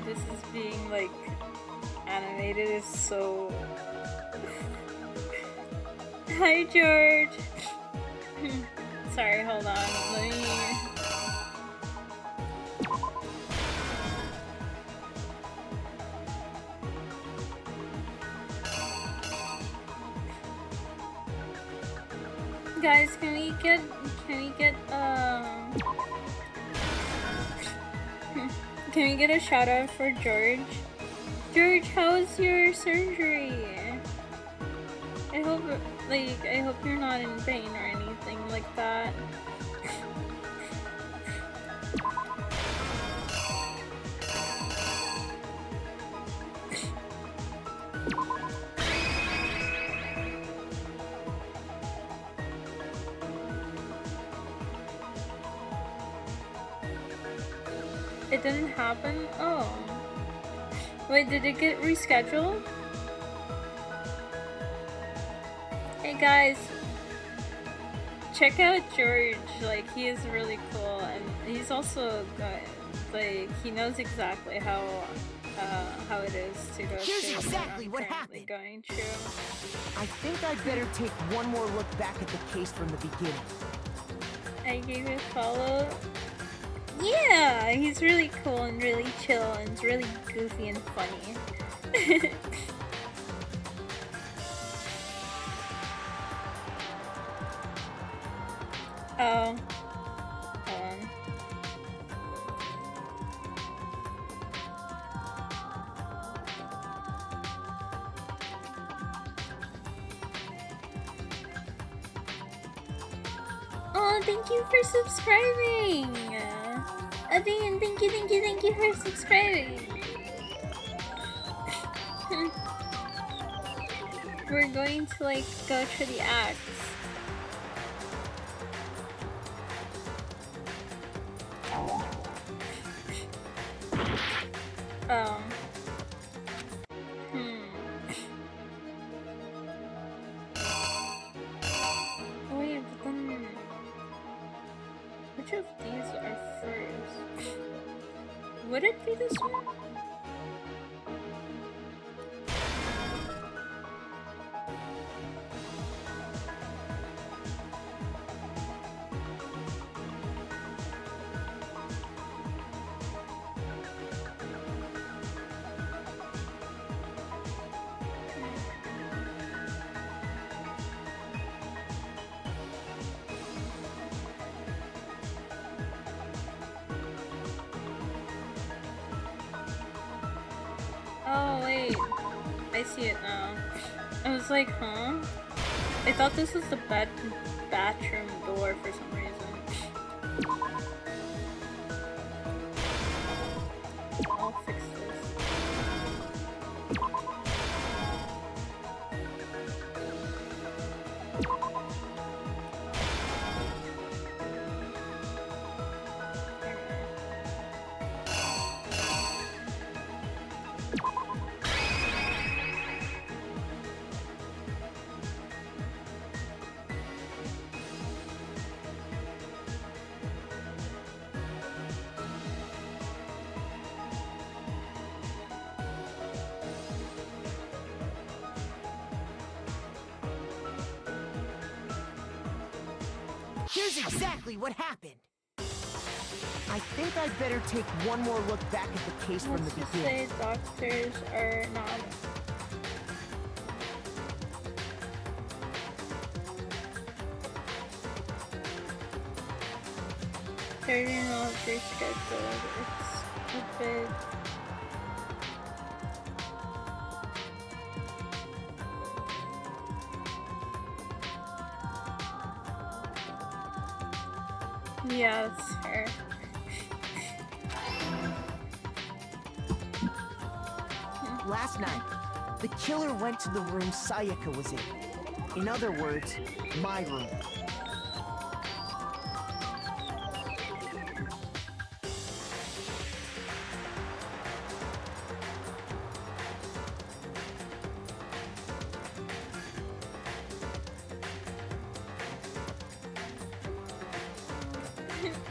this is being like animated is so. Hi, George. Sorry, hold on. Let me. Guys, can we get can we get a shout out for George? George, how was your surgery? I hope you're not in pain or anything like that. It didn't happen? Oh. Wait, did it get rescheduled? Hey guys, check out George. Like, he is really cool, and he's also good. Like, he knows exactly how it is to go Here's through exactly what what I'm currently happened. going through. I think I'd better take one more look back at the case from the beginning. I gave it a follow. Yeah, he's really cool and really chill and it's really goofy and funny. Oh. Hold on. Oh, thank you for subscribing! Adrian, thank you for subscribing! We're going to, like, go through the acts. Oh. Wait, but then... Which of these are first? Would it be this one? Oh wait, I see it now. I was like, huh? I thought this was the bathroom door for some reason. I'll fix this. Here's exactly what happened. I think I'd better take one more look back at the case from the Let's just beginning. say doctors are not. They're not rescheduled. It's stupid. Yeah, it's her. Last night, the killer went to the room Sayaka was in. In other words, my room.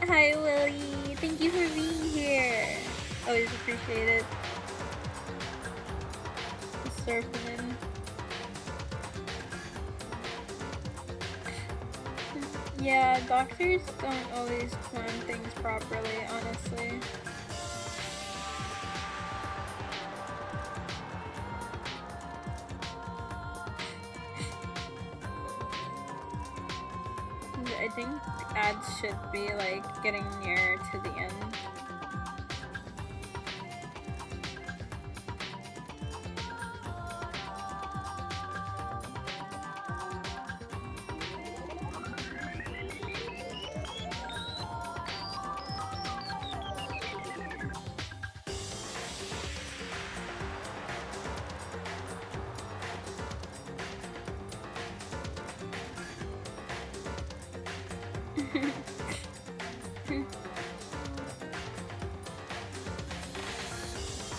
Hi, Willie. Thank you for being here. Always appreciate it. Surfing in. Yeah, doctors don't always plan things properly, honestly. I think ads should be like getting nearer to the end.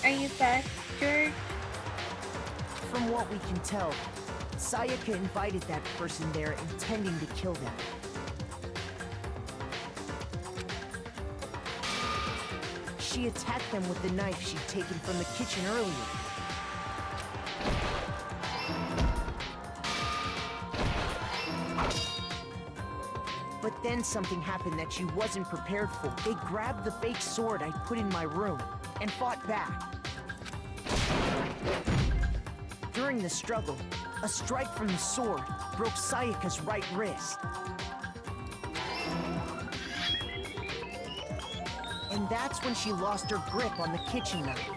Are you back, George? From what we can tell, Sayaka invited that person there intending to kill them. She attacked them with the knife she'd taken from the kitchen earlier. But then something happened that she wasn't prepared for. They grabbed the fake sword I put in my room and fought back. During the struggle, a strike from the sword broke Sayaka's right wrist. And that's when she lost her grip on the kitchen knife.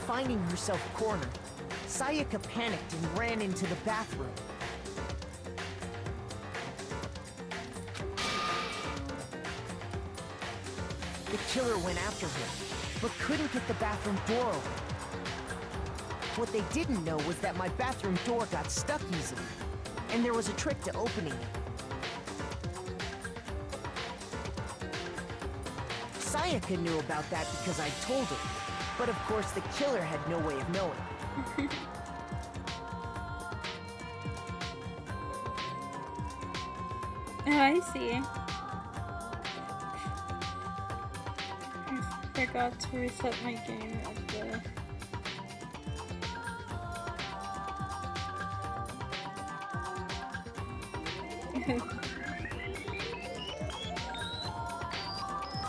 Finding herself cornered, Sayaka panicked and ran into the bathroom. The killer went after her, but couldn't get the bathroom door open. What they didn't know was that my bathroom door got stuck easily, and there was a trick to opening it. Sayaka knew about that because I told her, but of course the killer had no way of knowing. Oh, I see. I forgot to reset my game at the...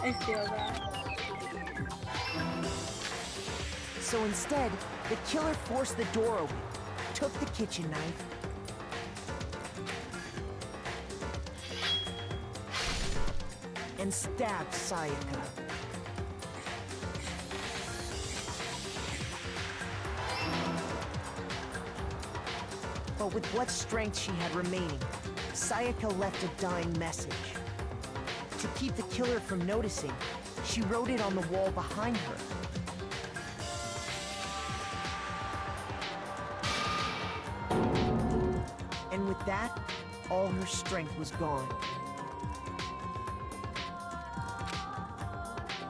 I feel that. So instead, the killer forced the door open, took the kitchen knife, and stabbed Sayaka. But with what strength she had remaining, Sayaka left a dying message. To keep the killer from noticing, she wrote it on the wall behind her. And with that, all her strength was gone.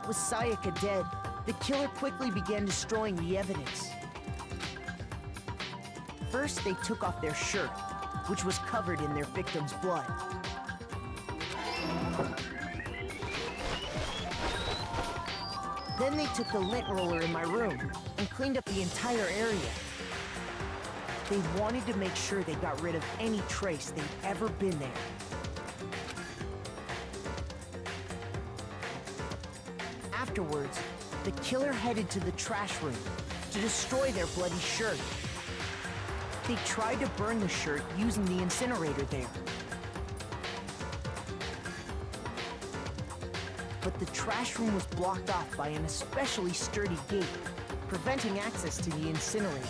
With Sayaka dead, the killer quickly began destroying the evidence. First, they took off their shirt, which was covered in their victim's blood. Then they took the lint roller in my room and cleaned up the entire area. They wanted to make sure they got rid of any trace they'd ever been there. Afterwards, the killer headed to the trash room to destroy their bloody shirt. They tried to burn the shirt using the incinerator there. But the trash room was blocked off by an especially sturdy gate, preventing access to the incinerator.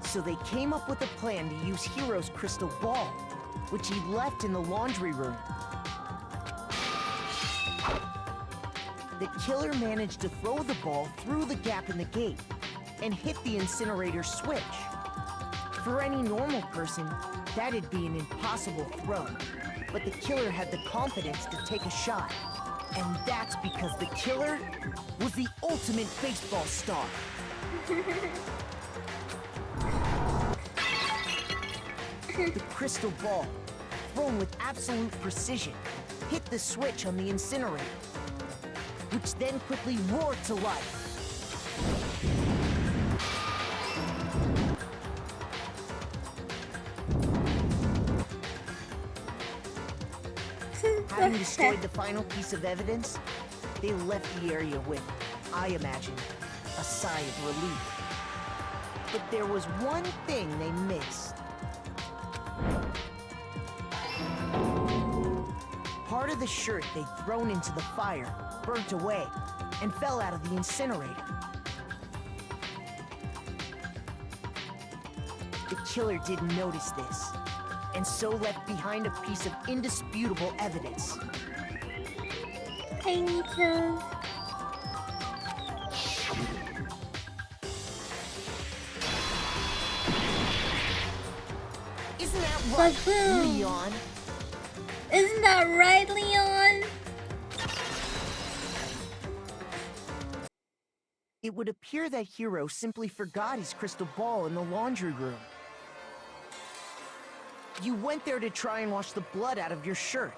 So they came up with a plan to use Hiro's crystal ball, which he'd left in the laundry room. The killer managed to throw the ball through the gap in the gate and hit the incinerator switch. For any normal person, that'd be an impossible throw, but the killer had the confidence to take a shot. And that's because the killer was the ultimate baseball star. The crystal ball, thrown with absolute precision, hit the switch on the incinerator, which then quickly roared to life. Having destroyed the final piece of evidence, they left the area with, I imagine, a sigh of relief. But there was one thing they missed. Part of the shirt they'd thrown into the fire burnt away and fell out of the incinerator. The killer didn't notice this, and so left behind a piece of indisputable evidence. I need to... Isn't that right, Leon? Isn't that right, Leon? It would appear that Hero simply forgot his crystal ball in the laundry room. You went there to try and wash the blood out of your shirt,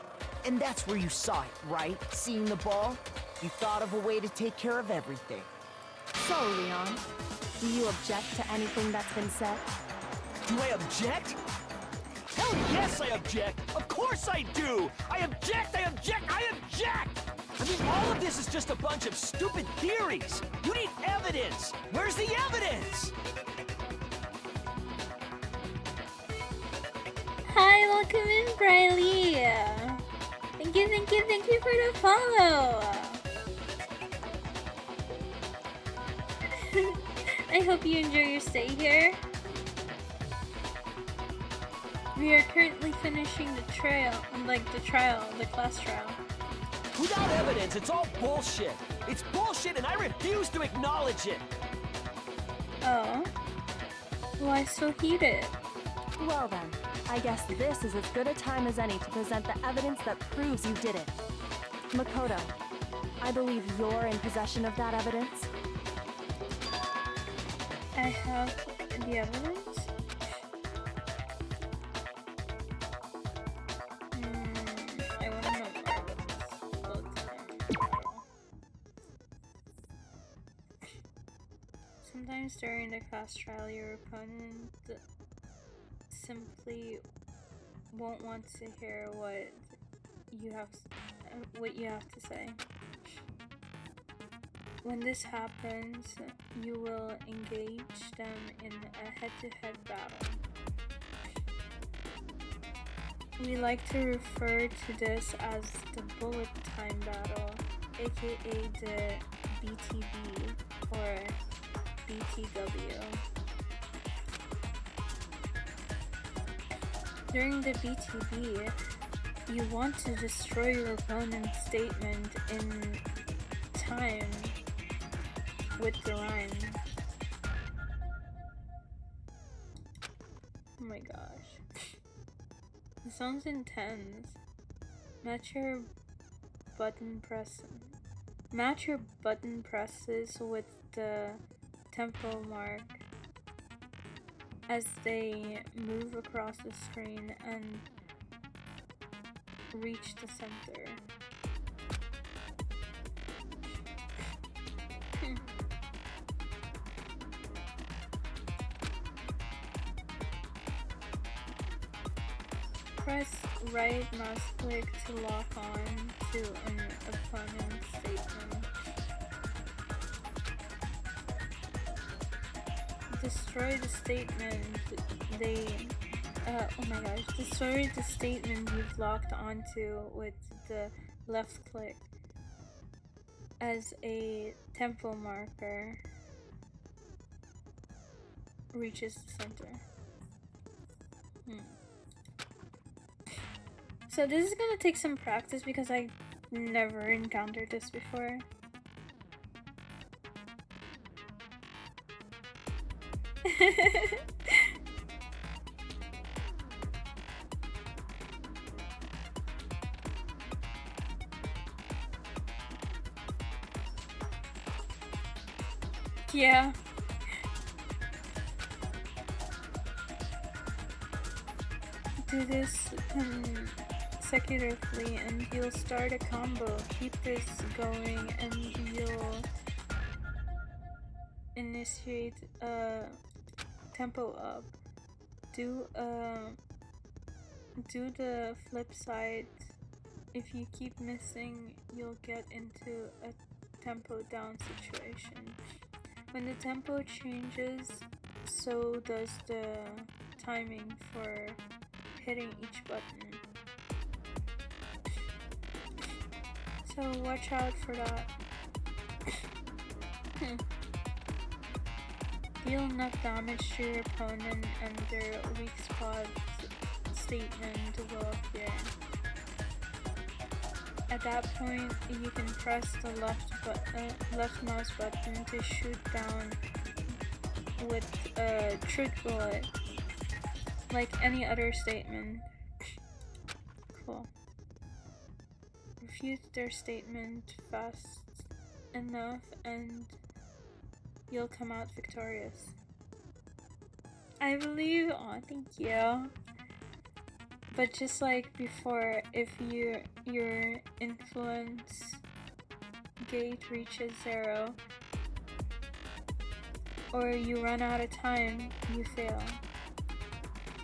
and that's where you saw it, right? Seeing the ball? You thought of a way to take care of everything. So, Leon, do you object to anything that's been said? Do I object? Hell yes, I object! Of course I do! I object! I object! I object! I mean, all of this is just a bunch of stupid theories! You need evidence! Where's the evidence? Hi, welcome in, Briley. Thank you for the follow. I hope you enjoy your stay here. We are currently finishing the class trial. Without evidence, it's all bullshit! It's bullshit and I refuse to acknowledge it! Oh. Why so heated? Well then, I guess this is as good a time as any to present the evidence that proves you did it. Makoto, I believe you're in possession of that evidence? I have the evidence? I want to know the evidence. Sometimes during the class trial, your opponent simply won't want to hear what you have to say. When this happens, you will engage them in a head-to-head battle. We like to refer to this as the bullet time battle, aka the BTB or BTW. During the BTB, you want to destroy your opponent's statement in time with the line. Oh my gosh. It sounds intense. Match your button presses with the tempo mark as they move across the screen and reach the center. Press right mouse click to lock on to an opponent's statement. Destroy the statement destroy the statement you've locked onto with the left click as a tempo marker reaches the center. So this is gonna take some practice because I never encountered this before. Yeah. Do this consecutively and you'll start a combo. Keep this going and you'll initiate a tempo up. Do the flip side. If you keep missing, you'll get into a tempo down situation. When the tempo changes, so does the timing for hitting each button. So watch out for that. Deal enough damage to your opponent and their weak spot statement will appear. At that point, you can press the left mouse button to shoot down with a truth bullet, like any other statement. Cool. Refute their statement fast enough and you'll come out victorious. I believe. Oh, thank you. But just like before, if your influence gate reaches 0 or you run out of time, you fail.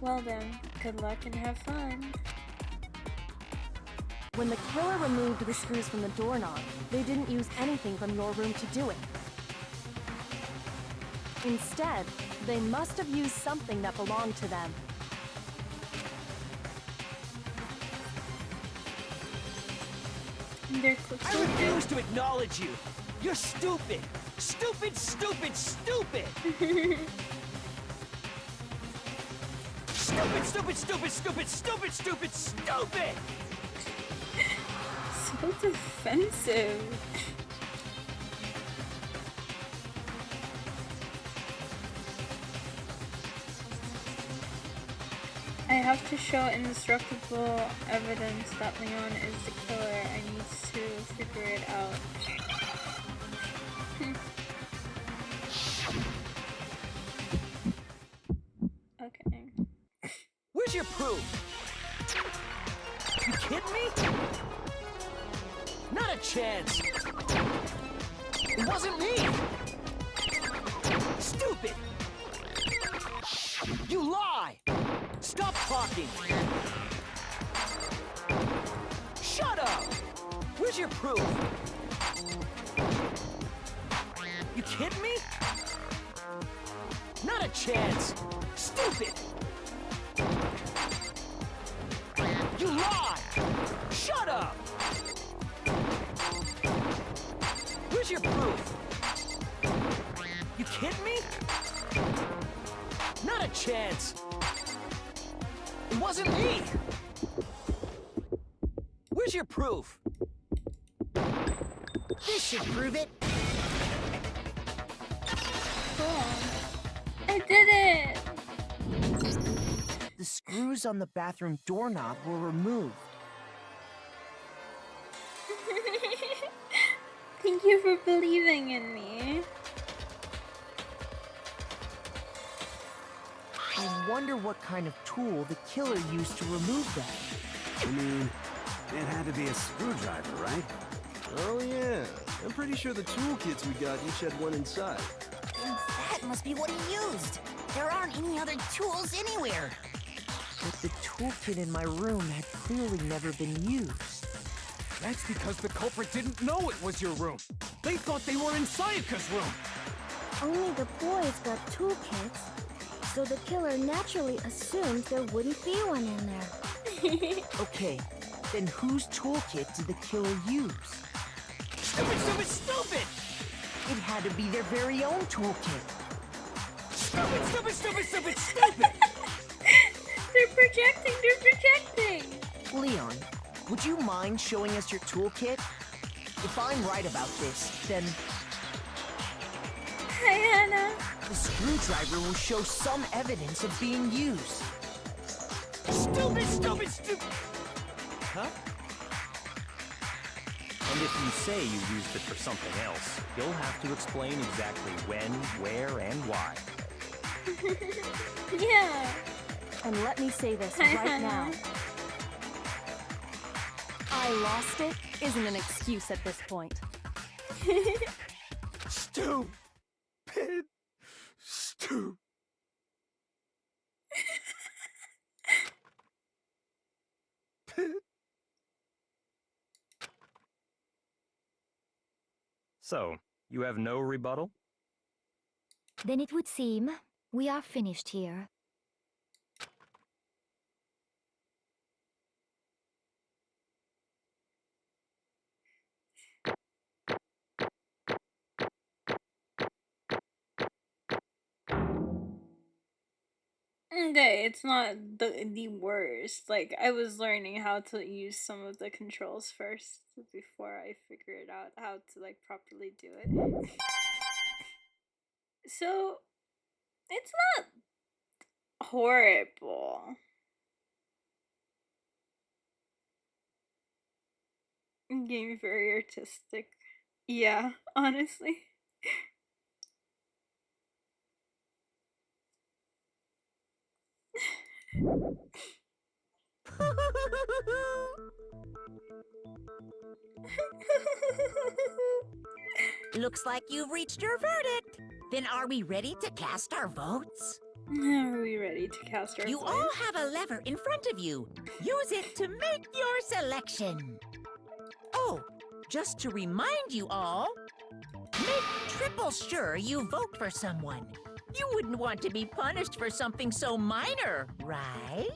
Well then, good luck and have fun. When the killer removed the screws from the doorknob, they didn't use anything from your room to do it. Instead, they must have used something that belonged to them. I refuse to acknowledge you! You're stupid! Stupid, stupid, stupid! Stupid, stupid, stupid, stupid, stupid, stupid, stupid! So defensive. I have to show indestructible evidence that Leon is the killer. I need to figure it out. Okay. Where's your proof? You kidding me? Not a chance! It wasn't me! Stupid! You lie! Stop talking! Shut up! Where's your proof? You kidding me? Not a chance! Stupid! You lie! Shut up! Where's your proof? You kidding me? Not a chance! It wasn't me! Where's your proof? This should prove it. Cool. I did it! The screws on the bathroom doorknob were removed. Thank you for believing in me. I wonder what kind of tool the killer used to remove them. I mean, it had to be a screwdriver, right? Oh yeah, I'm pretty sure the toolkits we got each had one inside. And that must be what he used. There aren't any other tools anywhere. But the toolkit in my room had clearly never been used. That's because the culprit didn't know it was your room. They thought they were in Sayaka's room. Only the boys got toolkits, so the killer naturally assumed there wouldn't be one in there. Okay, then whose toolkit did the killer use? Stupid, stupid, stupid! It had to be their very own toolkit. Stupid, stupid, stupid, stupid, stupid! They're projecting, they're projecting! Leon, would you mind showing us your toolkit? If I'm right about this, then Hi, Hannah. the screwdriver will show some evidence of being used. Stupid, stupid, stupid! Huh? And if you say you used it for something else, you'll have to explain exactly when, where, and why. Yeah. And let me say this right now. I lost it isn't an excuse at this point. Stupid. Stupid. So, you have no rebuttal? Then it would seem we are finished here. Okay, it's not the worst. Like, I was learning how to use some of the controls first before I figured out how to, like, properly do it. So, it's not horrible. Game very artistic. Yeah, honestly. Looks like you've reached your verdict. Then are we ready to cast our votes? Are we ready to cast our You votes? all have a lever in front of you. Use it to make your selection. Oh, just to remind you all, make triple sure you vote for someone. You wouldn't want to be punished for something so minor, right?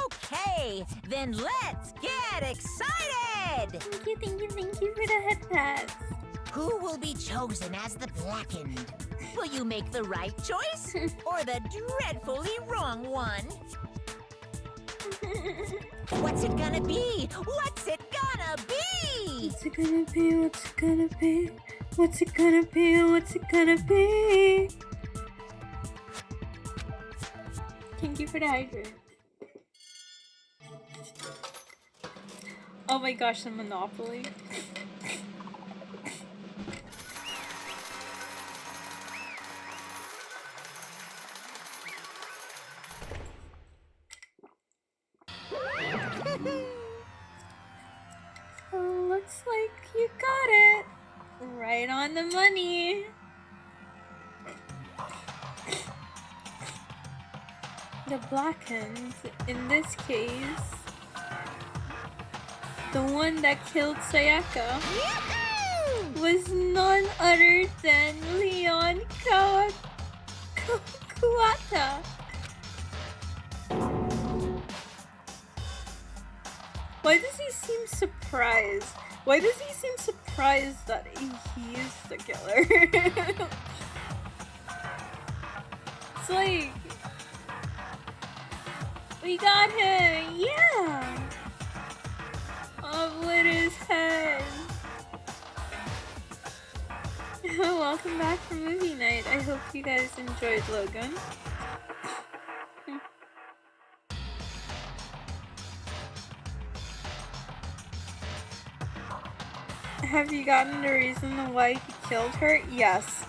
Okay, then let's get excited! Thank you for the head pass. Who will be chosen as the blackened? Will you make the right choice or the dreadfully wrong one? What's it gonna be? What's it gonna be? What's it gonna be? What's it gonna be? What's it gonna be? What's it gonna be? Thank you for the hydrate. Oh my gosh, the Monopoly. Oh, looks like you got it. Right on the money. The blackened, in this case, the one that killed Sayaka was none other than Leon Kawata. Why does he seem surprised? Why does he seem surprised that he's the killer? It's like, we got him, yeah! Off with his head. Welcome back from movie night. I hope you guys enjoyed Logan. Have you gotten the reason why he killed her? Yes.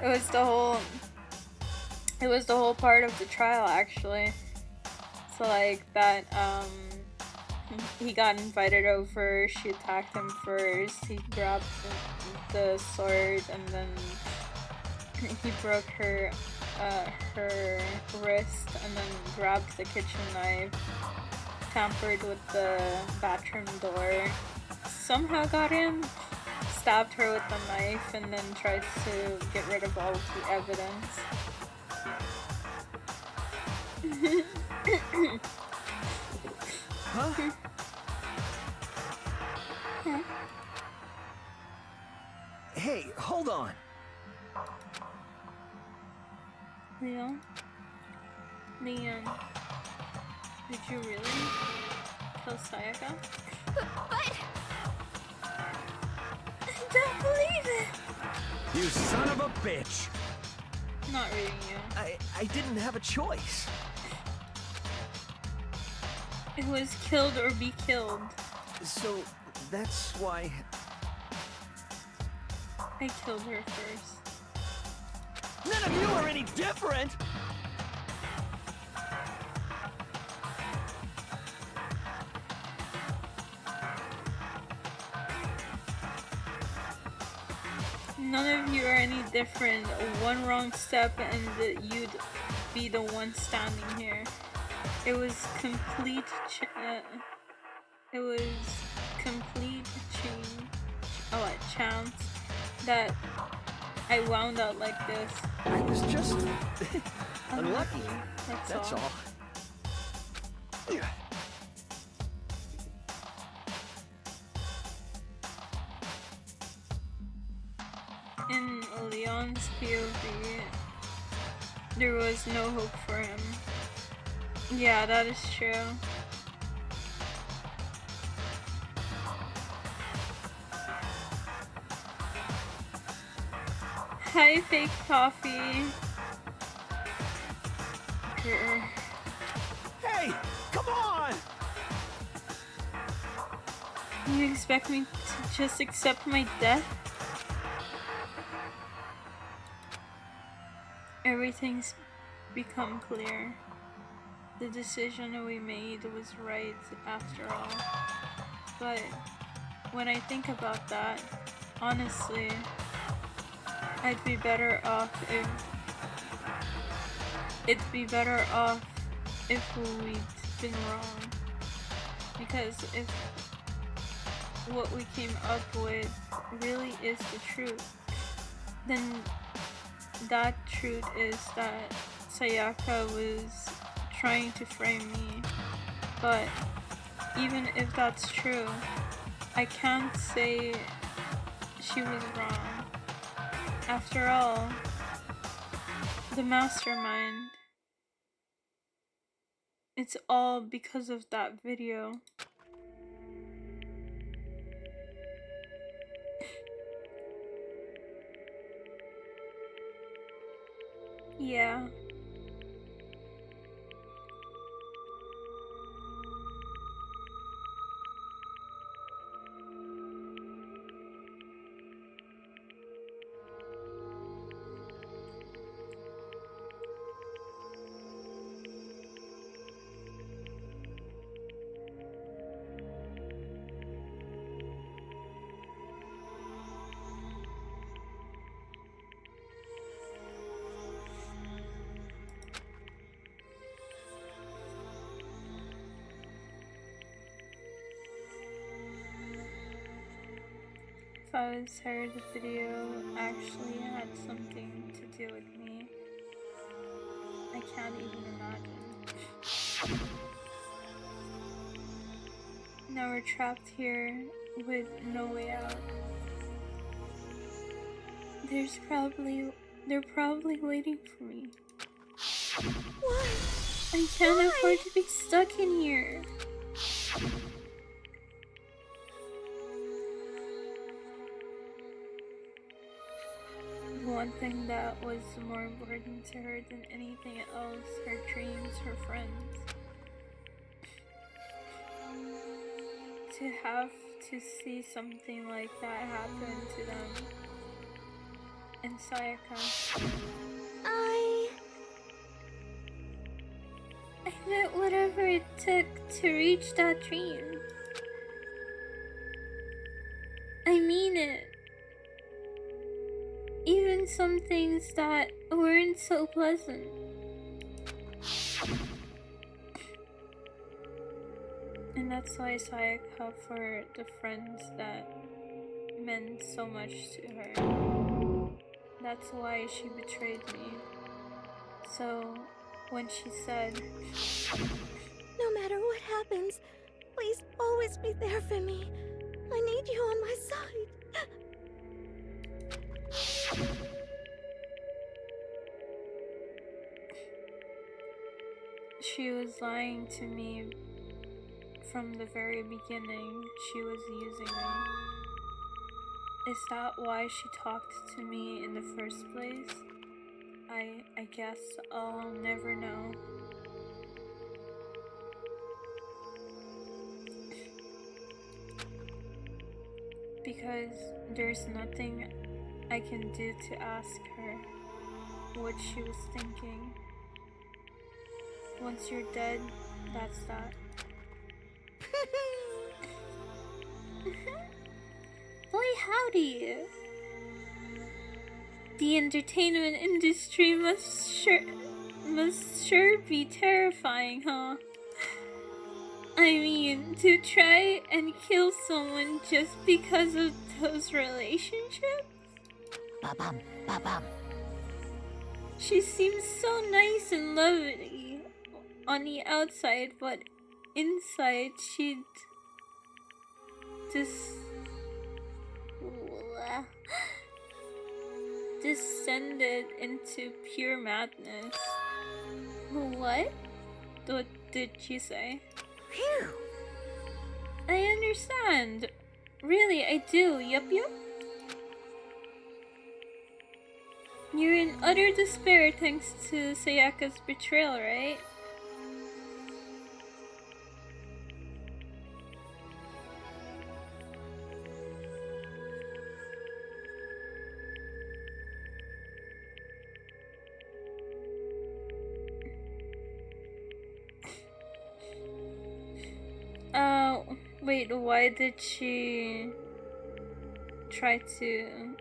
It was the whole part of the trial, actually. So like that, he got invited over, she attacked him first, he grabbed the sword, and then he broke her wrist, and then grabbed the kitchen knife, tampered with the bathroom door, somehow got in, stabbed her with the knife, and then tried to get rid of all of the evidence. Huh? Hey, hold on. Leon? Leon, did you really kill Sayaka? But... I don't believe it! You son of a bitch! Not reading you. I didn't have a choice. It was killed or be killed. So, that's why... I killed her first. None of you are any different! None of you are any different. One wrong step and you'd be the one standing here. It was complete chance that I wound up like this. I was just unlucky. That's all. In Leon's POV, there was no hope for him. Yeah, that is true. Hi, fake coffee. Grr. Hey, come on! You expect me to just accept my death? Everything's become clear. The decision we made was right after all. But when I think about that, honestly, I'd be better off if we'd been wrong. Because if what we came up with really is the truth, then that truth is that Sayaka was trying to frame me. But even if that's true, I can't say she was wrong. After all, the mastermind. It's all because of that video. Yeah. If I was her, the video actually had something to do with me. I can't even imagine. Now we're trapped here with no way out. They're probably waiting for me. Why? I can't afford to be stuck in here. One thing that was more important to her than anything else, her dreams, her friends. To have to see something like that happen to them. And Sayaka. I did whatever it took to reach that dream. I mean it. Even some things that weren't so pleasant. And that's why Sayaka, for the friends that meant so much to her. That's why she betrayed me. So, when she said, no matter what happens, please always be there for me. I need you on my side. she was lying to me from the very beginning. She was using me. Is that why she talked to me in the first place? I guess I'll never know. Because there's nothing I can do to ask her what she was thinking. Once you're dead, that's that. Boy howdy! The entertainment industry must sure be terrifying, huh? I mean, to try and kill someone just because of those relationships? Ba-bum, ba-bum. She seems so nice and lovely on the outside, but inside she'd descended into pure madness. What? What did she say? Phew. I understand. Really, I do. Yup. You're in utter despair thanks to Sayaka's betrayal, right? Wait, why didn't she try to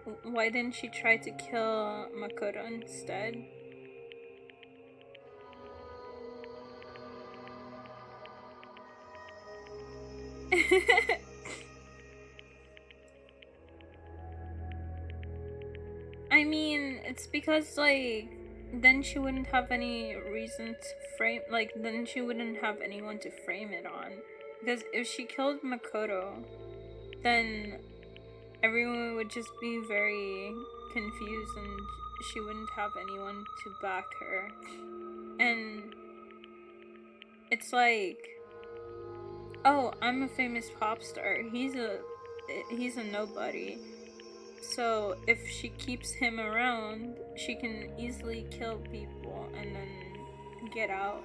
kill Makoto instead? I mean, it's because, like, then she wouldn't have any reason to frame, like, then she wouldn't have anyone to frame it on. Because if she killed Makoto, then everyone would just be very confused and she wouldn't have anyone to back her. And it's like, oh, I'm a famous pop star. He's a nobody. So if she keeps him around, she can easily kill people and then get out.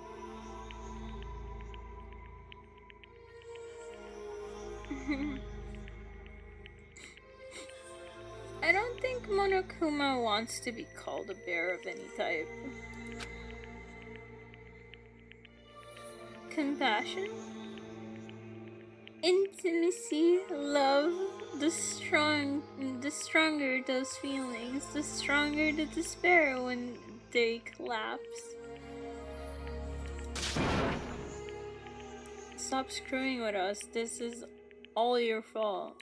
I don't think Monokuma wants to be called a bear of any type. Compassion? Intimacy, love, the stronger those feelings, the stronger the despair when they collapse. Stop screwing with us, this is all your fault.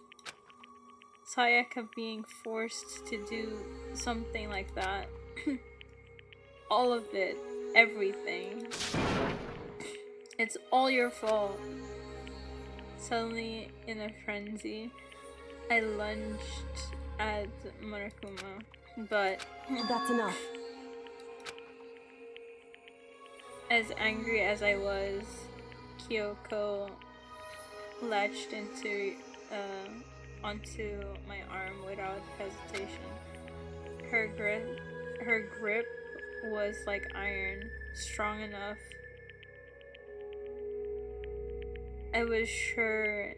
Sayaka being forced to do something like that. All of it, everything. It's all your fault. Suddenly, in a frenzy, I lunged at Monokuma, but that's enough. As angry as I was, Kyoko latched onto my arm without hesitation. Her grip was like iron, strong enough. I was sure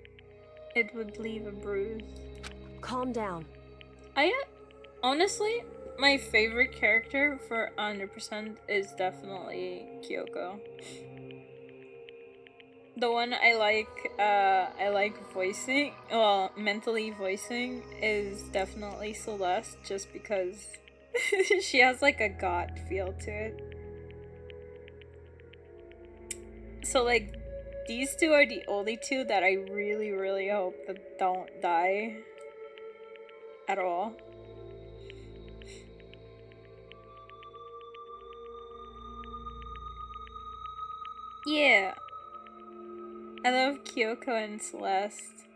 it would leave a bruise. Calm down. Honestly, my favorite character for 100% is definitely Kyoko. The one I like voicing, well, mentally voicing, is definitely Celeste, just because she has like a god feel to it. So like, these two are the only two that I really hope that don't die at all. Yeah. I love Kyoko and Celeste.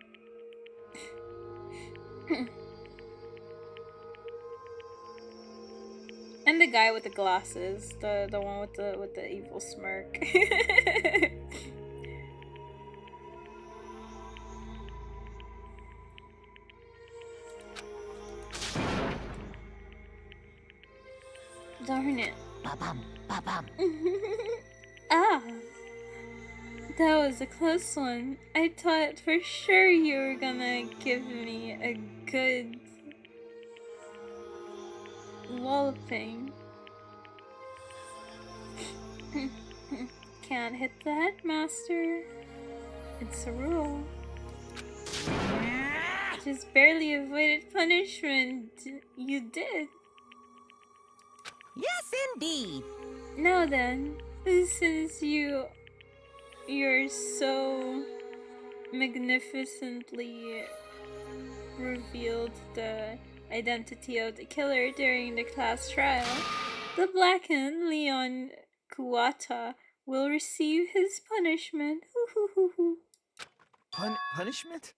And the guy with the glasses, the one with the evil smirk. Darn it. Ba-bum, ba-bum. Ah. That was a close one. I thought for sure you were gonna give me a good walloping. Can't hit the headmaster. It's a rule. Just barely avoided punishment. You did. Yes, indeed. Now then, since you're so magnificently revealed the identity of the killer during the class trial, the blackened Leon Kuwata will receive his punishment. Punishment?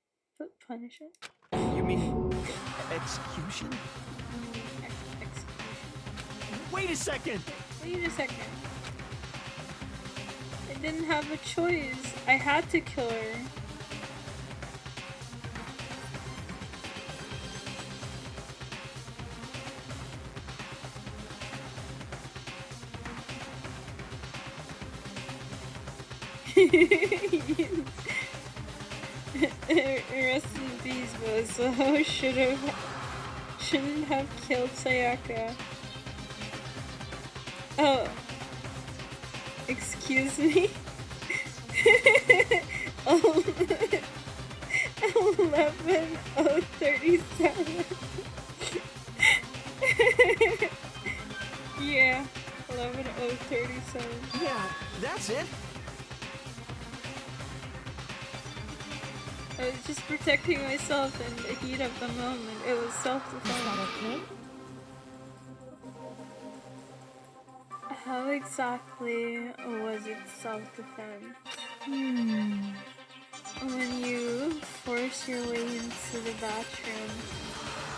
Punishment? You mean execution? Wait a second! Wait a second. I didn't have a choice. I had to kill her. Rest in peace, Bozo. Shouldn't have killed Sayaka. Oh, excuse me. 11:37. Yeah, 11:37. Yeah, that's it. I was just protecting myself in the heat of the moment. It was self-defense. Is that okay? How exactly was it self-defense? When you force your way into the bathroom,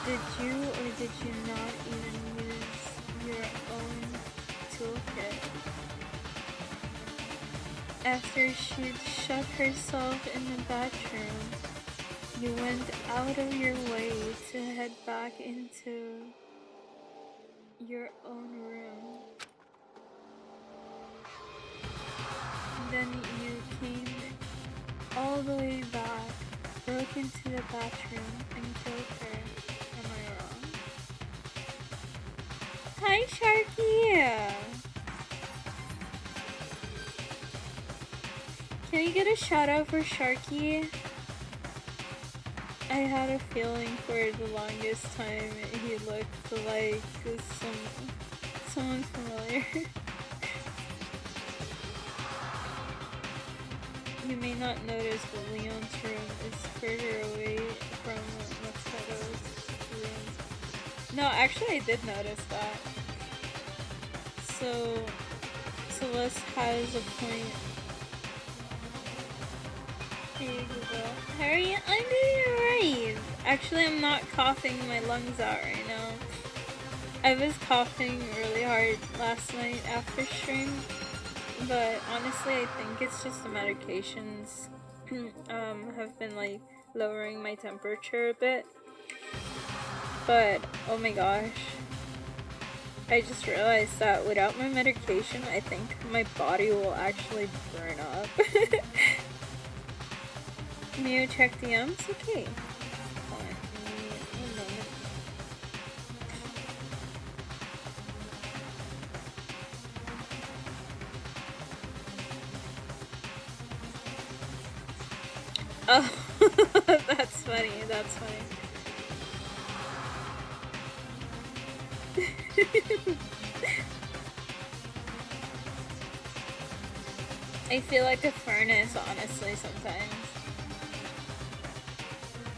did you or did you not even use your own toolkit? After she'd shut herself in the bathroom, you went out of your way to head back into your own room. Then you came all the way back, broke into the bathroom, and killed her. Am I wrong? Hi, Sharky! Can you get a shout out for Sharky? I had a feeling for the longest time he looked like someone familiar. You may not notice, but Leon's room is further away from Masato's room. No, actually I did notice that. So Celeste has a point. Hey Google. How are you? I'm doing alright. Actually, I'm not coughing my lungs out right now. I was coughing really hard last night after stream. But honestly, I think it's just the medications have been like lowering my temperature a bit. But oh my gosh, I just realized that without my medication, I think my body will actually burn up. MEW, check DMs? Okay. Hold on, give me 1 moment. Oh, that's funny, that's funny. I feel like a furnace, honestly, sometimes.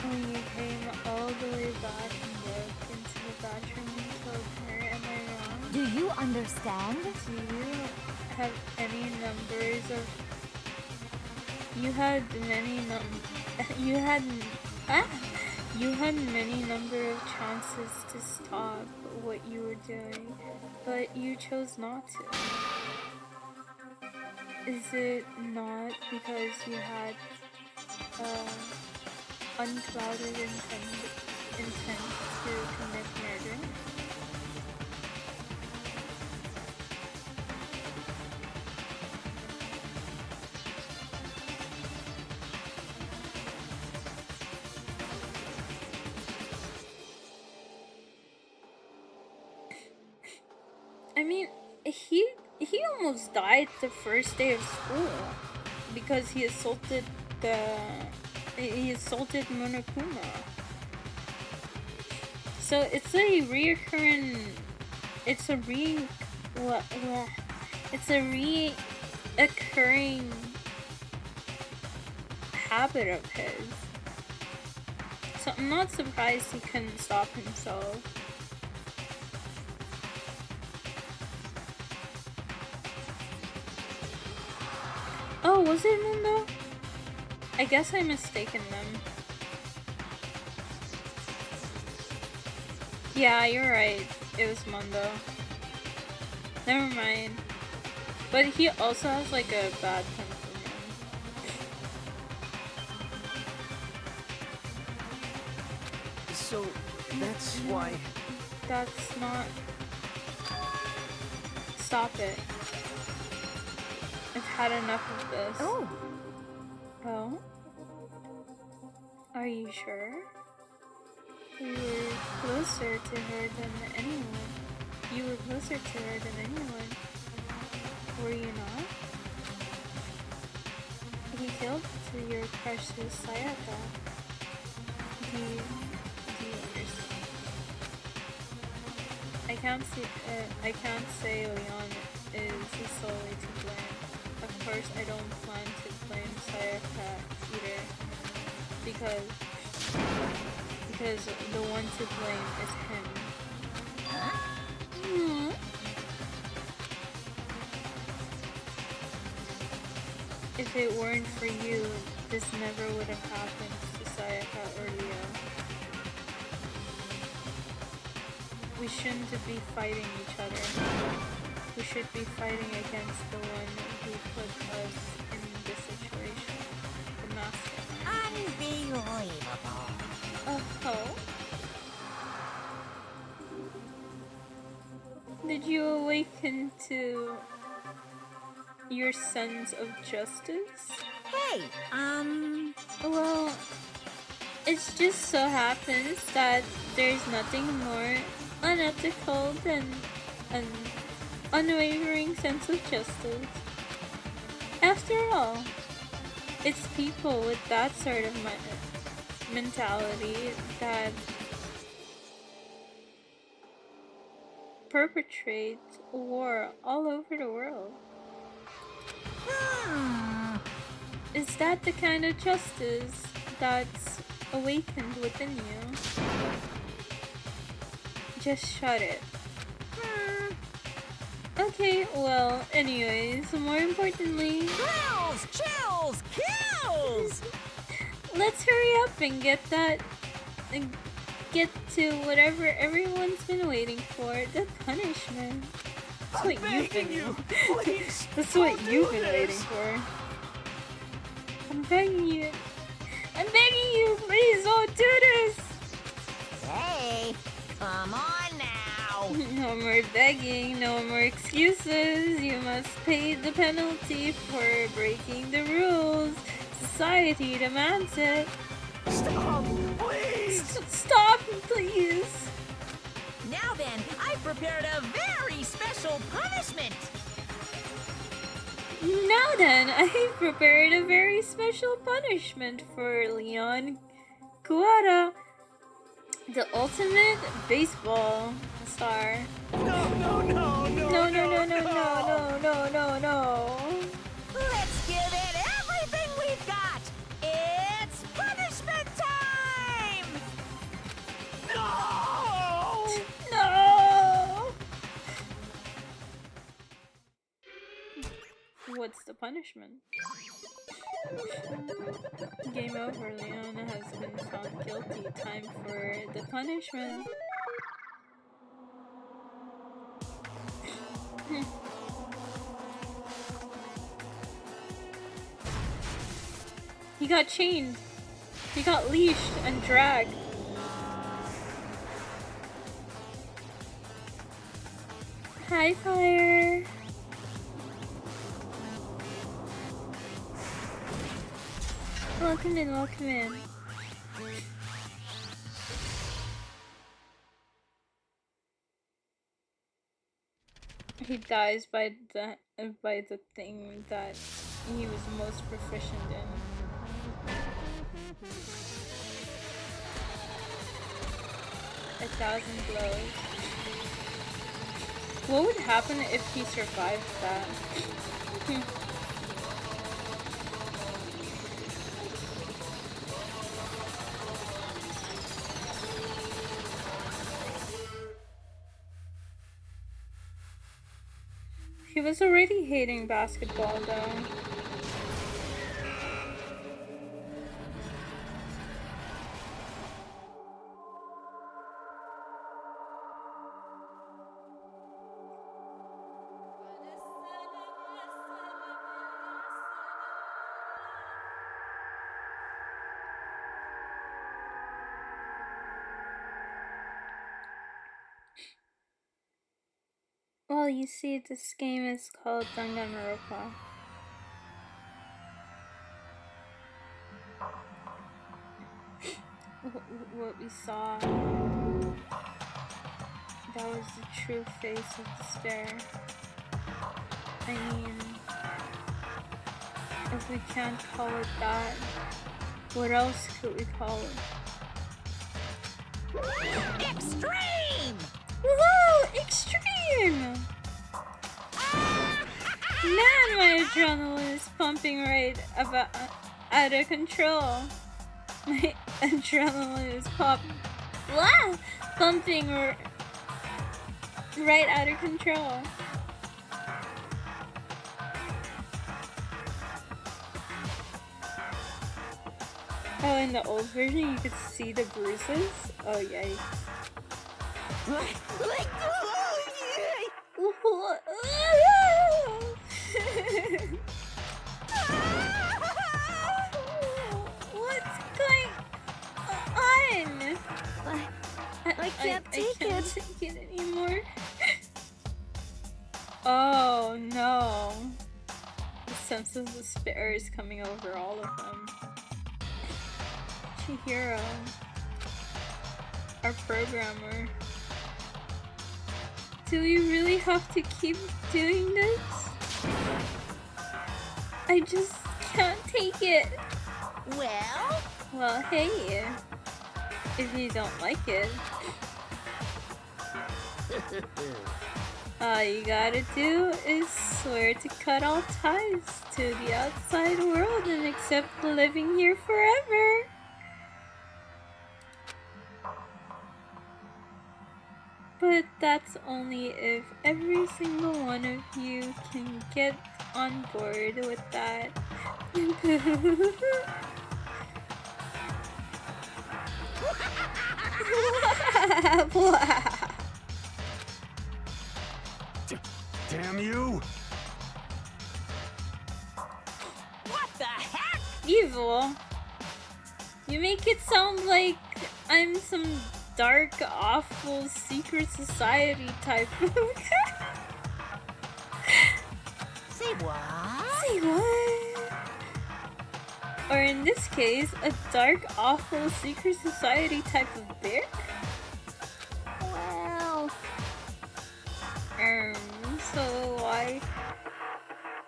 When you came all the way back and broke into the bathroom and killed her, am I wrong? Do you understand? Do you have any numbers of... You had many many number of chances to stop what you were doing, but you chose not to. Is it not because you had unclouded intent to commit murder? I mean, he almost died the first day of school because he assaulted Monokuma. So it's a reoccurring. It's a reoccurring habit of his. So I'm not surprised he couldn't stop himself. Oh, was it Mundo? I guess I mistaken them. Yeah, you're right. It was Mundo. Never mind. But he also has like a bad temperament. So, that's why... That's not... Stop it. I've had enough of this. Oh. Oh? Are you sure? You were closer to her than anyone. You were closer to her than anyone. Were you not? He killed your precious Sayaka. Do you understand? I can't say Leon is solely to blame. Of course, I don't plan to blame Sayaka either, because the one to blame is him. Mm. If it weren't for you, this never would have happened to Sayaka or Leo. We shouldn't be fighting each other. We should be fighting against the one who put us in this situation. The mastermind. Unbelievable. Oh. Did you awaken to your sense of justice? Hey, Well, it just so happens that there's nothing more unethical than an unwavering sense of justice. After all, it's people with that sort of mentality that perpetrate war all over the world. Is that the kind of justice that's awakened within you? Just shut it. Okay, well, anyways, more importantly... Thrills, chills, kills! Let's hurry up and get to whatever everyone's been waiting for, the punishment. That's what you've been That's what you've been waiting for. I'm begging you. I'm begging you, please don't do this! Hey, come on now. No more begging, no more excuses. You must pay the penalty for breaking the rules. Society demands it. Stop, please! Stop, please! Now then, I've prepared a very special punishment. Now then, I've prepared a very special punishment for Leon Kuwata, the ultimate baseball star. No, no, no, no, no, no, no, no, no, no, no, no. Let's give it everything we've got. It's punishment time! No! No! What's the punishment? Game over. Leon has been found guilty. Time for the punishment. He got chained. He got leashed and dragged. Hi, Fire. Welcome in, welcome in. He dies by the thing that he was most proficient in. 1,000 blows. What would happen if he survived that? He was already hating basketball though. Well, you see, this game is called Danganronpa. What we saw, that was the true face of despair. I mean, if we can't call it that, what else could we call it? Extreme! Woohoo! Extreme! Man, my adrenaline is pumping out of control. My adrenaline is pumping right out of control. Oh, in the old version, you could see the bruises. Oh, yikes. What's going on? I can't take it. Take it anymore. Oh no. The sense of despair is coming over all of them. Chihiro, our programmer. Do we really have to keep doing this? I just can't take it. Well, hey, if you don't like it, all you gotta do is swear to cut all ties to the outside world and accept living here forever. But that's only if every single one of you can get on board with that. Damn you! What the heck? Evil. You make it sound like I'm some dark, awful secret society type of Say what? Say what? Or in this case, a dark, awful secret society type of bear? Well... So why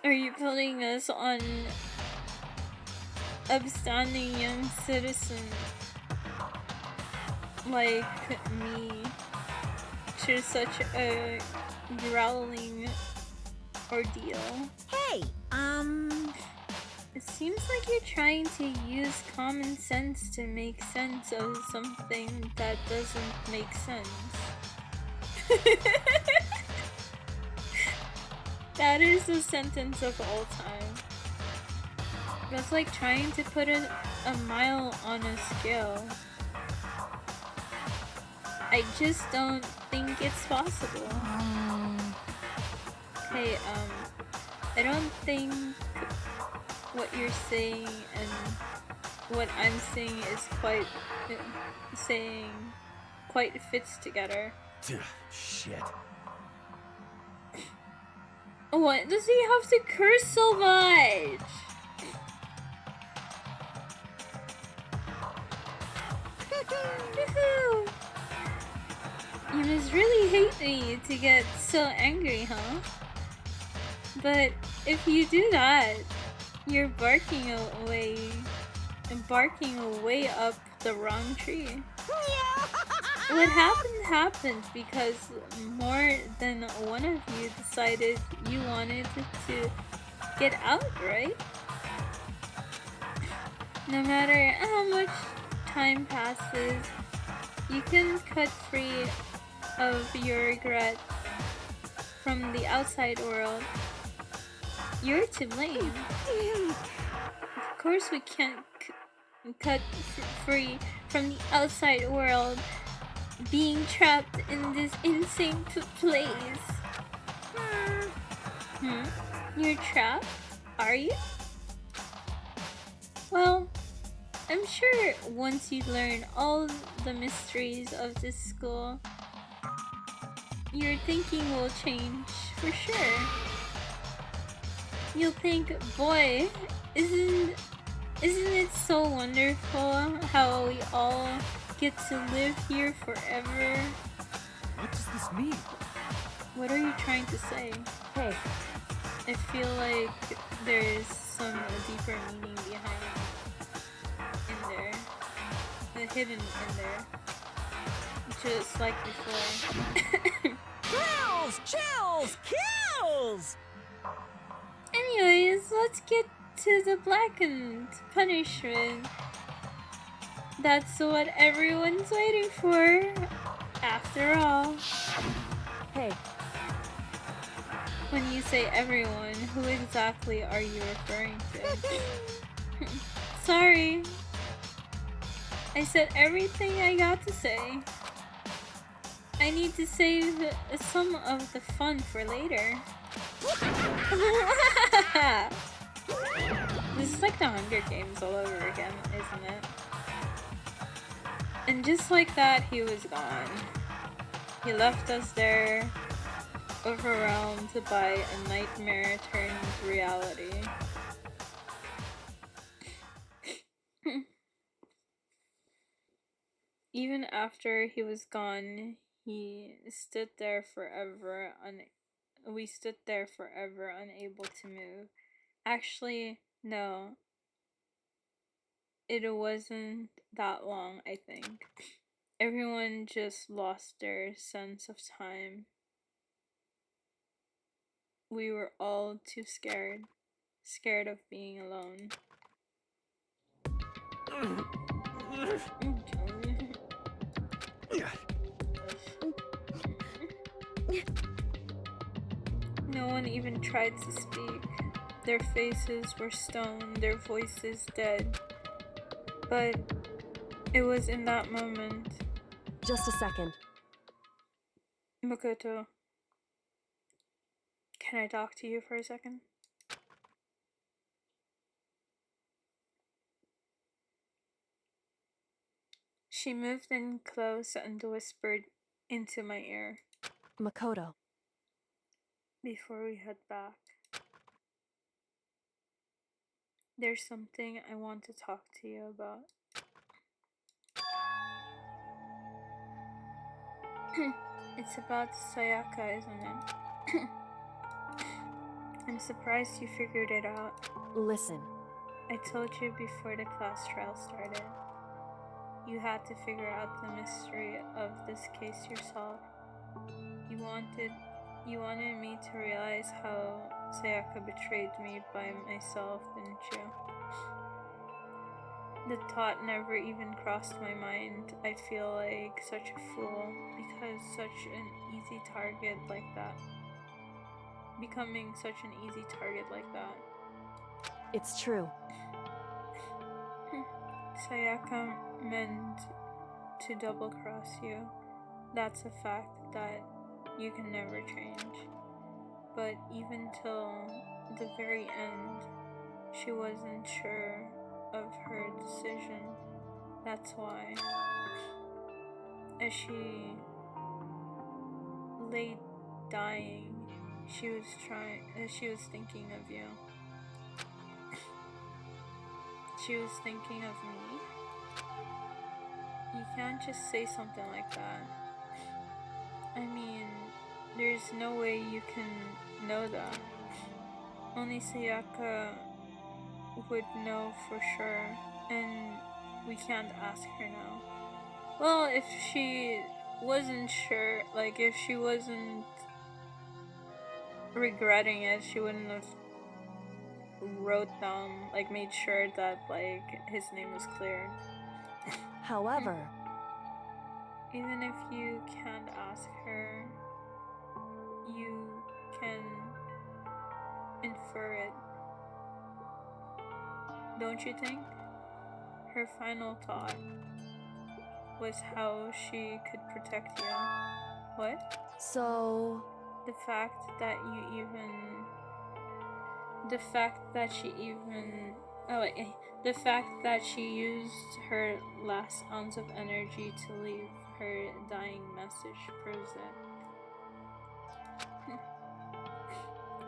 are you putting us on upstanding young citizens like me through such a grueling ordeal? Hey, It seems like you're trying to use common sense to make sense of something that doesn't make sense. That is the sentence of all time. That's like trying to put a mile on a scale. I just don't think it's possible. Hey, I don't think what you're saying and what I'm saying is quite fits together. Shit. What does he have to curse so much? You must really hate me to get so angry, huh? But if you do that, you're barking away up the wrong tree. What happened because more than one of you decided you wanted to get out, right? No matter how much time passes, you can cut free of your regret from the outside world. You're to blame. Of course we can't cut free from the outside world, being trapped in this insane place. You're trapped? Are you? Well, I'm sure once you learn all the mysteries of this school, your thinking will change for sure. You'll think, boy, isn't it so wonderful how we all get to live here forever? What does this mean? What are you trying to say? Hey. I feel like there's some deeper meaning behind hidden in there. Just like before. Kills! Chills! Kills! Anyways, let's get to the blackened punishment. That's what everyone's waiting for, after all. Hey. When you say everyone, who exactly are you referring to? Sorry. I said everything I got to say. I need to save some of the fun for later. This is like the Hunger Games all over again, isn't it? And just like that, he was gone. He left us there, overwhelmed by a nightmare turned reality. Even after he was gone, we stood there forever unable to move. Actually, no. It wasn't that long, I think. Everyone just lost their sense of time. We were all too scared of being alone. No one even tried to speak. Their faces were stone, their voices dead. But it was in that moment. Just a second. Makoto, can I talk to you for a second? She moved in close and whispered into my ear. Makoto. Before we head back, there's something I want to talk to you about. It's about Sayaka, isn't it? I'm surprised you figured it out. Listen. I told you before the class trial started. You had to figure out the mystery of this case yourself. You wanted me to realize how Sayaka betrayed me by myself, didn't you? The thought never even crossed my mind. I feel like such a fool because such an easy target like that. Becoming such an easy target like that. It's true. Sayaka meant to double-cross you. That's a fact that you can never change. But even till the very end, she wasn't sure of her decision. That's why, as she lay dying, she was thinking of you. She was thinking of me. You can't just say something like that. I mean, there's no way you can know that. Only Sayaka would know for sure, and we can't ask her now. Well, if she wasn't sure, like if she wasn't regretting it, she wouldn't have wrote down, like made sure that like his name was cleared. However, even if you can't ask her, you can infer it. Don't you think? Her final thought was how she could protect you. What? so The fact that you even... The fact that she even... Oh wait, the fact that she used her last ounce of energy to leave her dying message proves it.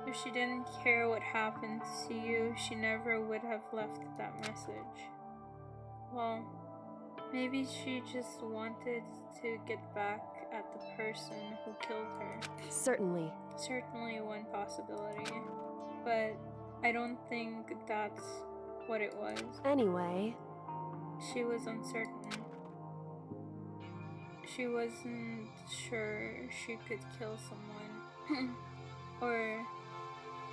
If she didn't care what happened to you, she never would have left that message. Well, maybe she just wanted to get back at the person who killed her. certainly. Certainly one possibility, but I don't think that's what it was. Anyway, She was uncertain. She wasn't sure she could kill someone or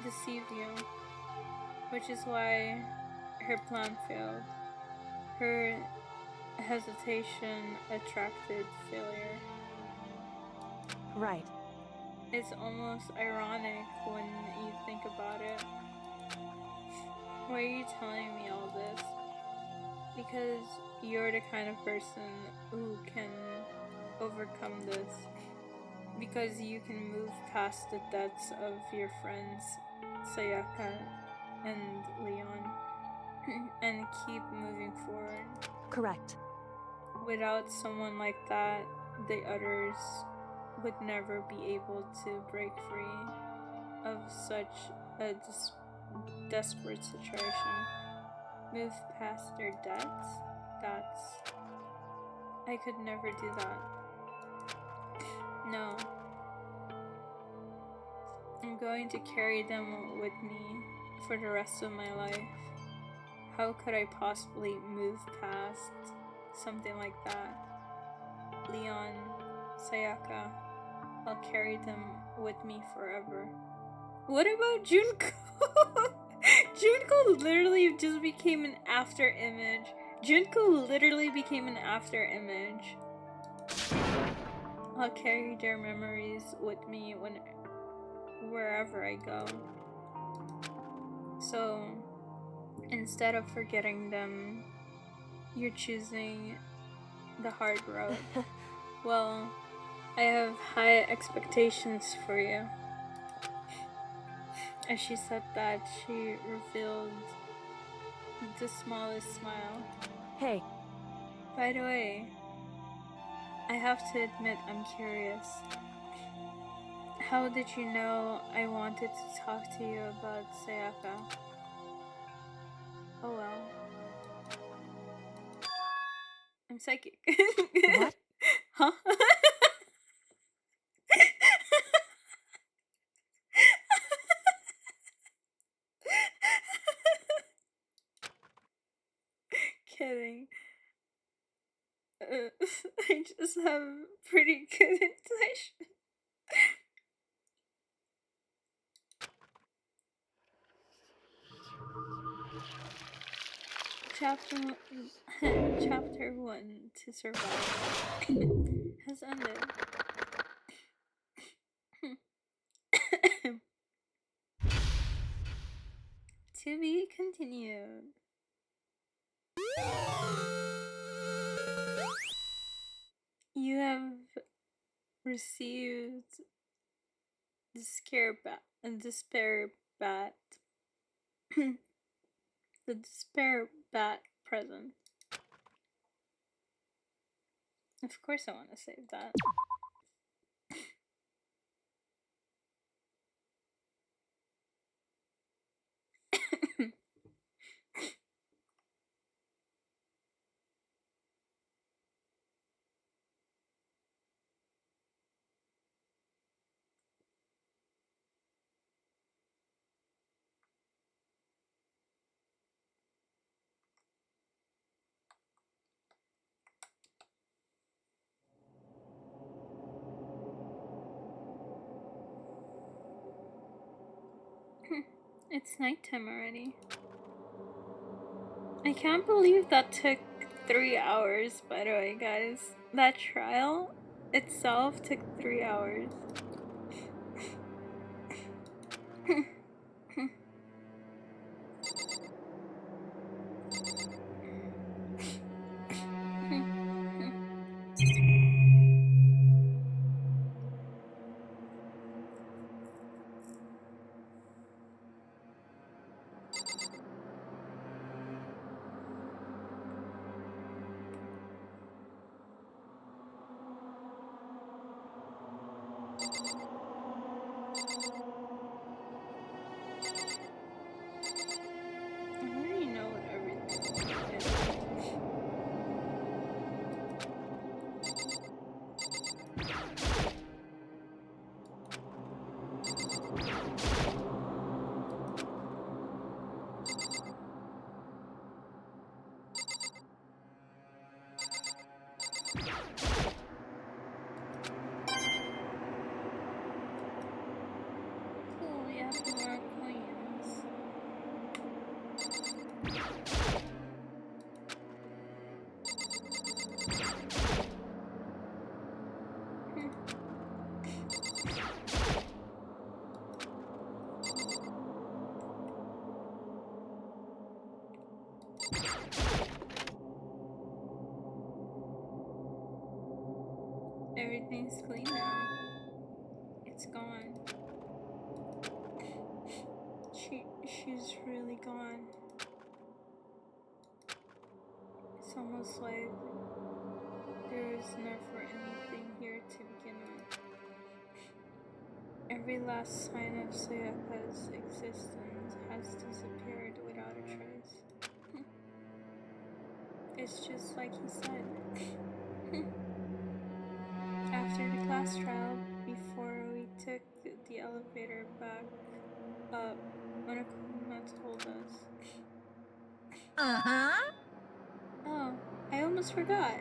deceive you, which is why her plan failed. Her hesitation attracted failure. right. It's almost ironic when you think about it. Why are you telling me all this? Because you're the kind of person who can overcome this. Because you can move past the deaths of your friends, Sayaka and Leon, and keep moving forward. Correct. Without someone like that, the others would never be able to break free of such a desperate situation. Move past their deaths? I could never do that. No. I'm going to carry them with me for the rest of my life. How could I possibly move past something like that? Leon, Sayaka, I'll carry them with me forever. What about Junko? Junko literally just became an after image. Junko literally became an after image. I'll carry their memories with me wherever I go. So, instead of forgetting them, you're choosing the hard road. Well, I have high expectations for you. As she said that, she revealed the smallest smile. Hey. By the way, I have to admit I'm curious. How did you know I wanted to talk to you about Sayaka? Oh well. I'm psychic. What? Huh? Kidding. I just have pretty good intuition. Chapter 1 to survive has ended. To be continued. You have received the despair bat the despair bat present. Of course I want to save that. It's nighttime already. I can't believe that took 3 hours, by the way, guys. That trial itself took 3 hours. I already know what everything is. Cool, we have more coins. Everything's clean now. It's gone. She's really gone. It's almost like there was never anything here to begin with. Every last sign of Sayaka's existence has disappeared without a trace. It's just like he said. After the class trial, before we took the elevator back up, Monokuma told us. Uh-huh. Oh, I almost forgot.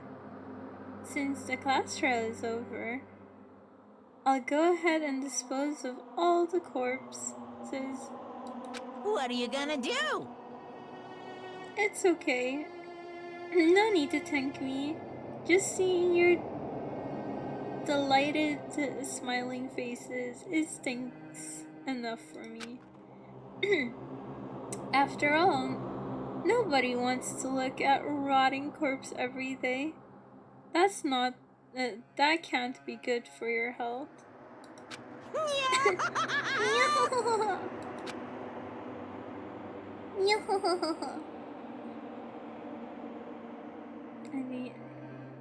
Since the class trial is over, I'll go ahead and dispose of all the corpses. What are you gonna do? It's okay. No need to thank me. Just seeing your delighted, smiling faces is thanks enough for me. After all, nobody wants to look at rotting corpse every day. That's not. That can't be good for your health.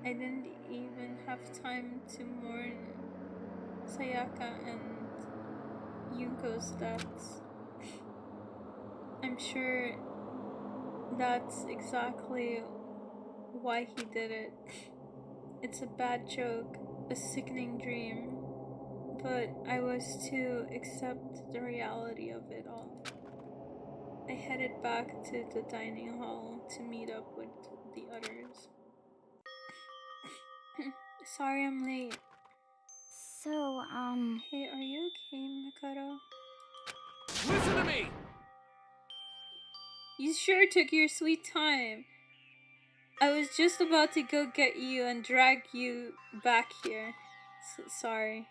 I didn't even have time to mourn Sayaka and Yunko's deaths. I'm sure that's exactly why he did it. It's a bad joke, a sickening dream, but I was to accept the reality of it all. I headed back to the dining hall to meet up with the others. Sorry I'm late. So, Hey, are you okay, Makoto? Listen to me! You sure took your sweet time. I was just about to go get you and drag you back here. Sorry.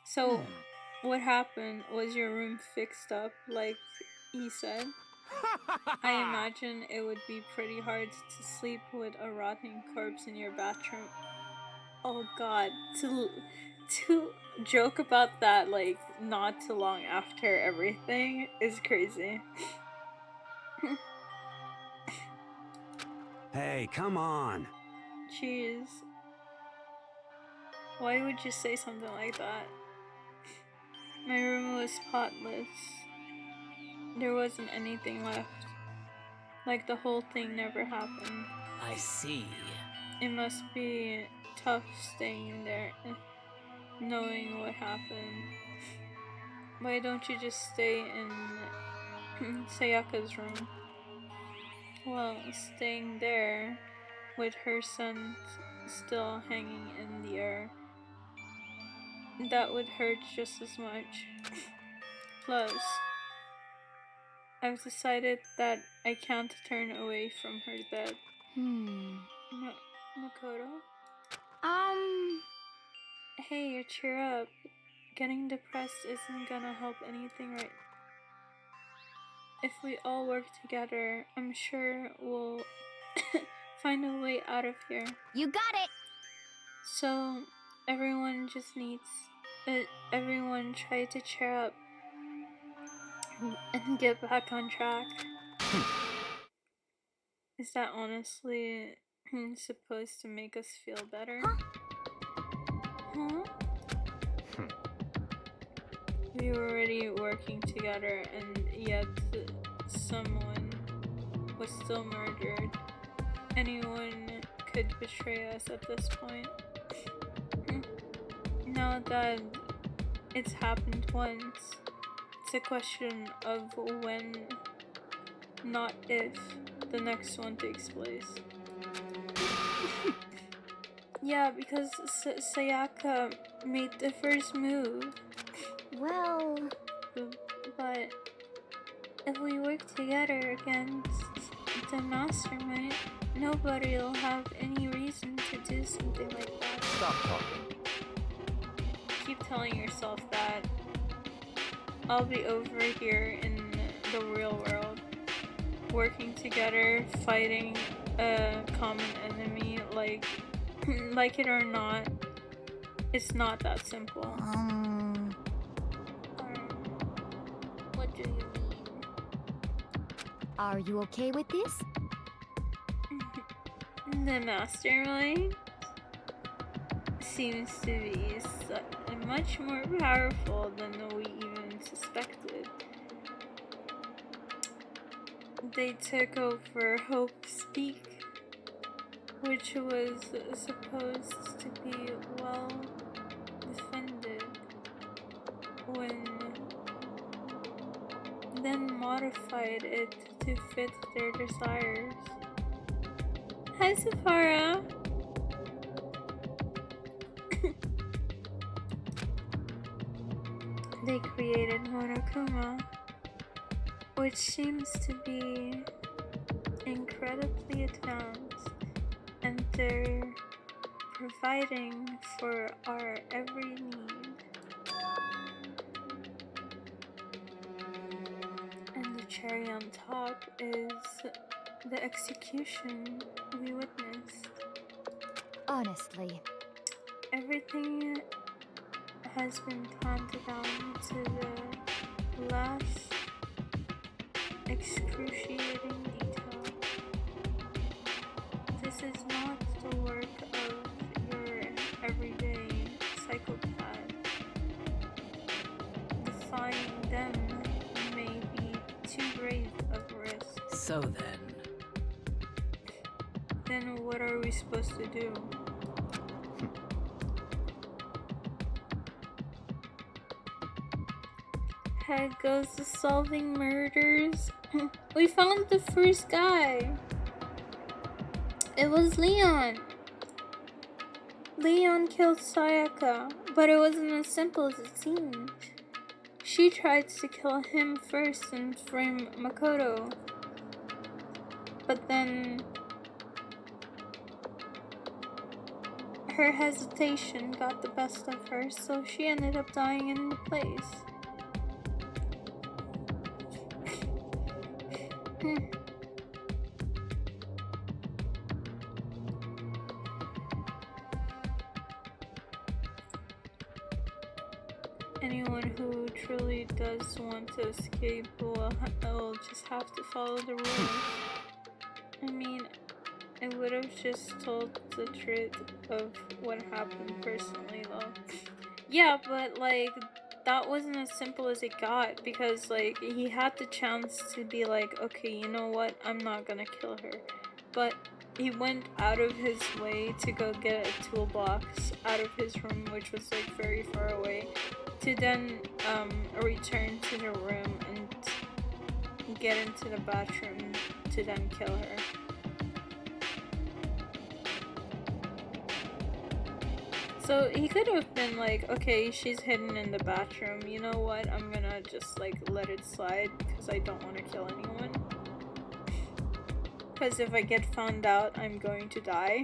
So, what happened? Was your room fixed up like he said? I imagine it would be pretty hard to sleep with a rotting corpse in your bathroom. Oh god, to joke about that like not too long after everything is crazy. Hey, come on. Jeez. Why would you say something like that? My room was spotless. There wasn't anything left. Like the whole thing never happened. I see. It must be tough staying there, knowing what happened. Why don't you just stay in Sayaka's room? Well, staying there with her scent still hanging in the air, that would hurt just as much. Plus, I've decided that I can't turn away from her death. Makoto? Hey, cheer up. Getting depressed isn't gonna help anything right. If we all work together, I'm sure we'll find a way out of here. You got it! So, everyone just needs... everyone try to cheer up and get back on track. Is that honestly supposed to make us feel better? Huh? We were already working together and yet someone was still murdered. Anyone could betray us at this point. Now that it's happened once, it's a question of when, not if, the next one takes place. Yeah, because Sayaka made the first move. Well... But if we work together against the mastermind, nobody will have any reason to do something like that. Stop talking. Keep telling yourself that. I'll be over here in the real world, working together, fighting a common enemy, like it or not, it's not that simple. What do you mean? Are you okay with this? The mastermind seems to be much more powerful than we even suspected. They took over Hope's Peak, which was supposed to be well defended, then modified it to fit their desires. Hi, Sephora! They created Monokuma, which seems to be incredibly advanced, and they're providing for our every need. And the cherry on top is the execution we witnessed. Honestly. Everything has been planned down to the last excruciating detail. This is not the work of your everyday psychopath. Defying them may be too great of a risk. So then what are we supposed to do? Head goes to solving murders. We found the first guy. It was Leon. Leon killed Sayaka, but it wasn't as simple as it seemed. She tried to kill him first and frame Makoto. But then her hesitation got the best of her, so she ended up dying in the place. Anyone who truly does want to escape will just have to follow the rules. I mean, I would have just told the truth of what happened personally though. Yeah, but like, that wasn't as simple as it got, because like, he had the chance to be like, okay, you know what, I'm not gonna kill her. But he went out of his way to go get a toolbox out of his room, which was like very far away, to then return to the room and get into the bathroom to then kill her. So he could have been like, okay, she's hidden in the bathroom. You know what? I'm gonna just like let it slide because I don't want to kill anyone. Because if I get found out, I'm going to die.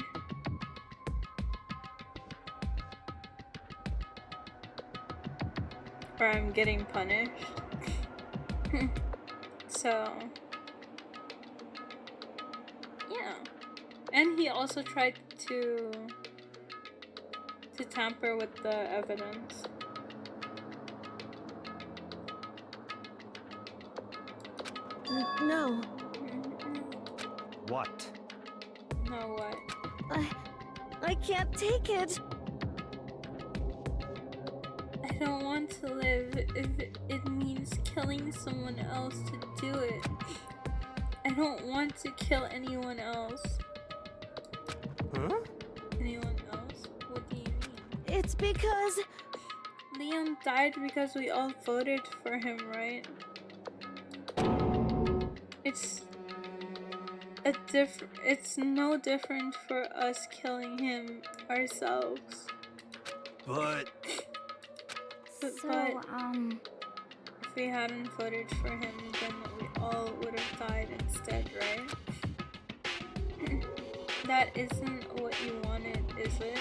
Or I'm getting punished. So, yeah. And he also tried to tamper with the evidence. No. What? No, what? I can't take it. I don't want to live if it means killing someone else to do it. I don't want to kill anyone else. Huh? Anyone else? What do you mean? It's because... Leon died because we all voted for him, right? It's no different for us killing him ourselves. But if we hadn't voted for him, then we all would have died instead, right? That isn't what you wanted, is it?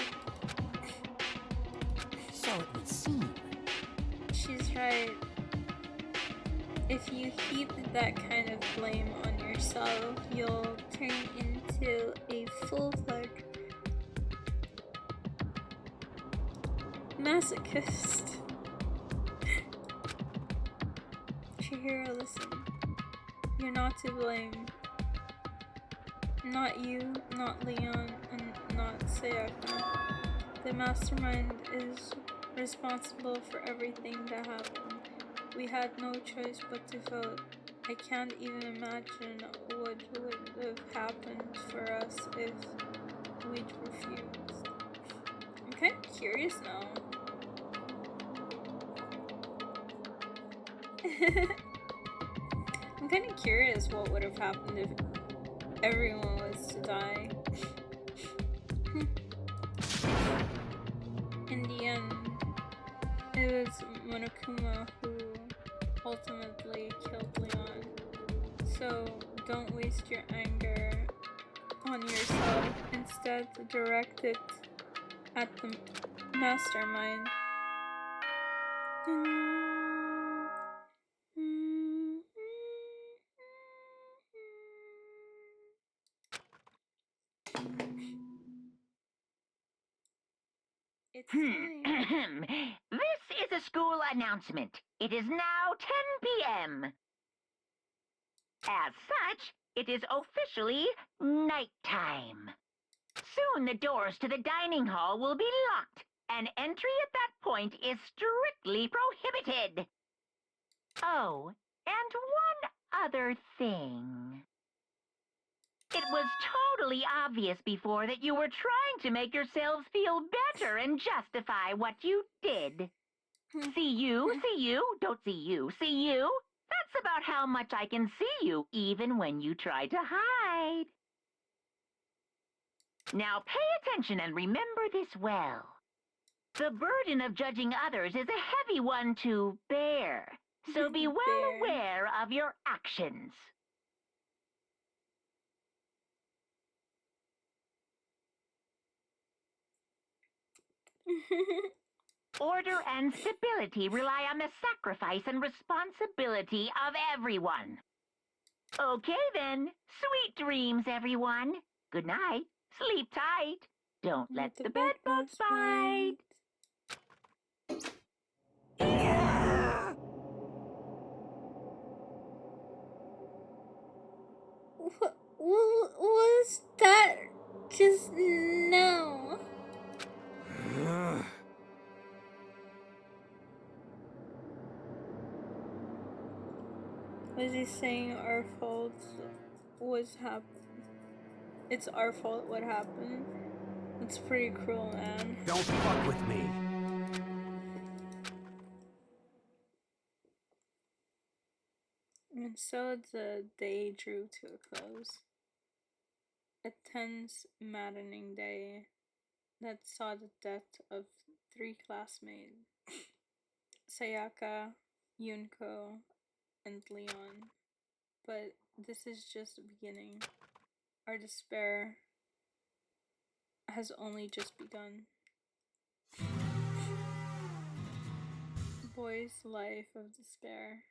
So it would seem. She's right. If you heap that kind of blame on yourself, you'll turn into a full-fledged masochist. Chihiro, listen. You're not to blame. Not you, not Leon, and not Sayaka. The mastermind is responsible for everything that happened. We had no choice but to vote. I can't even imagine what would have happened for us if we'd refused. I'm kind of curious now. I'm kind of curious what would have happened if everyone was to die. In the end, it was Monokuma who ultimately killed Leon. So don't waste your anger on yourself. Instead, direct it at the mastermind. It's time. This is a school announcement. It is now 10 p.m. As such, it is officially nighttime. Soon the doors to the dining hall will be locked, and entry at that point is strictly prohibited. Oh, and one other thing. It was totally obvious before that you were trying to make yourselves feel better and justify what you did. See you, don't see you, see you. That's about how much I can see you, even when you try to hide. Now pay attention and remember this well. The burden of judging others is a heavy one to bear, so be well aware of your actions. Order and stability rely on the sacrifice and responsibility of everyone. Okay then, sweet dreams, everyone. Good night. Sleep tight. Don't let the bed bugs bite. What was that just now? Was he saying our fault was it's our fault what happened? It's pretty cruel, man. Don't fuck with me. And so the day drew to a close. A tense, maddening day. that saw the death of 3 classmates, Sayaka, Yunko, and Leon. But this is just the beginning. Our despair has only just begun. Boy's life of despair.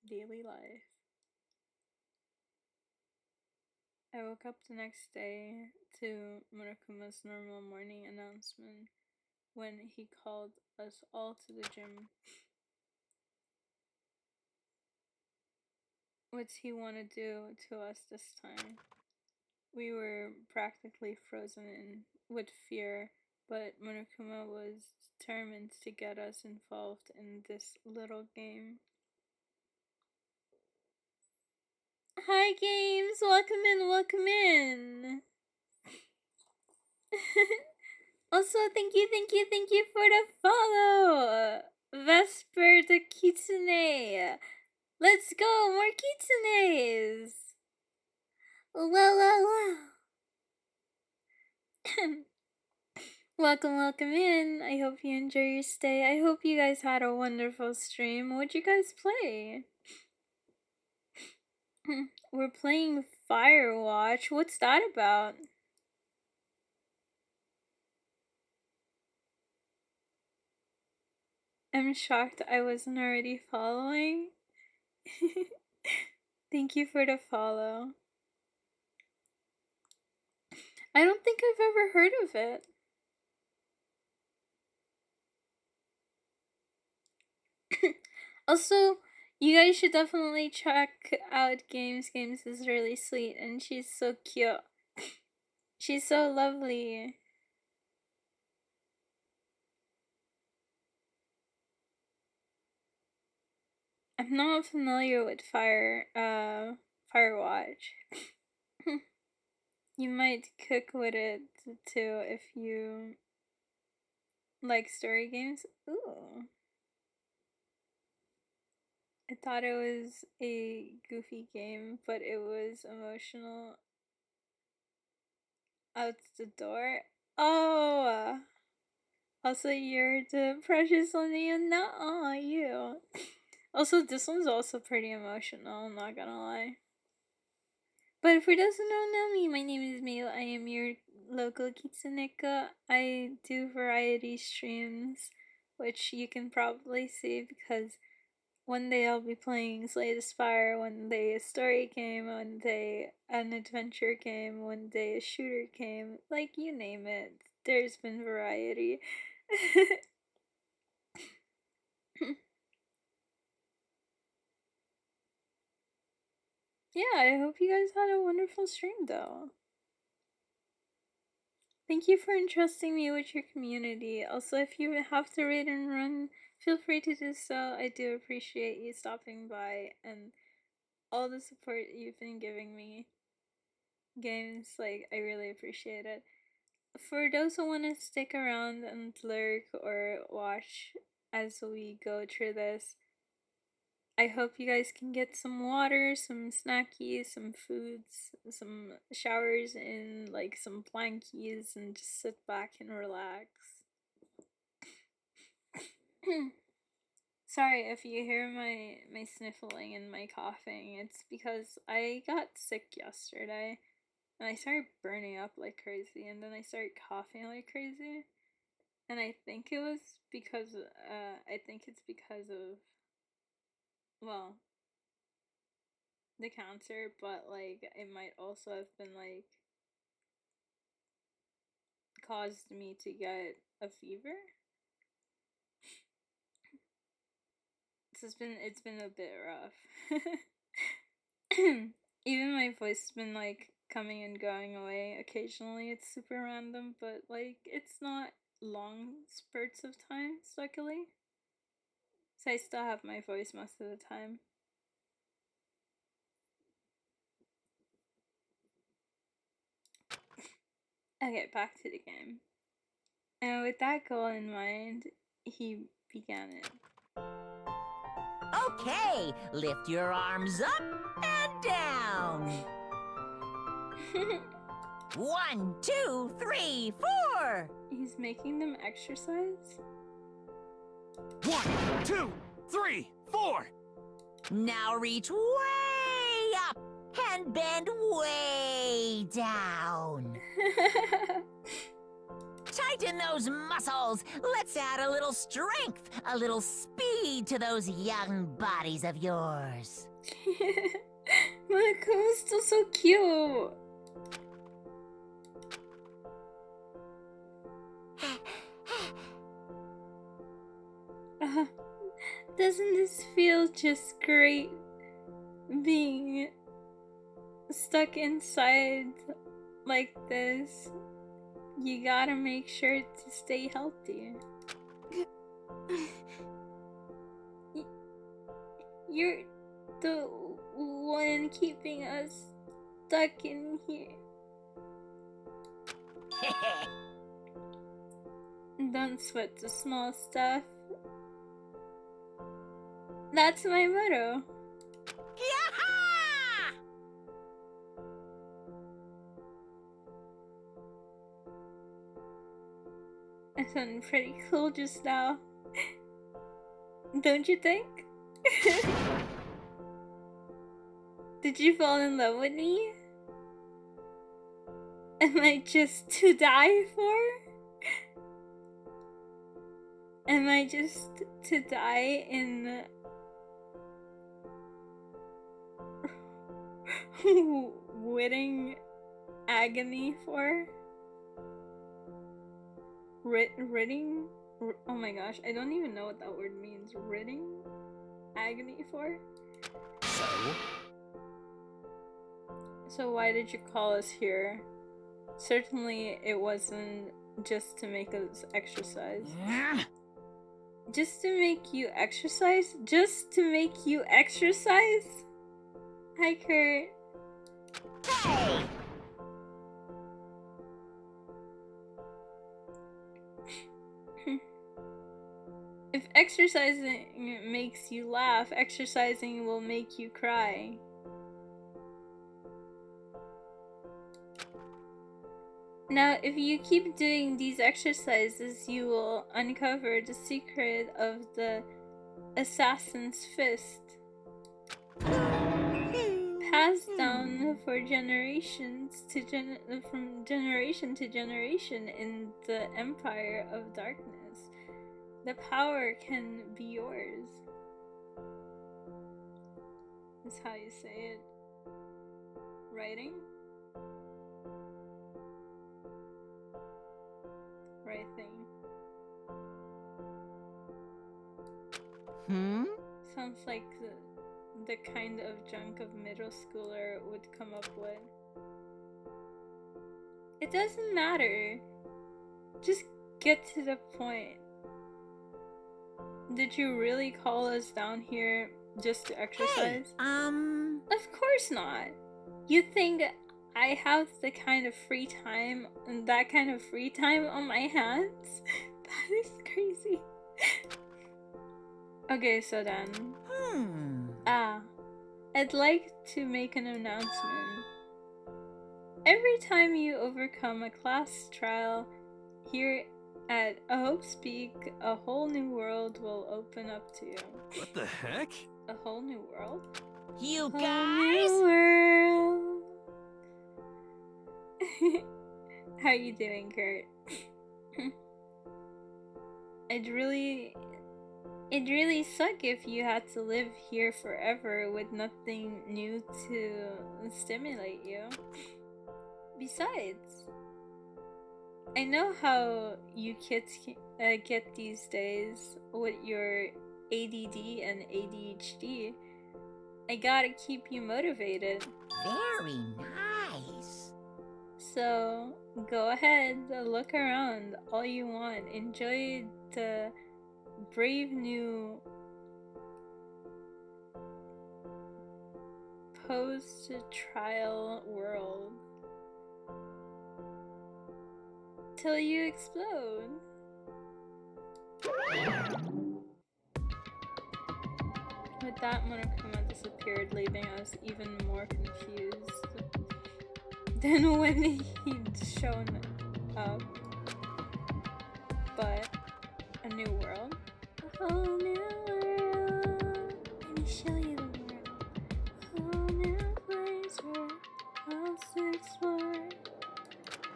Daily life. I woke up the next day to Murakuma's normal morning announcement when he called us all to the gym. What's he want to do to us this time? We were practically frozen in with fear, but Murakuma was determined to get us involved in this little game. Hi games, welcome in, welcome in. Also, thank you for the follow, Vesper the Kitsune. Let's go, more kitsunes. Wow. Welcome in. I hope you enjoy your stay. I hope you guys had a wonderful stream. What'd you guys play? We're playing Firewatch. What's that about? I'm shocked I wasn't already following. Thank you for the follow. I don't think I've ever heard of it. Also, you guys should definitely check out Games. Games is really sweet and she's so cute. She's so lovely. I'm not familiar with Firewatch. You might cook with it too if you like story games. Ooh. I thought it was a goofy game, but it was emotional. Out the door. Oh! Also, you're the precious one, you know, you. Also, this one's also pretty emotional, I'm not gonna lie. But for those who don't know me, my name is MEW. I am your local kitsuneka. I do variety streams, which you can probably see because one day I'll be playing Slay the Spire, one day a story game, one day an adventure game, one day a shooter game. Like, you name it. There's been variety. Yeah, I hope you guys had a wonderful stream though. Thank you for entrusting me with your community. Also, if you have to raid and run, feel free to do so. I do appreciate you stopping by and all the support you've been giving me. Games, like, I really appreciate it. For those who want to stick around and lurk or watch as we go through this, I hope you guys can get some water, some snackies, some foods, some showers in, like, some plankies, and just sit back and relax. Sorry if you hear my sniffling and my coughing. It's because I got sick yesterday and I started burning up like crazy, and then I started coughing like crazy. And I think it was because I think it's because of, well, the cancer, but like it might also have been like caused me to get a fever. It's been a bit rough. Even my voice has been like coming and going away occasionally. It's super random, but like it's not long spurts of time, luckily. So I still have my voice most of the time. Okay, back to the game. And with that goal in mind, he began it. Okay, lift your arms up and down. 1, 2, 3, 4. He's making them exercise? 1, 2, 3, 4. Now reach way up and bend way down. Tighten those muscles. Let's add a little strength, a little speed to those young bodies of yours. Monaco's still so cute. Doesn't this feel just great? Being stuck inside like this. You gotta make sure to stay healthy. You're the one keeping us stuck in here. Don't sweat the small stuff. That's my motto. I sounded pretty cool just now. Don't you think? Did you fall in love with me? Am I just to die for? Am I just to die in witting agony for? Ridding? Oh my gosh, I don't even know what that word means. Ridding? Agony for? So why did you call us here? Certainly it wasn't just to make us exercise. Just to make you exercise? Just to make you exercise? Hi, Kurt. Hey! If exercising makes you laugh, exercising will make you cry. Now, if you keep doing these exercises, you will uncover the secret of the assassin's fist. Passed down for generations to from generation to generation in the Empire of Darkness. The power can be yours. That's how you say it. Writing? Right thing. Sounds like the kind of junk a middle schooler would come up with. It doesn't matter. Just get to the point. Did you really call us down here just to exercise? Hey, Of course not. You think I have the kind of free time and that kind of free time on my hands? That is crazy. Okay, so then. I'd like to make an announcement. Every time you overcome a class trial here at A Hope Speak, a whole new world will open up to you. What the heck? A whole new world? You Whole guys! new world. How you doing, Kurt? It'd really suck if you had to live here forever with nothing new to stimulate you. Besides, I know how you kids get these days with your ADD and ADHD. I gotta keep you motivated. Very nice. So, go ahead, look around all you want. Enjoy the brave new post-trial world. Till you explode. With that, Monokuma disappeared, leaving us even more confused. than when he'd shown up. But a new world. A whole new world. Let me show you the world. A whole new place where I'll explore.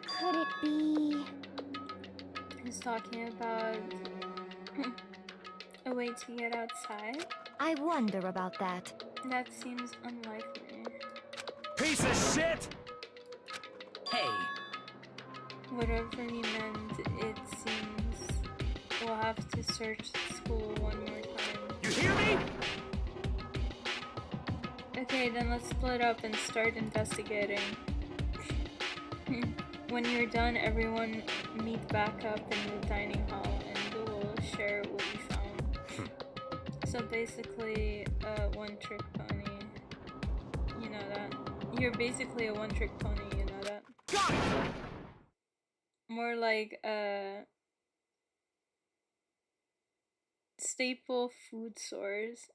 Could it be? He's talking about a way to get outside. I wonder about that. That seems unlikely. Piece of shit! Hey, Whatever he meant, it seems we'll have to search the school one more time. You hear me? Okay, then let's split up and start investigating. When you're done, everyone meet back up in the dining hall and we'll share what we found. So basically, a one-trick pony. You know that. You're basically a one-trick pony, you know that. Got it! More like a staple food source.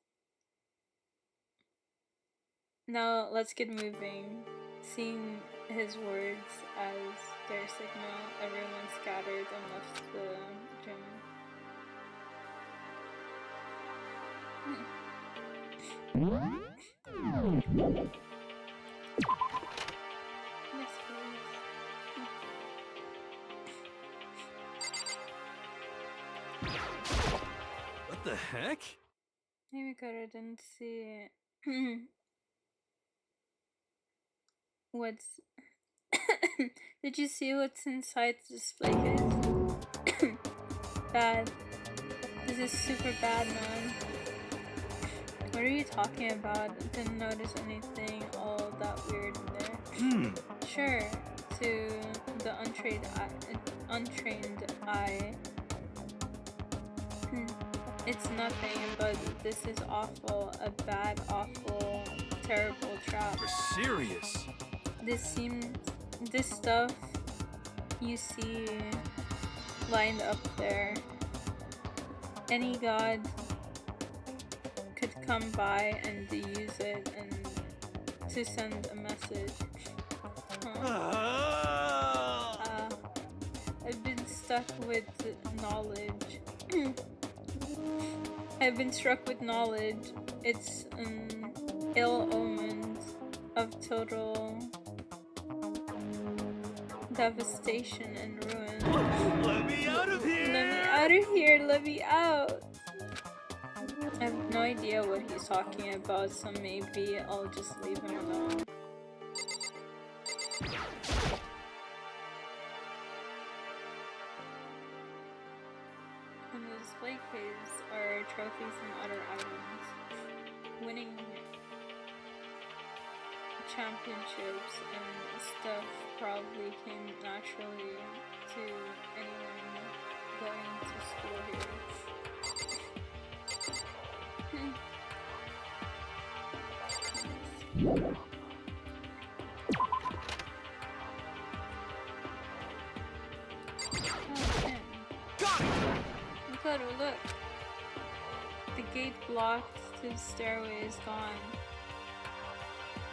Now let's get moving. Seeing his words as their signal, everyone scattered and left the gym. Yes, please. What the heck? Maybe I didn't see what's. Did you see what's inside the display case? Bad. This is super bad, man. What are you talking about? Didn't notice anything all that weird in there. Sure, to the untrained eye, it's nothing, but this is awful. A bad, awful, terrible trap. You're serious? This stuff you see lined up there. Any god could come by and use it and to send a message. I've been stuck with knowledge. I've been struck with knowledge. It's an ill omen of total devastation and ruin. Let me out of here! Let me out of here! Let me out! I have no idea what he's talking about, so maybe I'll just leave him alone. In the display case are trophies and other items. Winning championships and stuff probably came naturally to anyone going to school here. Look. The gate blocked to the stairway is gone.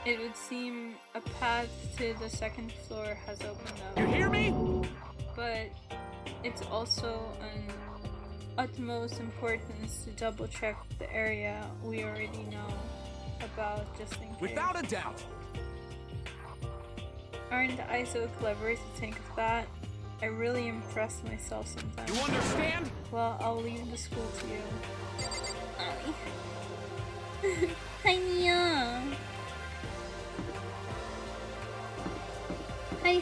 It would seem a path to the second floor has opened up. You hear me? But it's also an utmost importance to double check the area we already know about just in case. Without a doubt. Aren't I so clever to think of that? I really impress myself sometimes. You understand? Well, I'll leave the school to you. Ollie. Hi, Mia. Hi.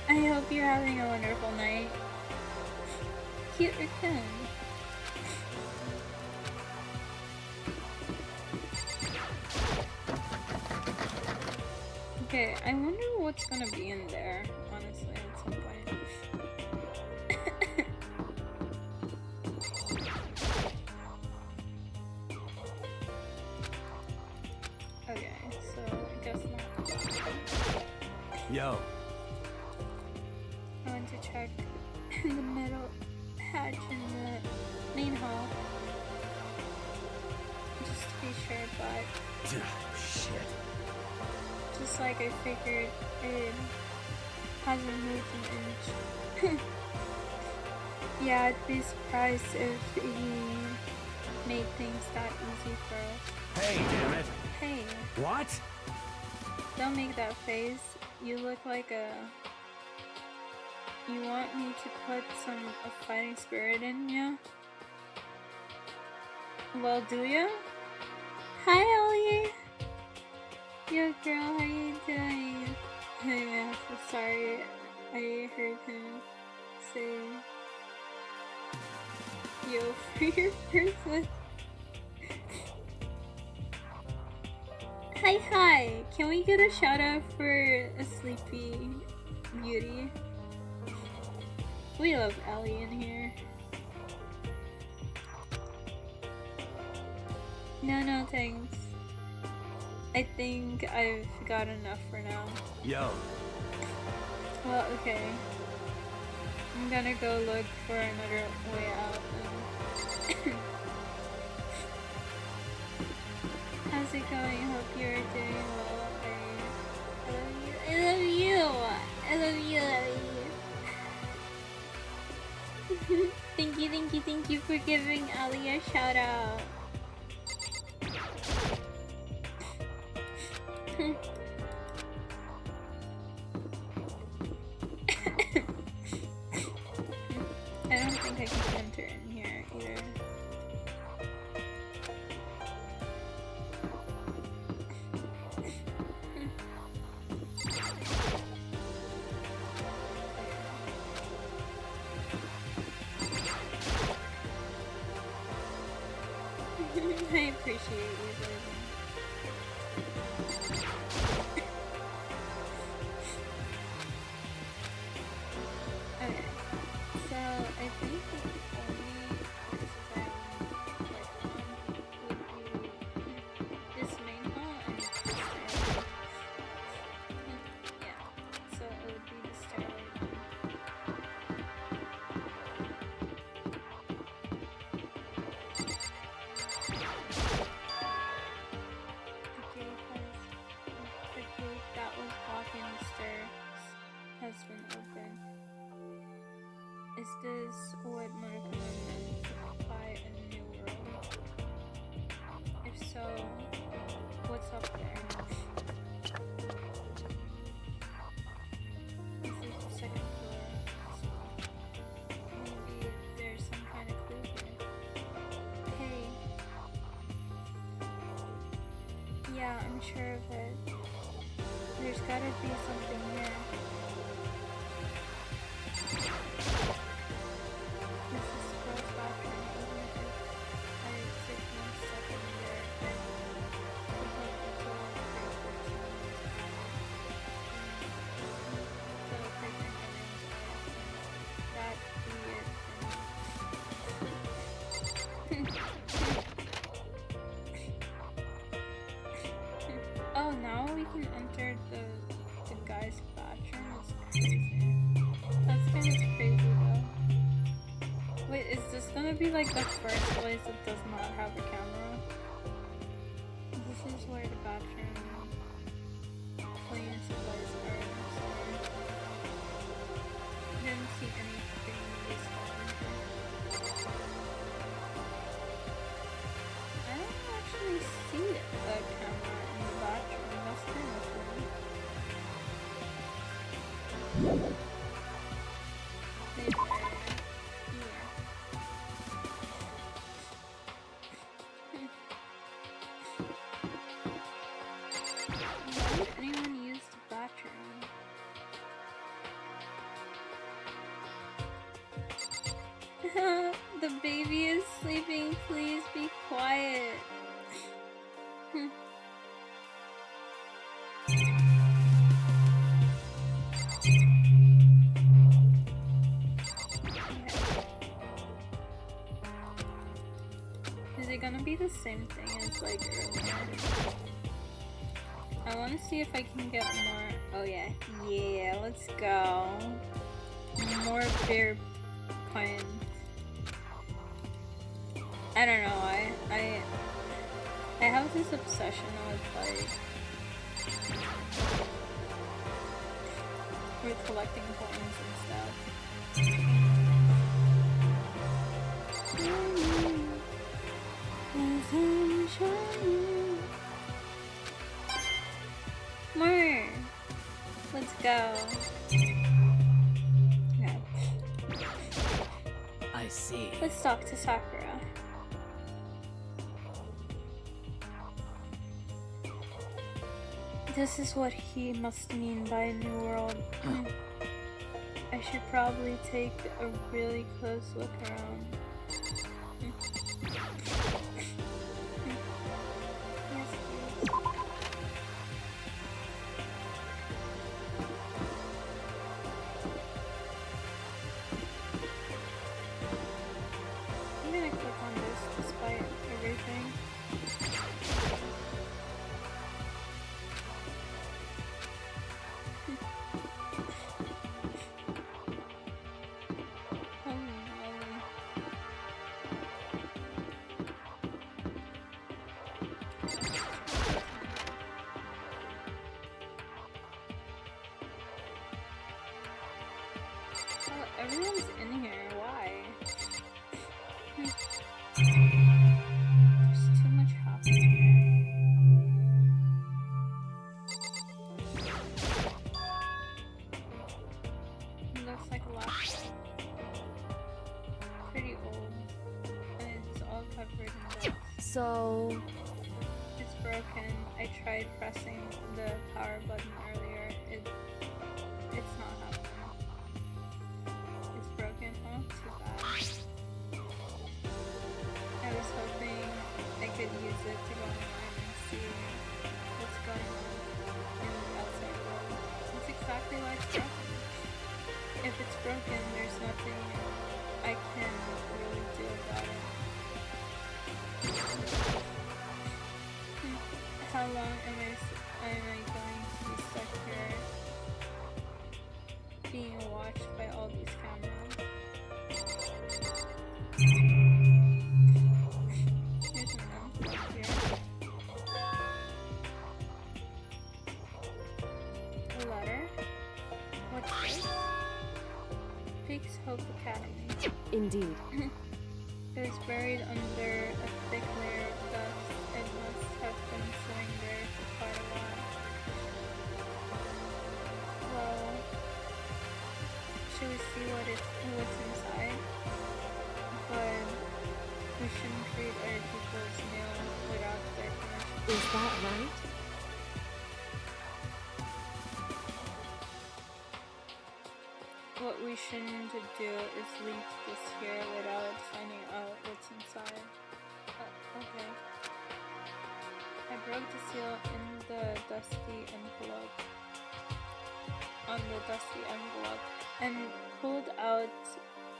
I hope you're having a wonderful night. Cute raccoon. Okay, I wonder what's gonna be in there, honestly, at some point. Okay, so I guess not. Yo. I went to check in the middle hatch in the main hall. Just to be sure, but Shit. just like I figured it hasn't moved an inch. Yeah, I'd be surprised if he made things that easy for us. Hey, damn it! Hey, What? don't make that face. You look like a... You want me to put some fighting spirit in ya? Well, do ya? Hi, Ellie! Yo, girl, how you doing? Yeah, sorry, I heard him say yo for your person. Hi! Can we get a shout out for a sleepy beauty? We love Ellie in here. No, thanks. I think I've got enough for now. Yo. Well, okay. I'm gonna go look for another way out then. How's it going? Hope you're doing well. I love you. I love you, Ellie. Thank you for giving Ellie a shout out. I don't think I can enter in here either. I appreciate you, baby. Okay, so I think the only places I would be this main hall and the stairway. Yeah, so it would be the stairway. The gate that was blocking the stairs has been opened. Is this what Monokuma meant by a new world? If so, what's up there? This is the second floor. Maybe there's some kind of clue here. Hey. Yeah, I'm sure of it. There's gotta be something here. This is the girl's bathroom, even if I take 1 second there, I would hope until oh, now we can enter the guy's bathroom. It's crazy. That's kind of crazy though. Wait, is this gonna be like the first place that does not have a camera? This is where the bathroom cleaning supplies are. I didn't see anything useful in here. I don't actually see a camera in the bathroom. That's kind of funny. Maybe here. Why would anyone use the bathroom? The baby is sleeping. Please be quiet. Is it gonna be the same thing as like earlier? I want to see if I can get more. Oh yeah, yeah. Let's go. More bear coins. I don't know why. I have this obsession with like We're collecting coins and stuff. More. Let's go. Okay. I see. Let's talk to Sakura. This is what he must mean by a new world. I should probably take a really close look around. Yes, please. I'm gonna click on this despite everything. Well, everyone's in here. Why? There's too much happening here. Looks like a laptop. Pretty old. And it's all covered in dust. So, It's broken. I tried pressing the power button earlier. It's not happening. It's broken. Oh, too bad. I was hoping I could use it to go online and see what's going on in the outside world. That's exactly why it's broken. If it's broken, there's nothing I can really do about it. How long am I going to be stuck here being watched by all these cameras? There's an envelope here. A letter? What's this? Peaks Hope Academy. indeed. It was buried under a thick layer of dust. It must have been sitting there for quite a while. Well, should we see what's inside? But we shouldn't read other people's mail without their permission. Is that right? What we shouldn't do is leave this here without finding out what's inside. Okay. I broke the seal in the dusty envelope. And pulled out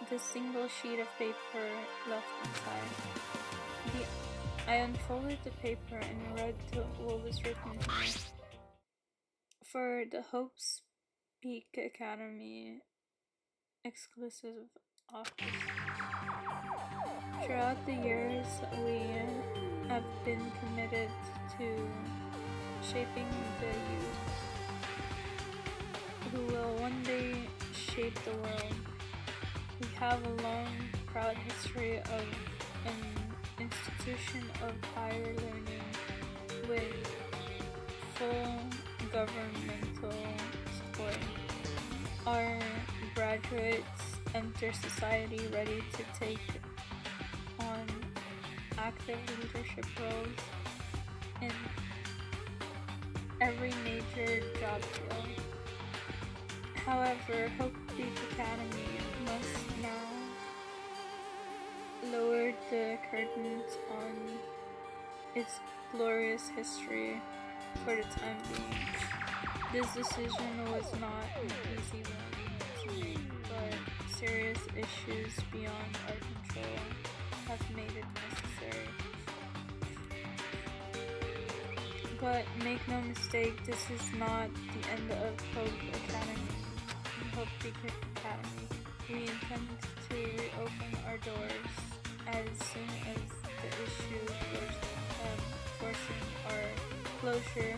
the single sheet of paper left inside. I unfolded the paper and read what was written here. For the Hope's Peak Academy exclusive office. Throughout the years, we have been committed to shaping the youth who will one day shape the world. We have a long, proud history of an institution of higher learning with full governmental support. Our graduates enter society ready to take on active leadership roles in every major job field. However, Hope Peak Academy must now lower the curtains on its glorious history for the time being. This decision was not an easy one to make, but serious issues beyond our control have made it necessary. But make no mistake, this is not the end of Hope Academy. Hope Peak Academy. We intend to reopen our doors as soon as the issue forcing our closure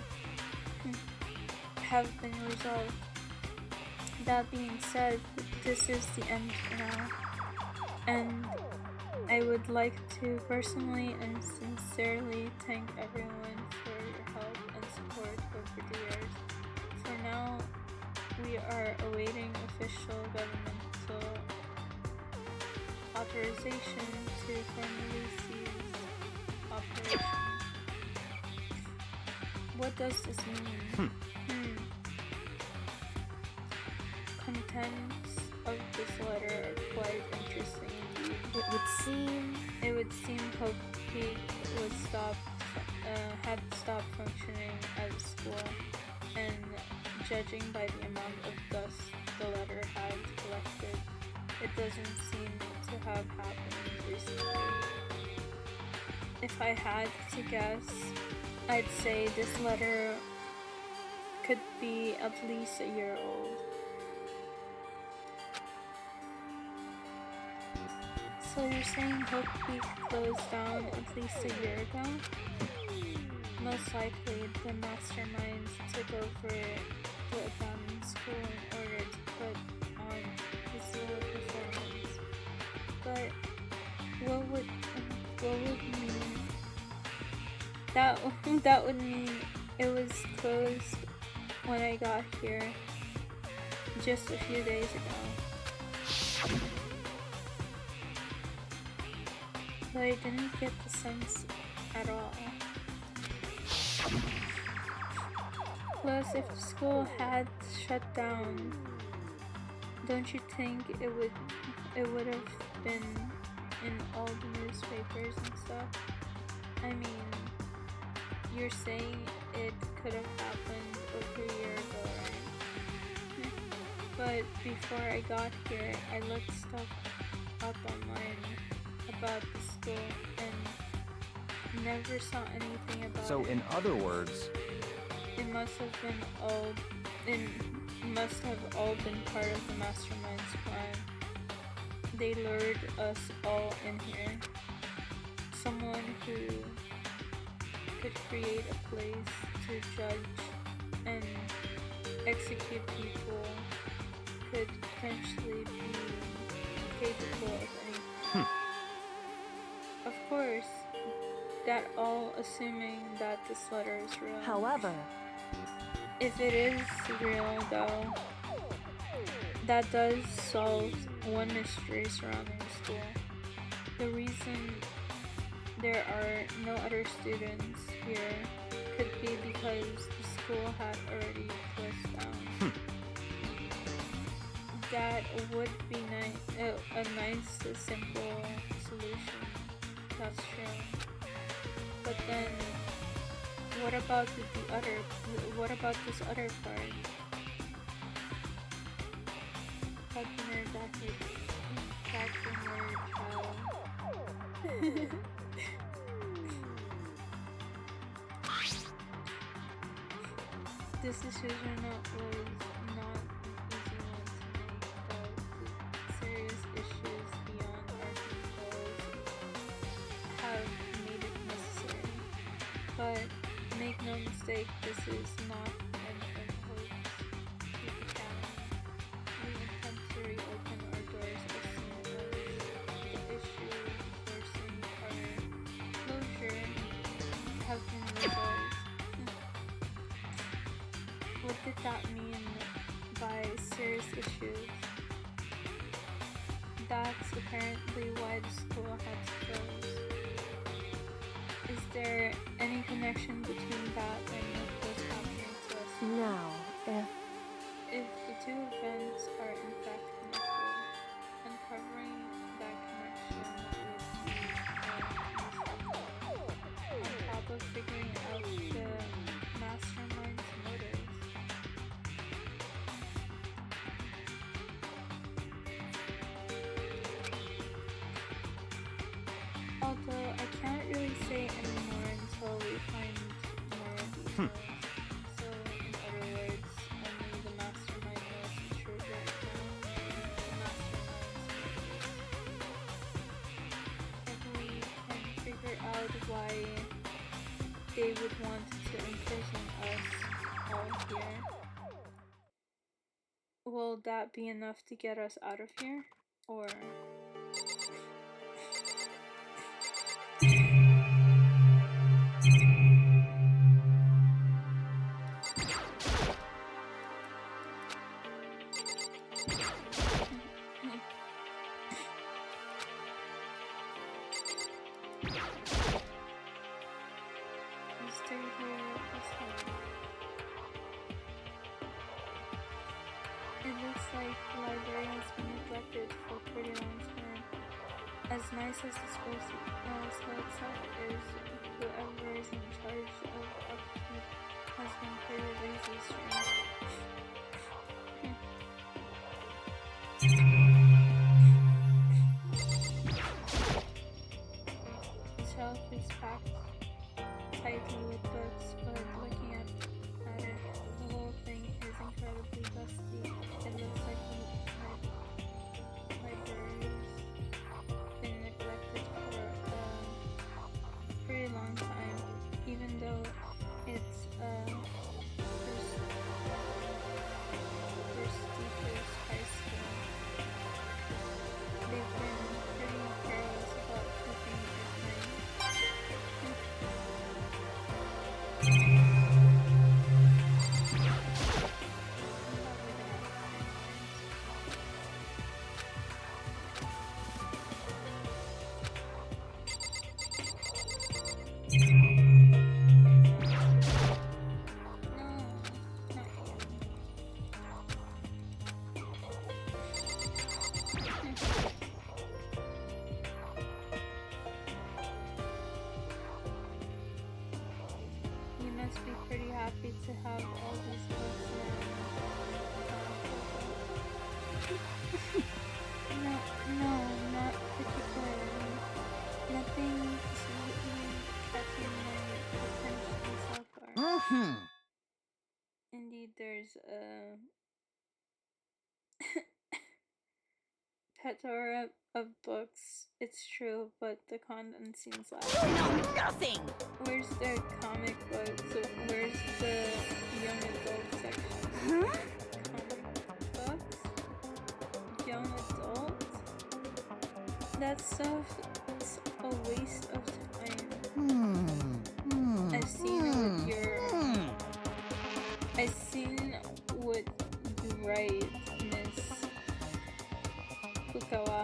have been resolved. That being said, this is the end now, and I would like to personally and sincerely thank everyone for your help and support over the years. For now, we are awaiting official governmental authorization to formally cease operation. What does this mean? Contents of this letter are quite interesting indeed. It would seem Hope Peak was had stopped functioning as a school, and judging by the amount of dust the letter had collected, it doesn't seem to have happened recently. If I had to guess, I'd say this letter could be at least a year old. So you're saying Hope Peak closed down at least a year ago? Most likely, the masterminds took over the abandoned school in order to put on this little performance. But what would mean that would mean it was closed when I got here just a few days ago. But I didn't get the sense at all. Plus, if the school had shut down, don't you think it would have been in all the newspapers and stuff? I mean, you're saying it could have happened over a year ago, right? But before I got here, I looked stuff up online about the school and never saw anything about it. So, in other words, It must have all been part of the mastermind's plan. They lured us all in here. Someone who could create a place to judge and execute people could potentially be capable of anything. Of course, that all assuming that this letter is real. However, if it is real though, that does solve one mystery surrounding the school. The reason there are no other students here could be because the school had already closed down. That would be a nice, simple solution. That's true. But then, what about this other part? Partner child. This decision was not an easy one to make, but serious issues beyond our controls have made it necessary. But make no mistake, this is not an imposed academy. We intend to reopen our doors as soon as the issue forcing our closure have been resolved. What did that mean by serious issues? That's apparently why the school had to close. Is there any connection between that and what's happening to us? now, If the two events are in fact connected, uncovering that connection would be on top of figuring out the mastermind's motives. Although I can't really say anymore until we find more details. So, in other words, only the mastermind knows the truth right now. The mastermind's motives. If we can figure out why they would want to imprison us all here, will that be enough to get us out of here? Or... It looks like the library has been neglected for a pretty long time. As nice as the school itself is, whoever is in charge of upkeep has been pretty lazy, The shelf is packed tightly with books, but looking at it, the whole thing is incredibly dusty. It looks like the library's been neglected for a pretty long time, even though it's prestigious high school. They've been pretty careless about keeping it nice. You must be pretty happy to have all these books now. No, not particularly. Nothing is really catching my attention so far. Indeed, there's a plethora of books. It's true, but the content seems lacking. You know nothing! Where's the comic books? Where's the young adult section? Comic books? Young adult? That stuff is a waste of time. I've seen what you write, Miss Fukawa.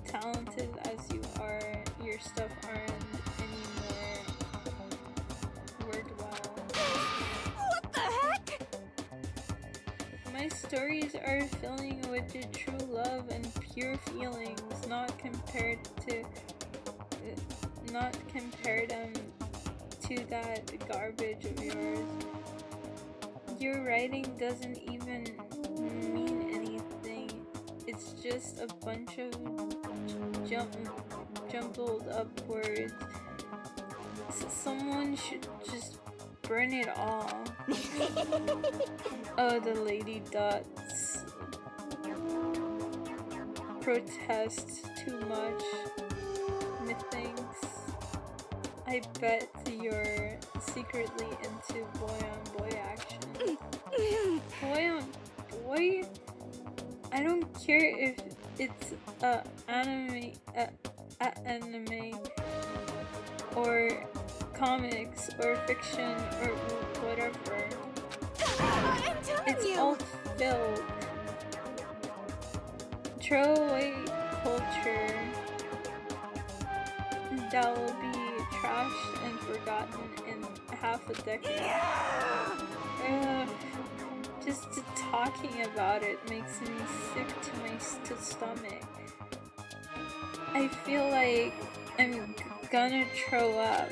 Talented as you are, your stuff aren't any more worthwhile. What the heck? My stories are filling with the true love and pure feelings, not compare them to that garbage of yours. Your writing doesn't even mean anything. It's just a bunch of jumbled up words. Someone should just burn it all. Oh, the lady dots protest too much. Methinks I bet you're secretly into boy-on-boy action. Boy-on-boy? I don't care if it's anime or comics or fiction or whatever. I'm telling It's you. all filled. Throwaway culture that will be trashed and forgotten in half a decade. Just talking about it makes me sick to my stomach. I feel like I'm gonna throw up.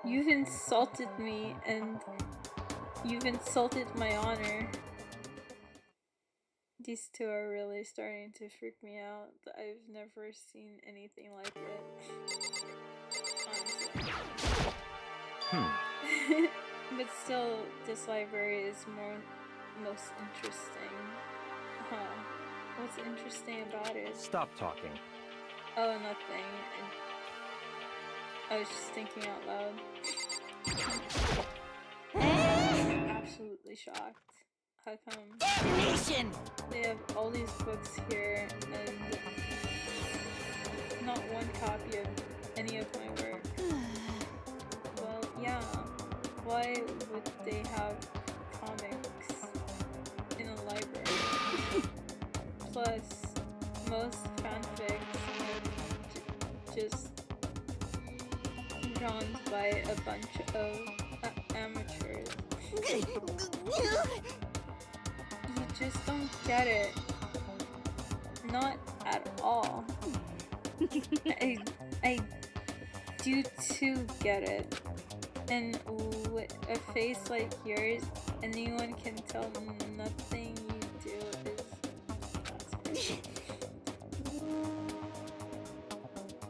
You've insulted me and you've insulted my honor. These two are really starting to freak me out. I've never seen anything like it. Honestly. But still, this library is most interesting. Huh. What's interesting about it? Stop talking. Oh, nothing. I was just thinking out loud. absolutely shocked. How come Damnation! they have all these books here and not one copy of any of my work? Well, yeah. Why would they have comics in a library? Plus, most fanfics are just drawn by a bunch of amateurs. You just don't get it. Not at all. I do too get it. And with a face like yours, anyone can tell nothing you do is crazy.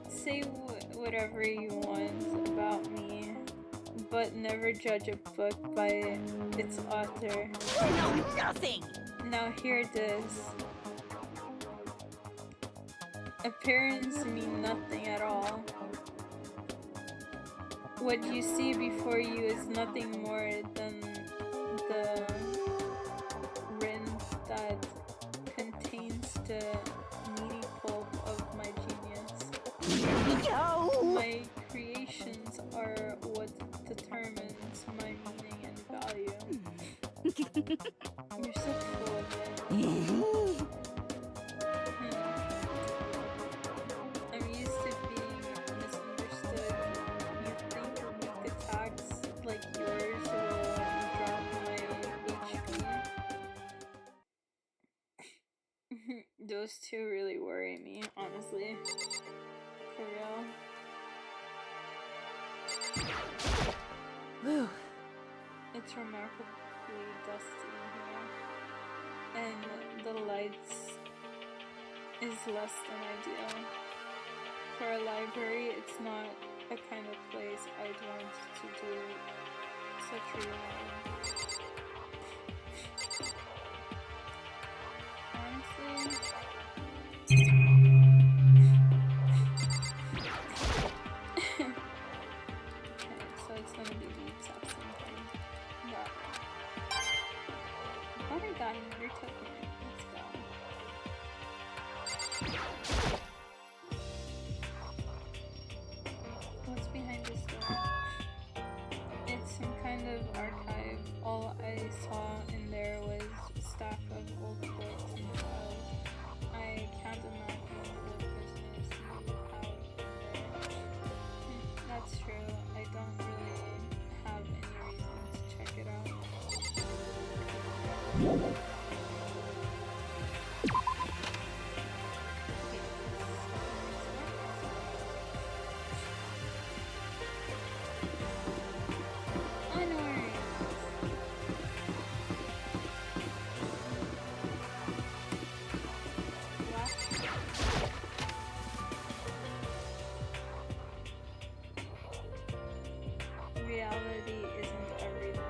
Say whatever you want about me, but never judge a book by its author. You know nothing! Now hear this. Appearance mean nothing at all. What you see before you is nothing more than the rind that contains the meaty pulp of my genius. Yo! My creations are what determines my meaning and value. You're so full of it. I'm used to being misunderstood. You think weak attacks like yours will drop my HP? Those two really worry me, honestly. For real. Whew. It's remarkably dusty in here. And the lights is less than ideal. For a library, it's not a kind of place I'd want to do such reading. Honestly, okay, so it's gonna be the exact same thing. Got it. What I got another token. Let's go. What's behind this door? It's some kind of archive. All I saw in there was a stack of old books and files. I can't imagine what business you have in there. That's true. I don't really have any reason to check it out. Reality isn't everything.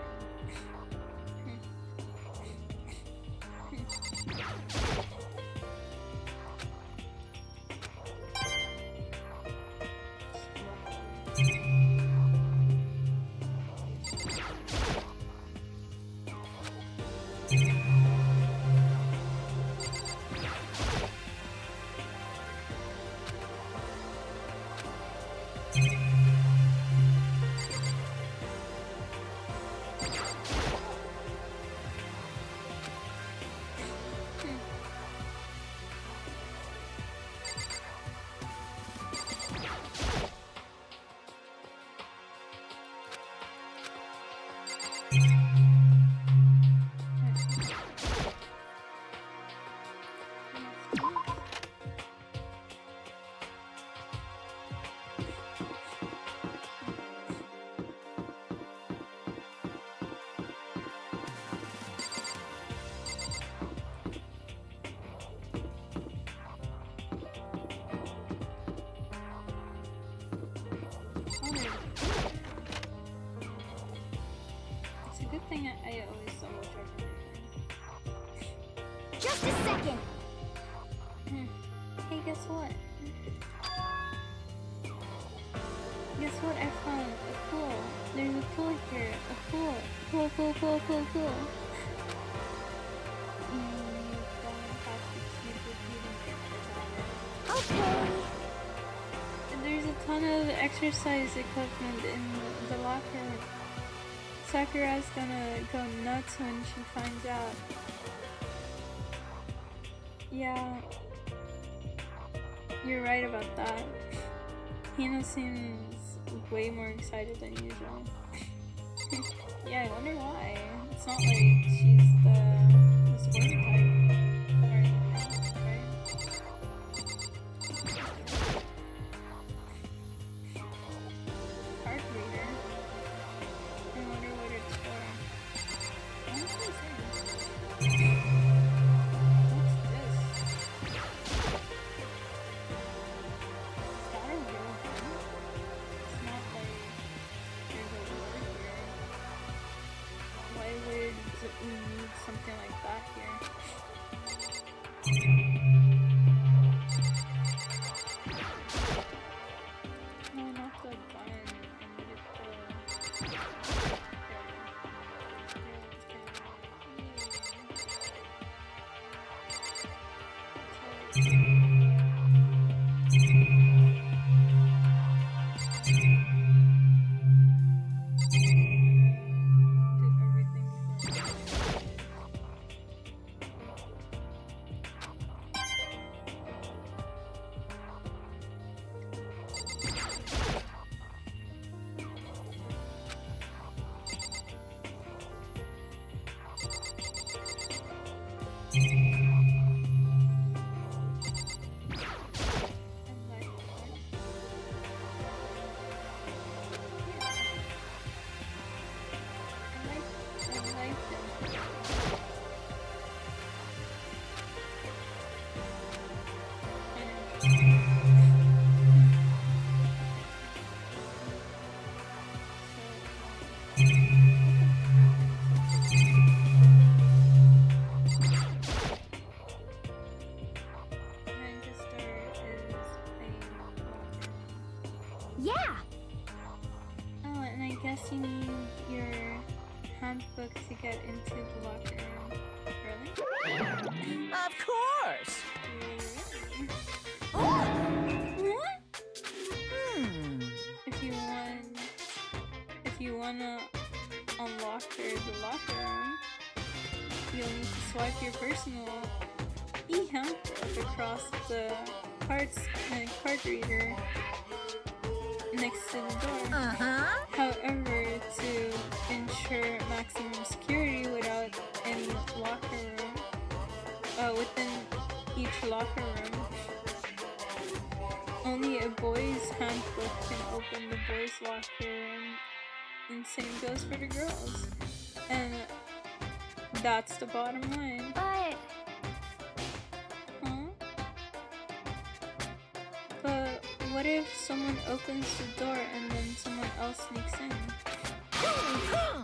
It's a good thing I always double check everything. Just a second! Hey, guess what? Guess what I found? A cool There's a pool here. A pool. Pool. You don't have to keep repeating it. Okay. And there's a ton of exercise equipment in the locker. Sakura's gonna go nuts when she finds out. Yeah. You're right about that. Hina seems way more excited than usual. Yeah, I wonder why. It's not like she's the sporty type or anything, right? Card reader. I wonder what it's for. What is it? What's this? Is that a real thing? It's not like there's a word here. Why would we need something like that here? No, not the gun. I needed the... Yeah. Oh, and I guess you need your handbook to get into the locker room. Really? Of course! What? Hmm. If you wanna unlock the locker room, you'll need to swipe your personal e-handbook across the card reader next to the door. However, to ensure maximum security without any locker room, within each locker room, only a boy's handbook can open the boys' locker room, and same goes for the girls. And that's the bottom line. But... Huh? But what if someone opens the door and then someone else sneaks in?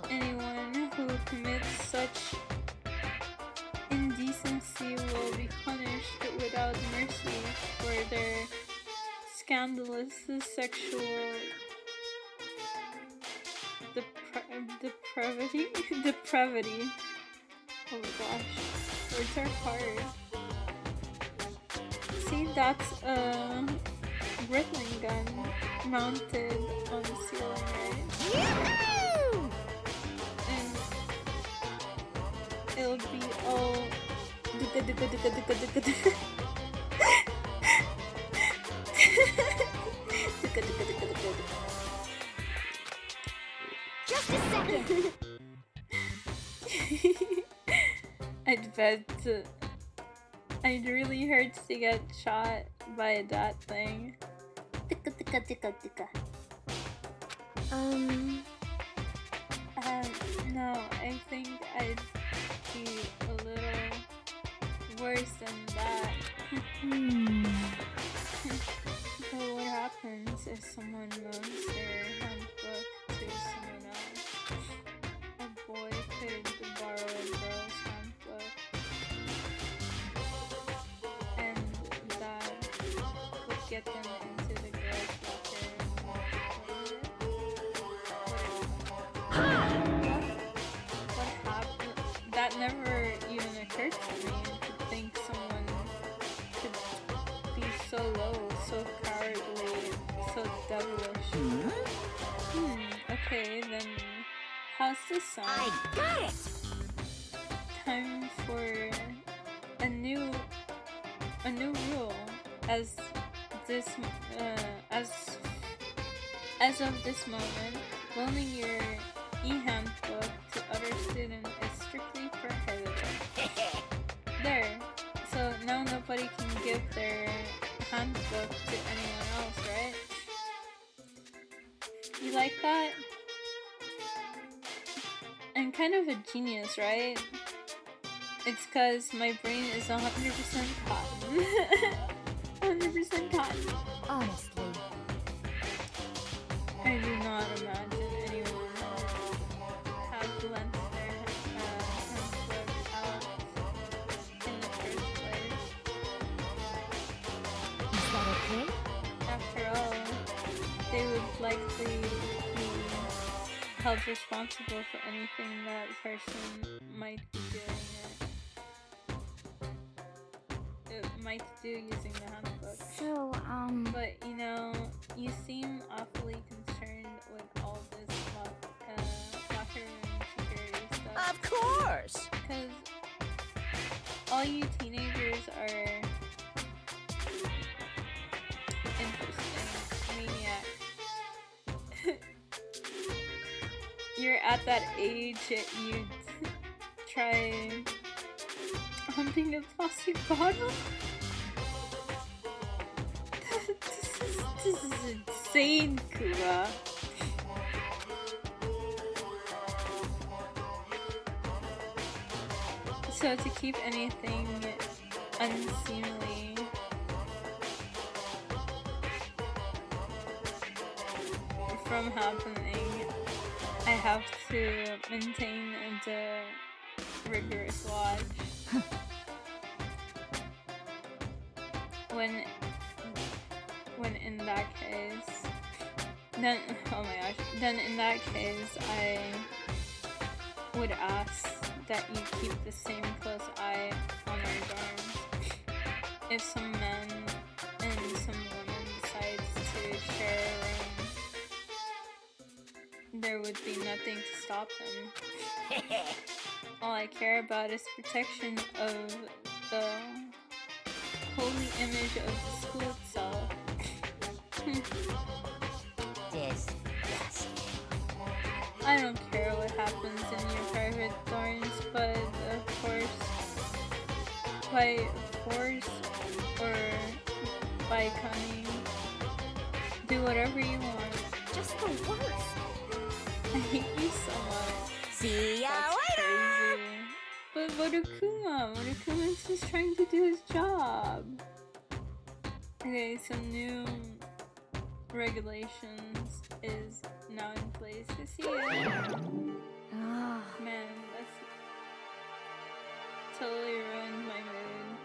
Anyone who commits such indecency will be punished without mercy for their scandalous sexual depravity. Oh gosh, words are hard. See, that's a Riddling gun mounted on the ceiling, right? And it'll be all Just a second. I'd really hurt to get shot by that thing. No, I think I'd be a little worse than that. But what happens if someone loans their handbook to someone else? A boy could borrow a girl's handbook, and that would get them into the girl's locker. How's this sound? I got it! Time for a new rule. As this as of this moment, loaning your e-handbook to other students is strictly prohibited. There. So now nobody can give their handbook to anyone else, right? You like that? I'm kind of a genius, right? It's cause my brain is 100% cotton. 100% cotton. Honestly. I do not imagine anyone have lent their handbook out in the first place. Is that okay? After all, they would likely be held responsible for anything that person might be doing might do using the handbook. So, But you know, you seem awfully concerned with all this locker room security stuff. Of course! Because all you teenagers are interesting maniacs. You're at that age that you'd try hunting a plastic bottle? This is insane, Kuba. So to keep anything unseemly from happening, I have to maintain the rigorous watch. When in that case, then, oh my gosh, then in that case, I would ask that you keep the same close eye on our dorms. If some men and some women decides to share a room, there would be nothing to stop them. All I care about is protection of the holy image of the school itself. Disgusting. I don't care what happens in your private dorms, but of course, by force or by cunning, do whatever you want. just the worst. I hate you so much. See ya That's later! crazy. But Motokuma's just trying to do his job. Okay, some new regulations is now in place this year. Man, that's totally ruined my mood.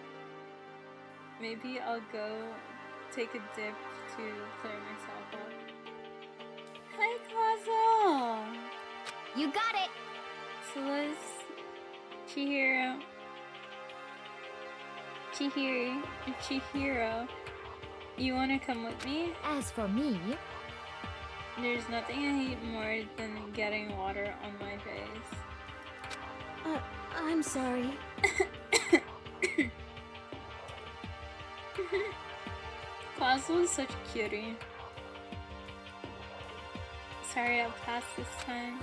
Maybe I'll go take a dip to clear myself up. Hi, Quazzle! You got it! Celeste, Chihiro, you wanna come with me? As for me, There's nothing I hate more than getting water on my face. I'm sorry. Quazzle is such a cutie. Sorry I'll pass this time.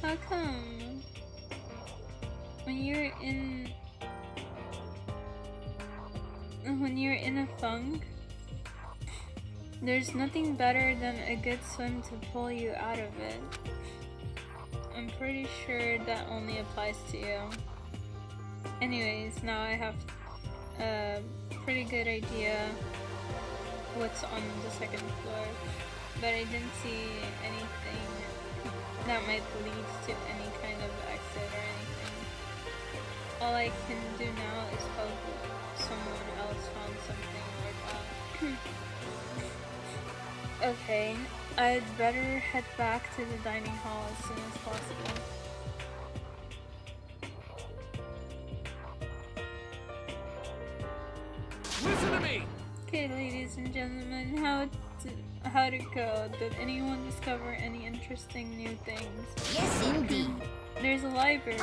How come? When you're in a funk, there's nothing better than a good swim to pull you out of it. I'm pretty sure that only applies to you. Anyways, now I have a pretty good idea what's on the second floor, but I didn't see anything that might lead to any kind of exit or anything. All I can do now is hope someone else found something worthwhile. Okay, I'd better head back to the dining hall as soon as possible. Listen to me! Okay, ladies ladies and gentlemen, how'd it go? Did anyone discover any interesting new things? Yes, indeed. There's a library.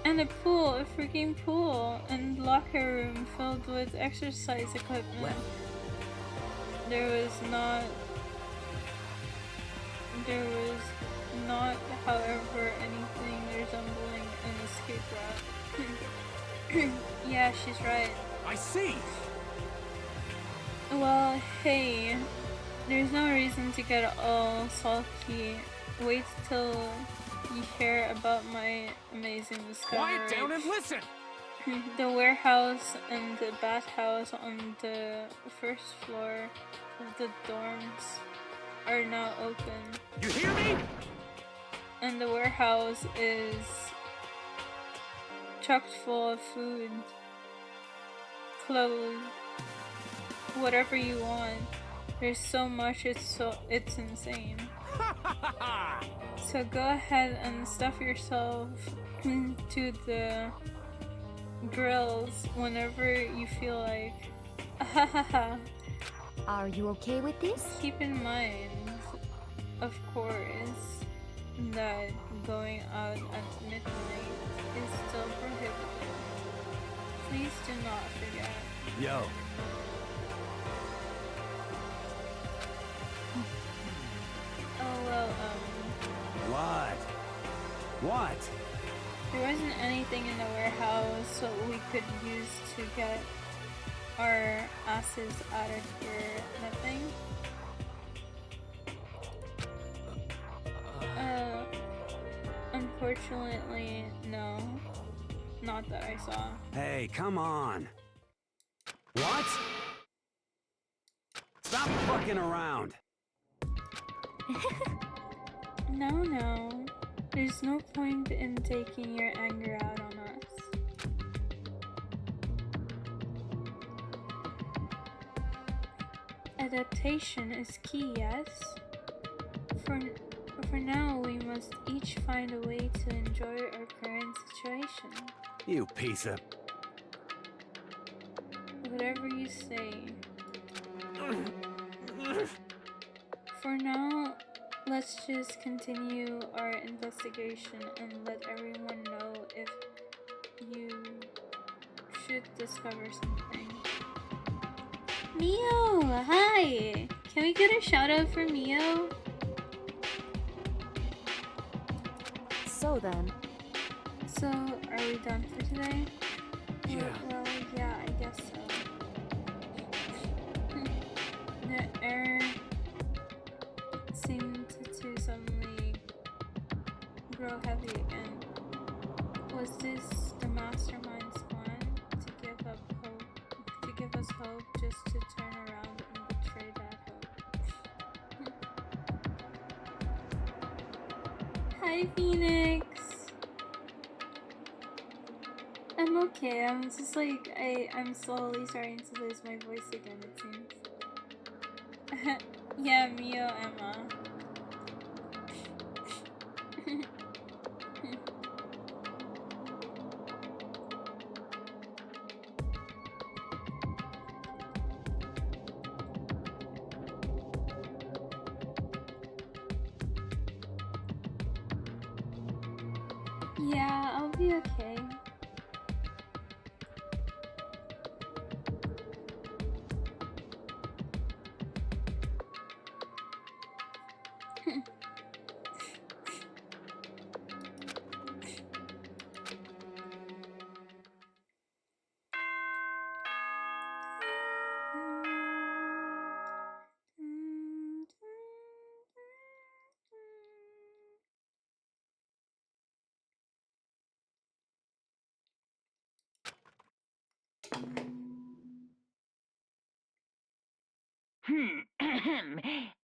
And a pool, a freaking pool, and locker room filled with exercise equipment. There was not, however, anything resembling an escape route. Yeah, she's right. I see! Well, hey, there's no reason to get all sulky. Wait till you hear about my amazing discovery. Quiet down and listen! The warehouse and the bathhouse on the first floor of the dorms are now open. You hear me? And the warehouse is chocked full of food, clothes, whatever you want. There's so much, it's insane. So go ahead and stuff yourself to the grills whenever you feel like. Are you okay with this? Keep in mind, of course, that going out at midnight is still prohibited. Please do not forget. Yo. Oh well, What? What? there wasn't anything in the warehouse so we could use to get our asses out of here. Nothing? Unfortunately, no. Not that I saw. Hey, come on. What? Stop fucking around. No. There's no point in taking your anger out on us. Adaptation is key, yes? For now, we must each find a way to enjoy our current situation. You piece of... Whatever you say. For now, let's just continue our investigation and let everyone know if you should discover something. Mio, hi! Can we get a shout out for Mio? So then. So, are we done for today? Yeah. Well, yeah, I guess so. The air seemed to suddenly grow heavy again. Was this the mastermind's plan to give us hope just to turn around and betray that hope? Hi, Phoenix! I'm okay, I'm just like, I'm slowly starting to lose my voice again, it seems. Yeah, Mio, Emma. Yeah, I'll be okay.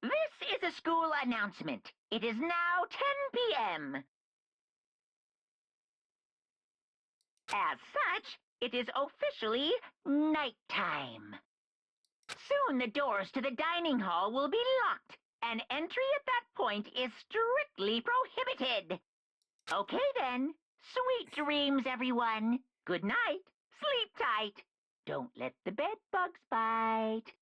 This is a school announcement. It is now 10 p.m. As such, it is officially nighttime. Soon the doors to the dining hall will be locked, and entry at that point is strictly prohibited. Okay then, sweet dreams, everyone. Good night, sleep tight. Don't let the bed bugs bite.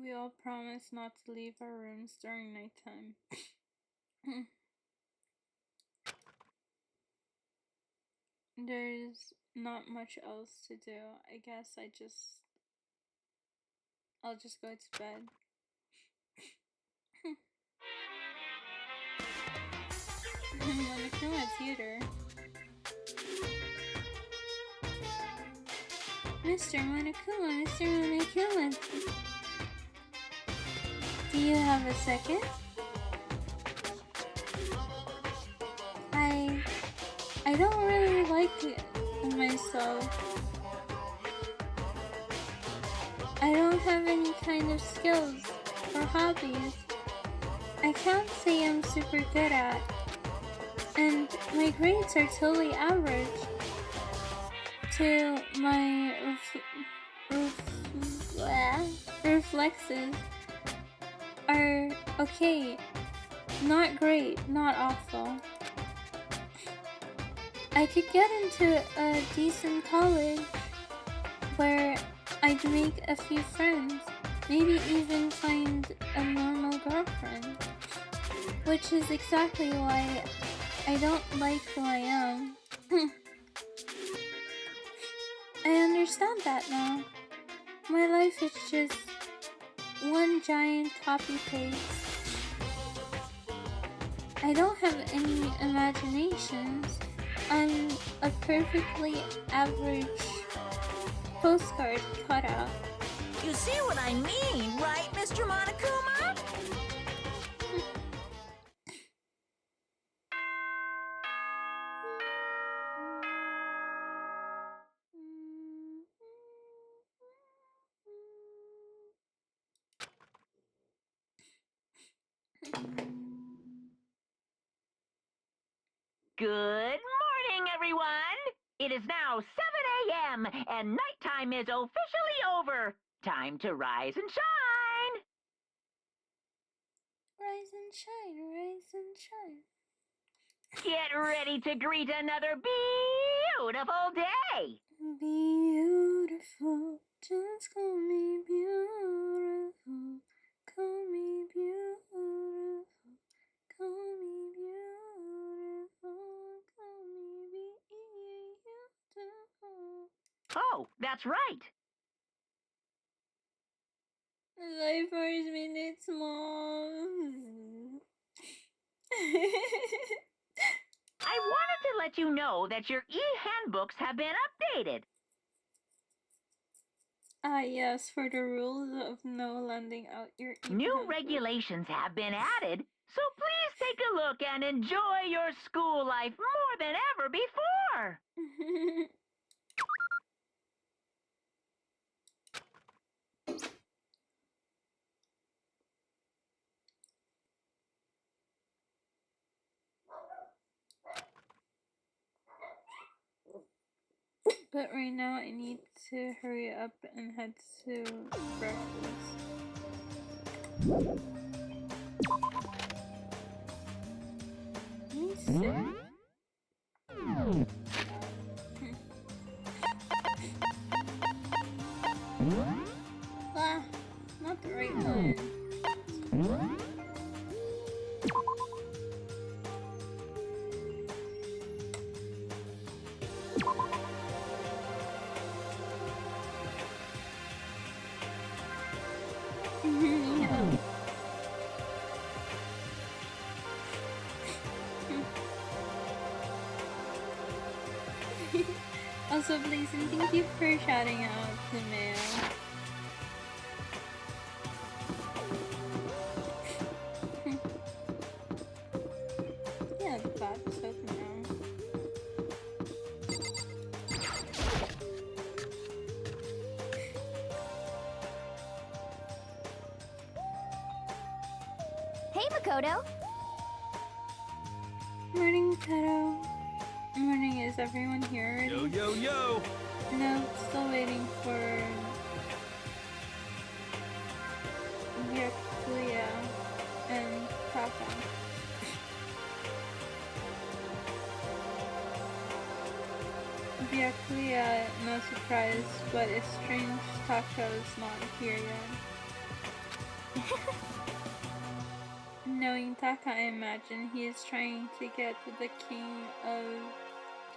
We all promise not to leave our rooms during nighttime. There's not much else to do. I guess I'll just go to bed. Monokuma Theater. Mr. Monokuma, Mr. Monokuma. Do you have a second? I don't really like myself. I don't have any kind of skills or hobbies. I can't say I'm super good at. And my grades are totally average. To my reflexes are okay. Not great, not awful. I could get into a decent college where I'd make a few friends, maybe even find a normal girlfriend, which is exactly why I don't like who I am. I understand that now. My life is just one giant copy-paste. I don't have any imaginations. I'm a perfectly average postcard cutout. You see what I mean, right, Mr. Monokuma? Good morning, everyone! It is now 7 a.m., and nighttime is officially over. Time to rise and shine! Rise and shine, rise and shine. Get ready to greet another beautiful day! Beautiful, just call me beautiful. Call me beautiful. Call me beautiful. Call me beautiful. Oh, that's right! Life 4 minutes, Mom. I wanted to let you know that your e-handbooks have been updated. Ah, yes, for the rules of no lending out your New regulations have been added, so please take a look and enjoy your school life more than ever before. But right now I need to hurry up and head to breakfast. Let me see. Ah, not the right one. Yeah. Also, please and thank you for shouting out to Mayo. Yeah, the path is open now. Hey, Makoto. Morning, Tato. Morning, is everyone here already? Yo, yo, yo! No, still waiting for Byakuya and Taka. Byakuya, no surprise, but it's strange Taka is not here yet. Knowing Taka, I imagine he is trying to get the king of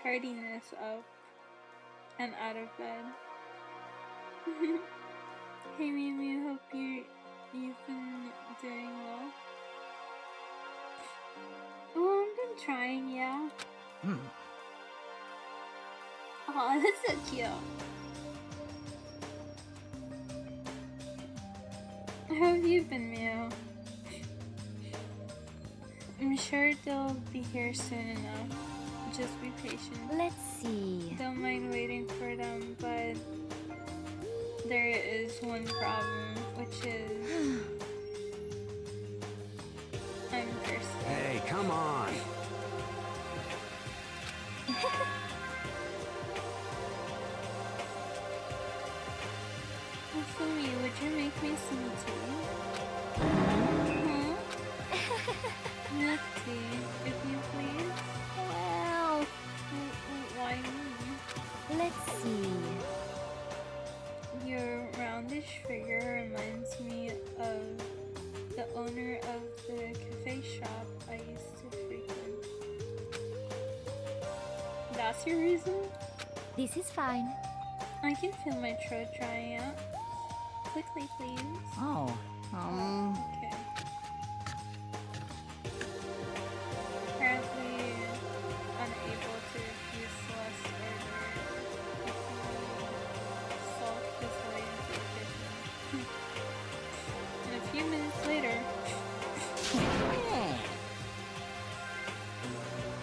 tardiness up and out of bed. Hey Mimi, hope you've been doing well. Oh, I've been trying, yeah. Oh, that's so cute. How have you been, Mew? I'm sure they'll be here soon enough. Just be patient. Let's see. Don't mind waiting for them, but there is one problem, which is I'm thirsty. Hey, come on. Sumi, would you make me some tea? Milk tea, if you please. Well, why me? Let's see. Your roundish figure reminds me of the owner of the cafe shop I used to frequent. That's your reason? This is fine. I can feel my throat drying out. Quickly, please. Oh, Okay. Apparently unable to refuse Celeste's order. Sulked his way into the kitchen. And a few minutes later...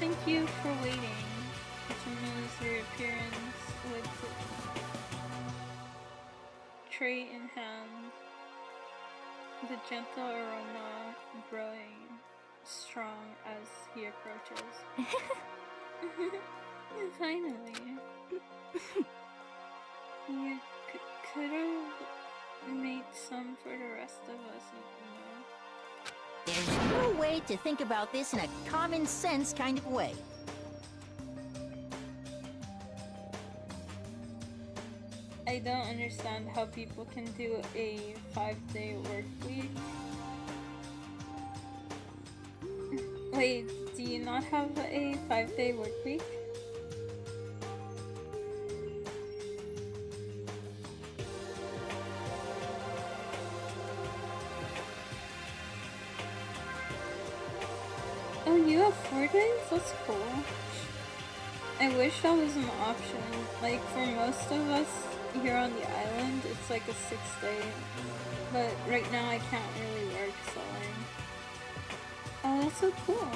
Thank you for waiting. It's a your appearance with tray in hand, the gentle aroma growing strong as he approaches. Finally. You could have made some for the rest of us, you know. There's no way to think about this in a common sense kind of way. I don't understand how people can do a 5-day work week. Wait, do you not have a 5-day work week? Oh, you have 4 days? That's cool. I wish that was an option. Like, for most of us here on the island, it's like a 6-day. But right now I can't really work, so oh, that's so cool.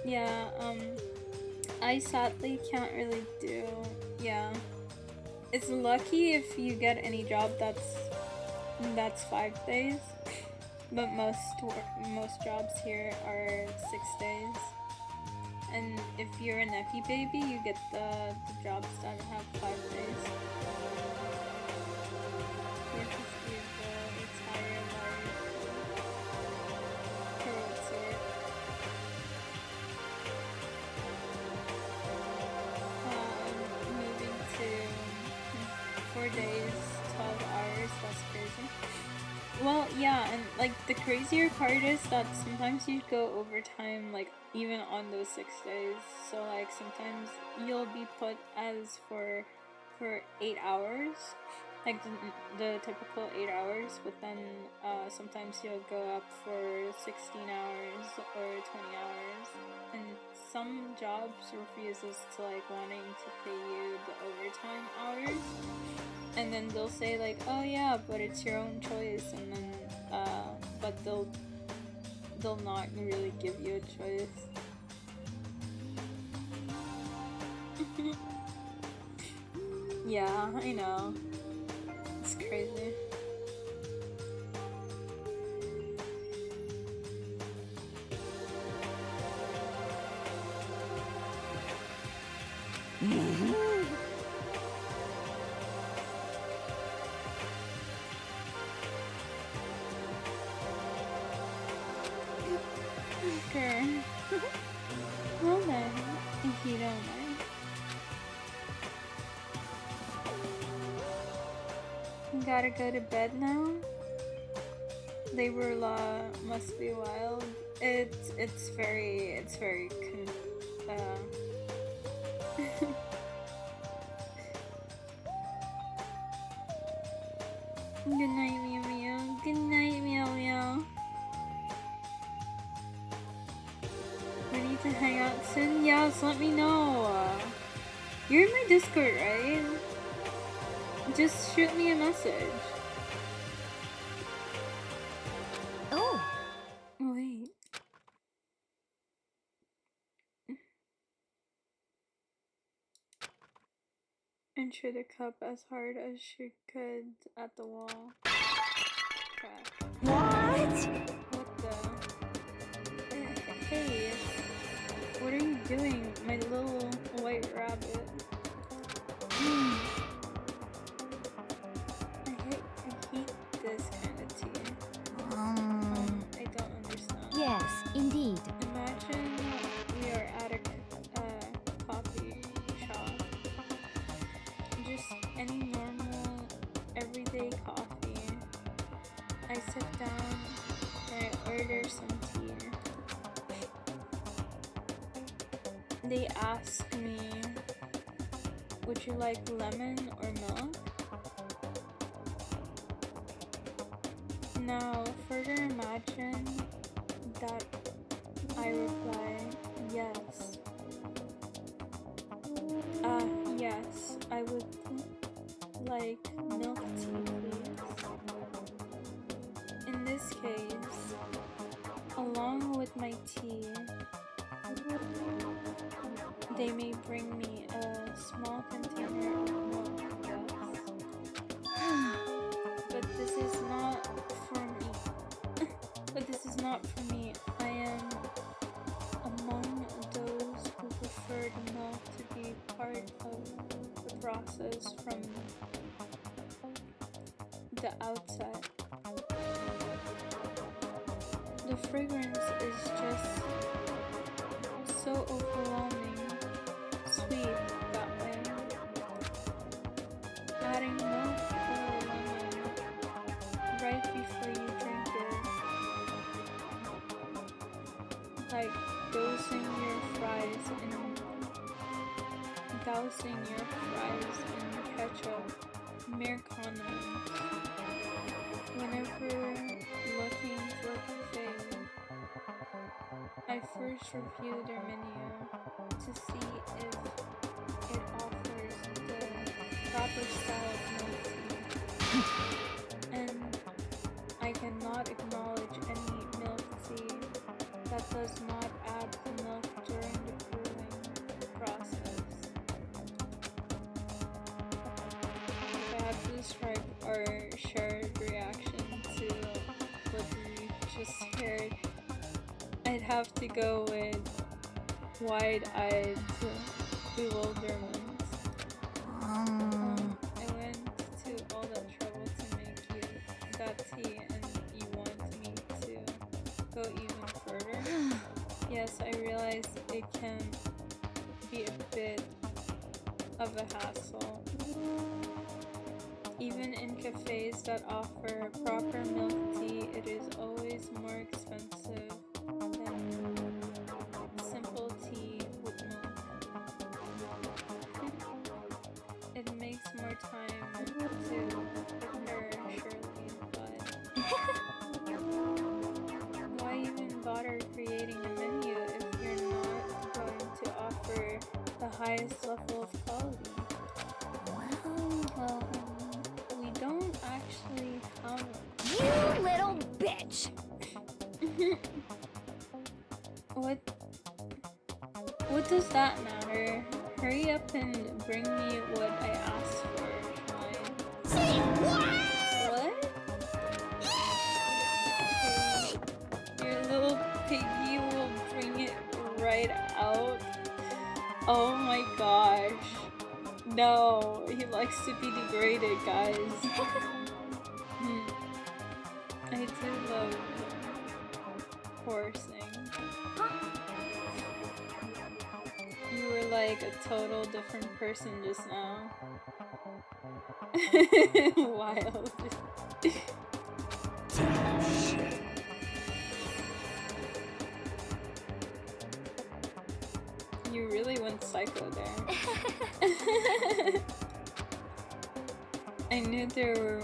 Yeah, I sadly can't really do, yeah. It's lucky if you get any job that's 5 days. But most jobs here are 6 days. And if you're a Nephi baby, you get the jobs that have 5 days. Work is evil, it's higher life. Heroic sort. Moving to 4 days, 12 hours, that's crazy. Well, yeah, and like the crazier part is that sometimes you go overtime, like even on those 6 days. So like sometimes you'll be put as for 8 hours, like the typical 8 hours, but then sometimes you'll go up for 16 hours or 20 hours, and some jobs refuses to like wanting to pay you the overtime hours. And then they'll say like, oh yeah, but it's your own choice, and then but they'll not really give you a choice. Yeah, I know. It's crazy. Sure. Well then, if you don't mind. gotta go to bed now. Labor law must be wild. It's very Good night, Mew Mew. Good night, Meow Meow. Ready to hang out soon? Yes, let me know. You're in my Discord, right? Just shoot me a message. Oh. Wait. Enter the cup as hard as she could at the wall. Crack. What? What the? Hey, what are you doing, my little white rabbit? I hate this kind of tea. I don't understand. Yes, indeed. Imagine we are at a coffee shop. Just any normal, everyday coffee. I sit down and I order some tea. They ask me, would you like lemon or milk? Now, further imagine that I reply, yes. Yes, I would like milk tea, please. In this case, along with my tea, they may bring me a small container of milk, yes. But this is not for me. But this is not for me. I am among those who prefer the milk to be part of the process from the outset. The fragrance is just so overwhelming, sweet that way. Adding milk or lemon right before you drink it, like dousing your fries in ketchup, mere condiments. Whenever looking for cafe, I first review their menu to see if it offers the proper style of milk tea. And I cannot acknowledge any milk tea that does not add the milk during the brewing process. If I had to describe our shared reaction to what we just heard, I'd have to go with wide-eyed bewilderment. I went to all that trouble to make you that tea, and you want me to go even further? Yes, I realize it can be a bit of a hassle. Even in cafes that offer proper milk tea, it is always more expensive than simple tea with milk. It makes more time to prepare, surely, but why even bother creating a menu if you're not going to offer the highest level of quality? Well, we don't actually have one. You little bitch! What does that matter? Hurry up and bring me what I asked for. Say what? What? Okay. Your little piggy will bring it right out. Oh my gosh. No, he likes to be degraded, guys. I do love horsing. You were like a total different person just now. Wild. Shit. You really went psycho there. I knew there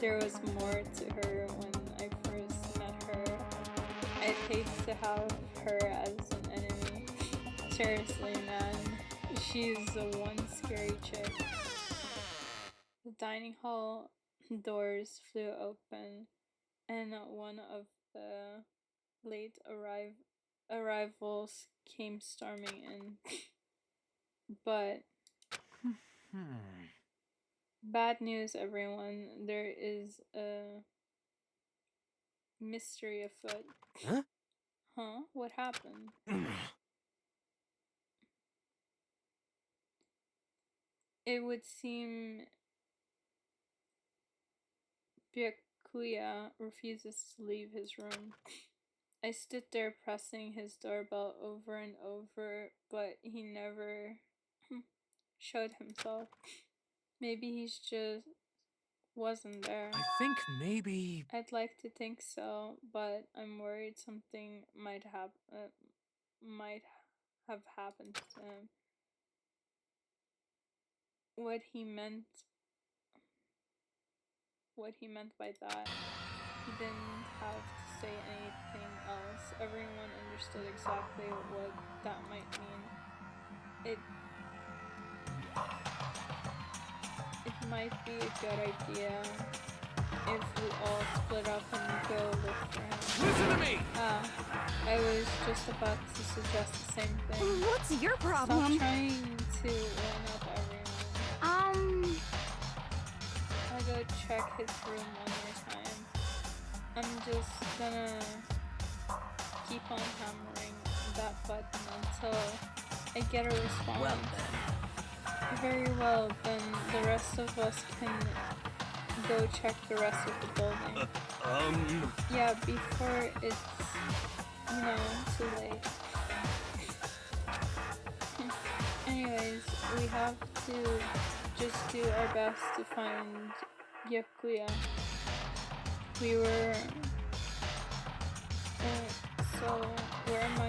was more to her when I first met her. I'd hate to have her as an enemy. Seriously, man. She's the one scary chick. The dining hall doors flew open, and one of the late arrivals came storming in. But bad news, everyone. There is a mystery afoot. Huh? Huh? What happened? It would seem Byakuya refuses to leave his room. I stood there pressing his doorbell over and over, but he never showed himself. Maybe he's just wasn't there. I think maybe... I'd like to think so, but I'm worried something might have happened to him. What he meant by that, he didn't have to say anything else. Everyone understood exactly what that might mean. It might be a good idea if we all split up and go look for him. Listen to me! I was just about to suggest the same thing. What's your problem? Stop trying to one up everyone. I'll go check his room one more time. I'm just gonna keep on hammering that button until I get a response. Well then. Very well, then the rest of us can go check the rest of the building. Yeah, before it's, too late. Anyways, we have to just do our best to find Byakuya. We were... so, where am I?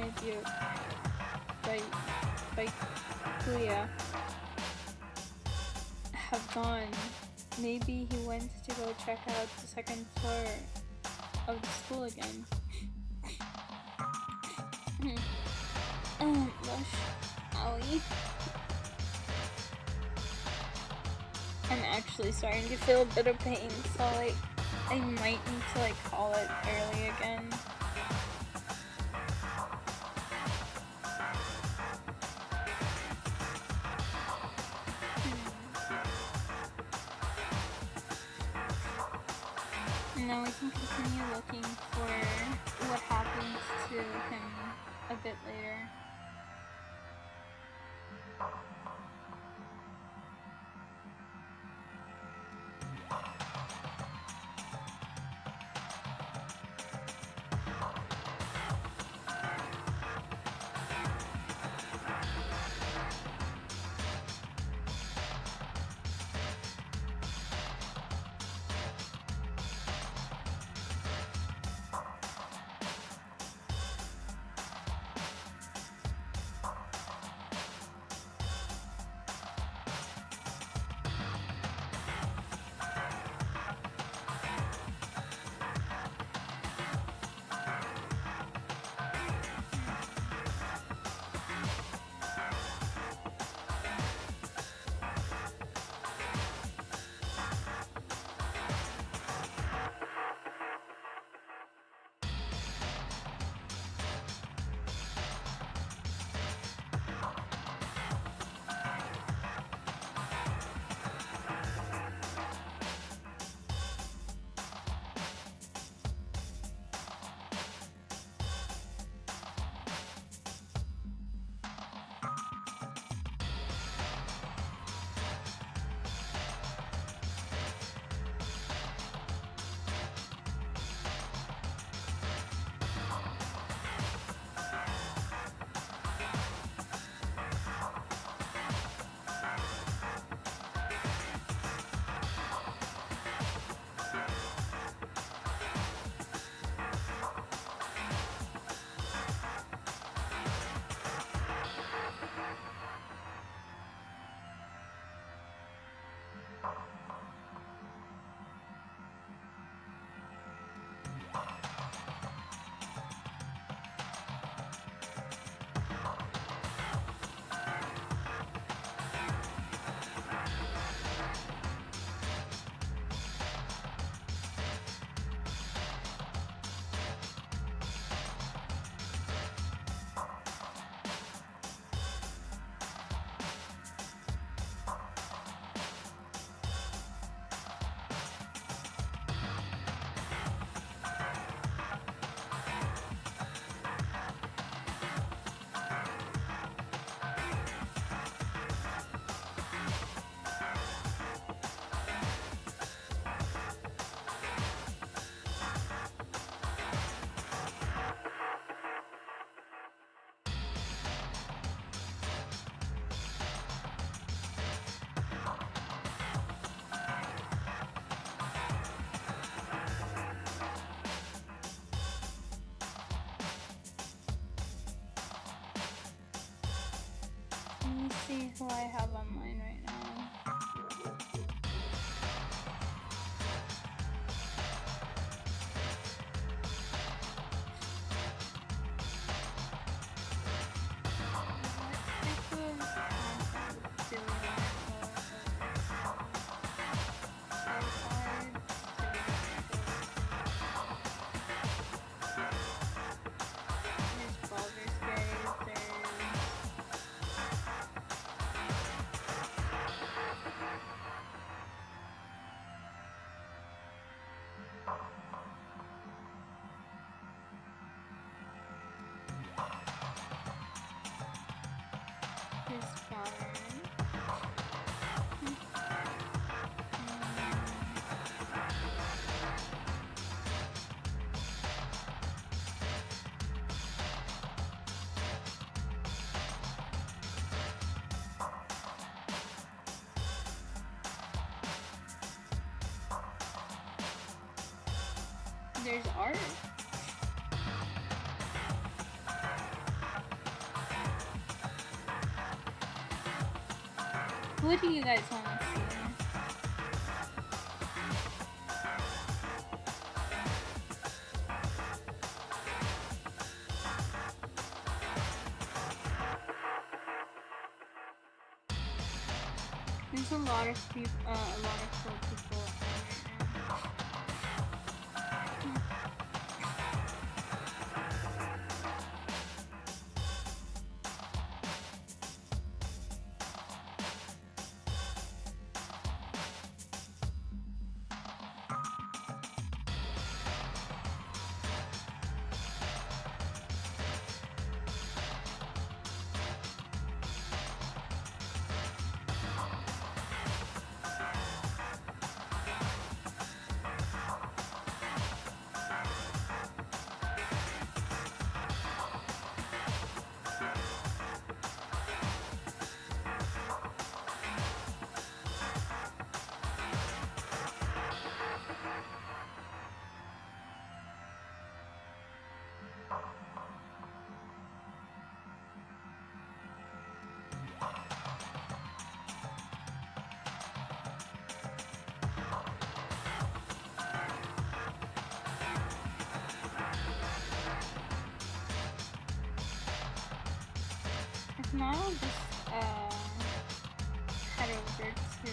Byakuya have gone. Maybe he went to go check out the second floor of the school again. Gosh. Owie. I'm actually starting to feel a bit of pain, so I might need to call it early again. Now we can continue looking for what happened to him a bit later. see who I have online right now. There's art. What do you guys want to see? There's a lot of people, a lot of cool people on right now. If not, I'll just head over to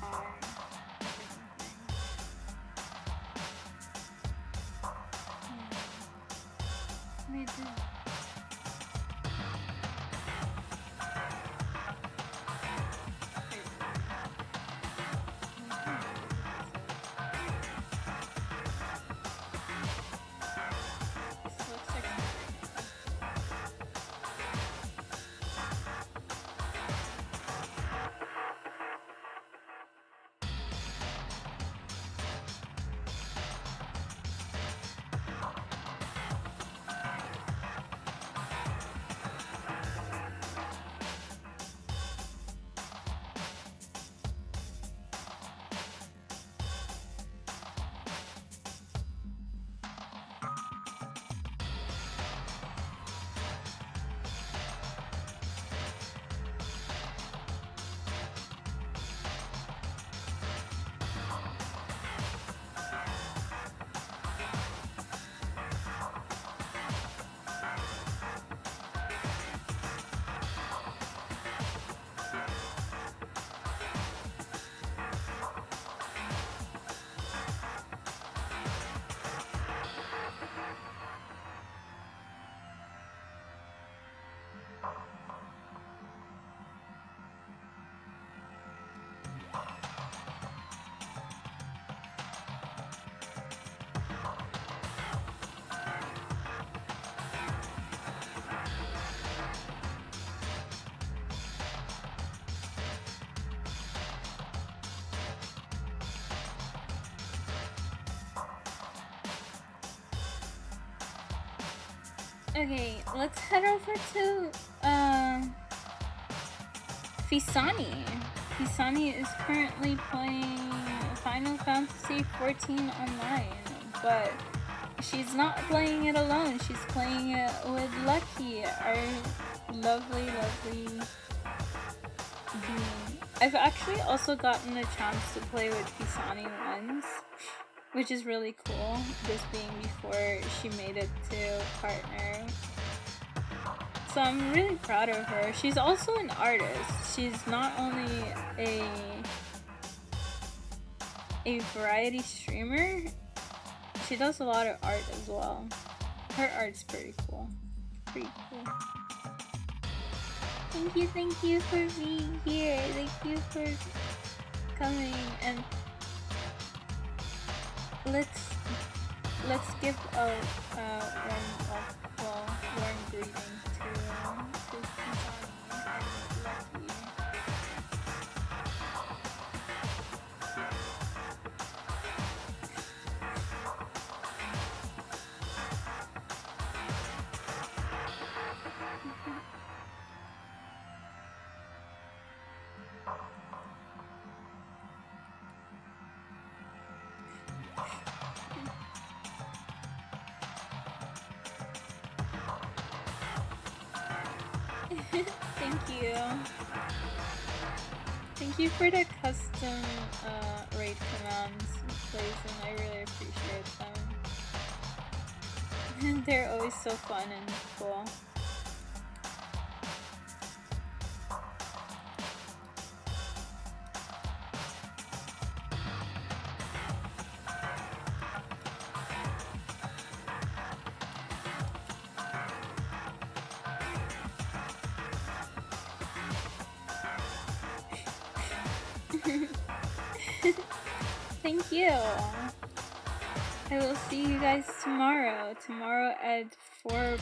Kai. They did. Okay, let's head over to Fisani. Fisani is currently playing Final Fantasy XIV online, but she's not playing it alone. She's playing it with Lucky, Lovely, lovely being. I've actually also gotten a chance to play with Pisani once, which is really cool, this being before she made it to partner. So I'm really proud of her. She's also an artist. She's not only a variety streamer, she does a lot of art as well. Her art's pretty cool. Pretty cool. Thank you for being here. Thank you for coming, and let's give a warm greeting to Pisani and Lucky. Thank you. Thank you for the custom raid commands, Blazin. I really appreciate them. They're always so fun and cool. Thank you. I will see you guys tomorrow. Tomorrow at 4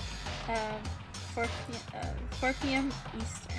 p.m. Eastern.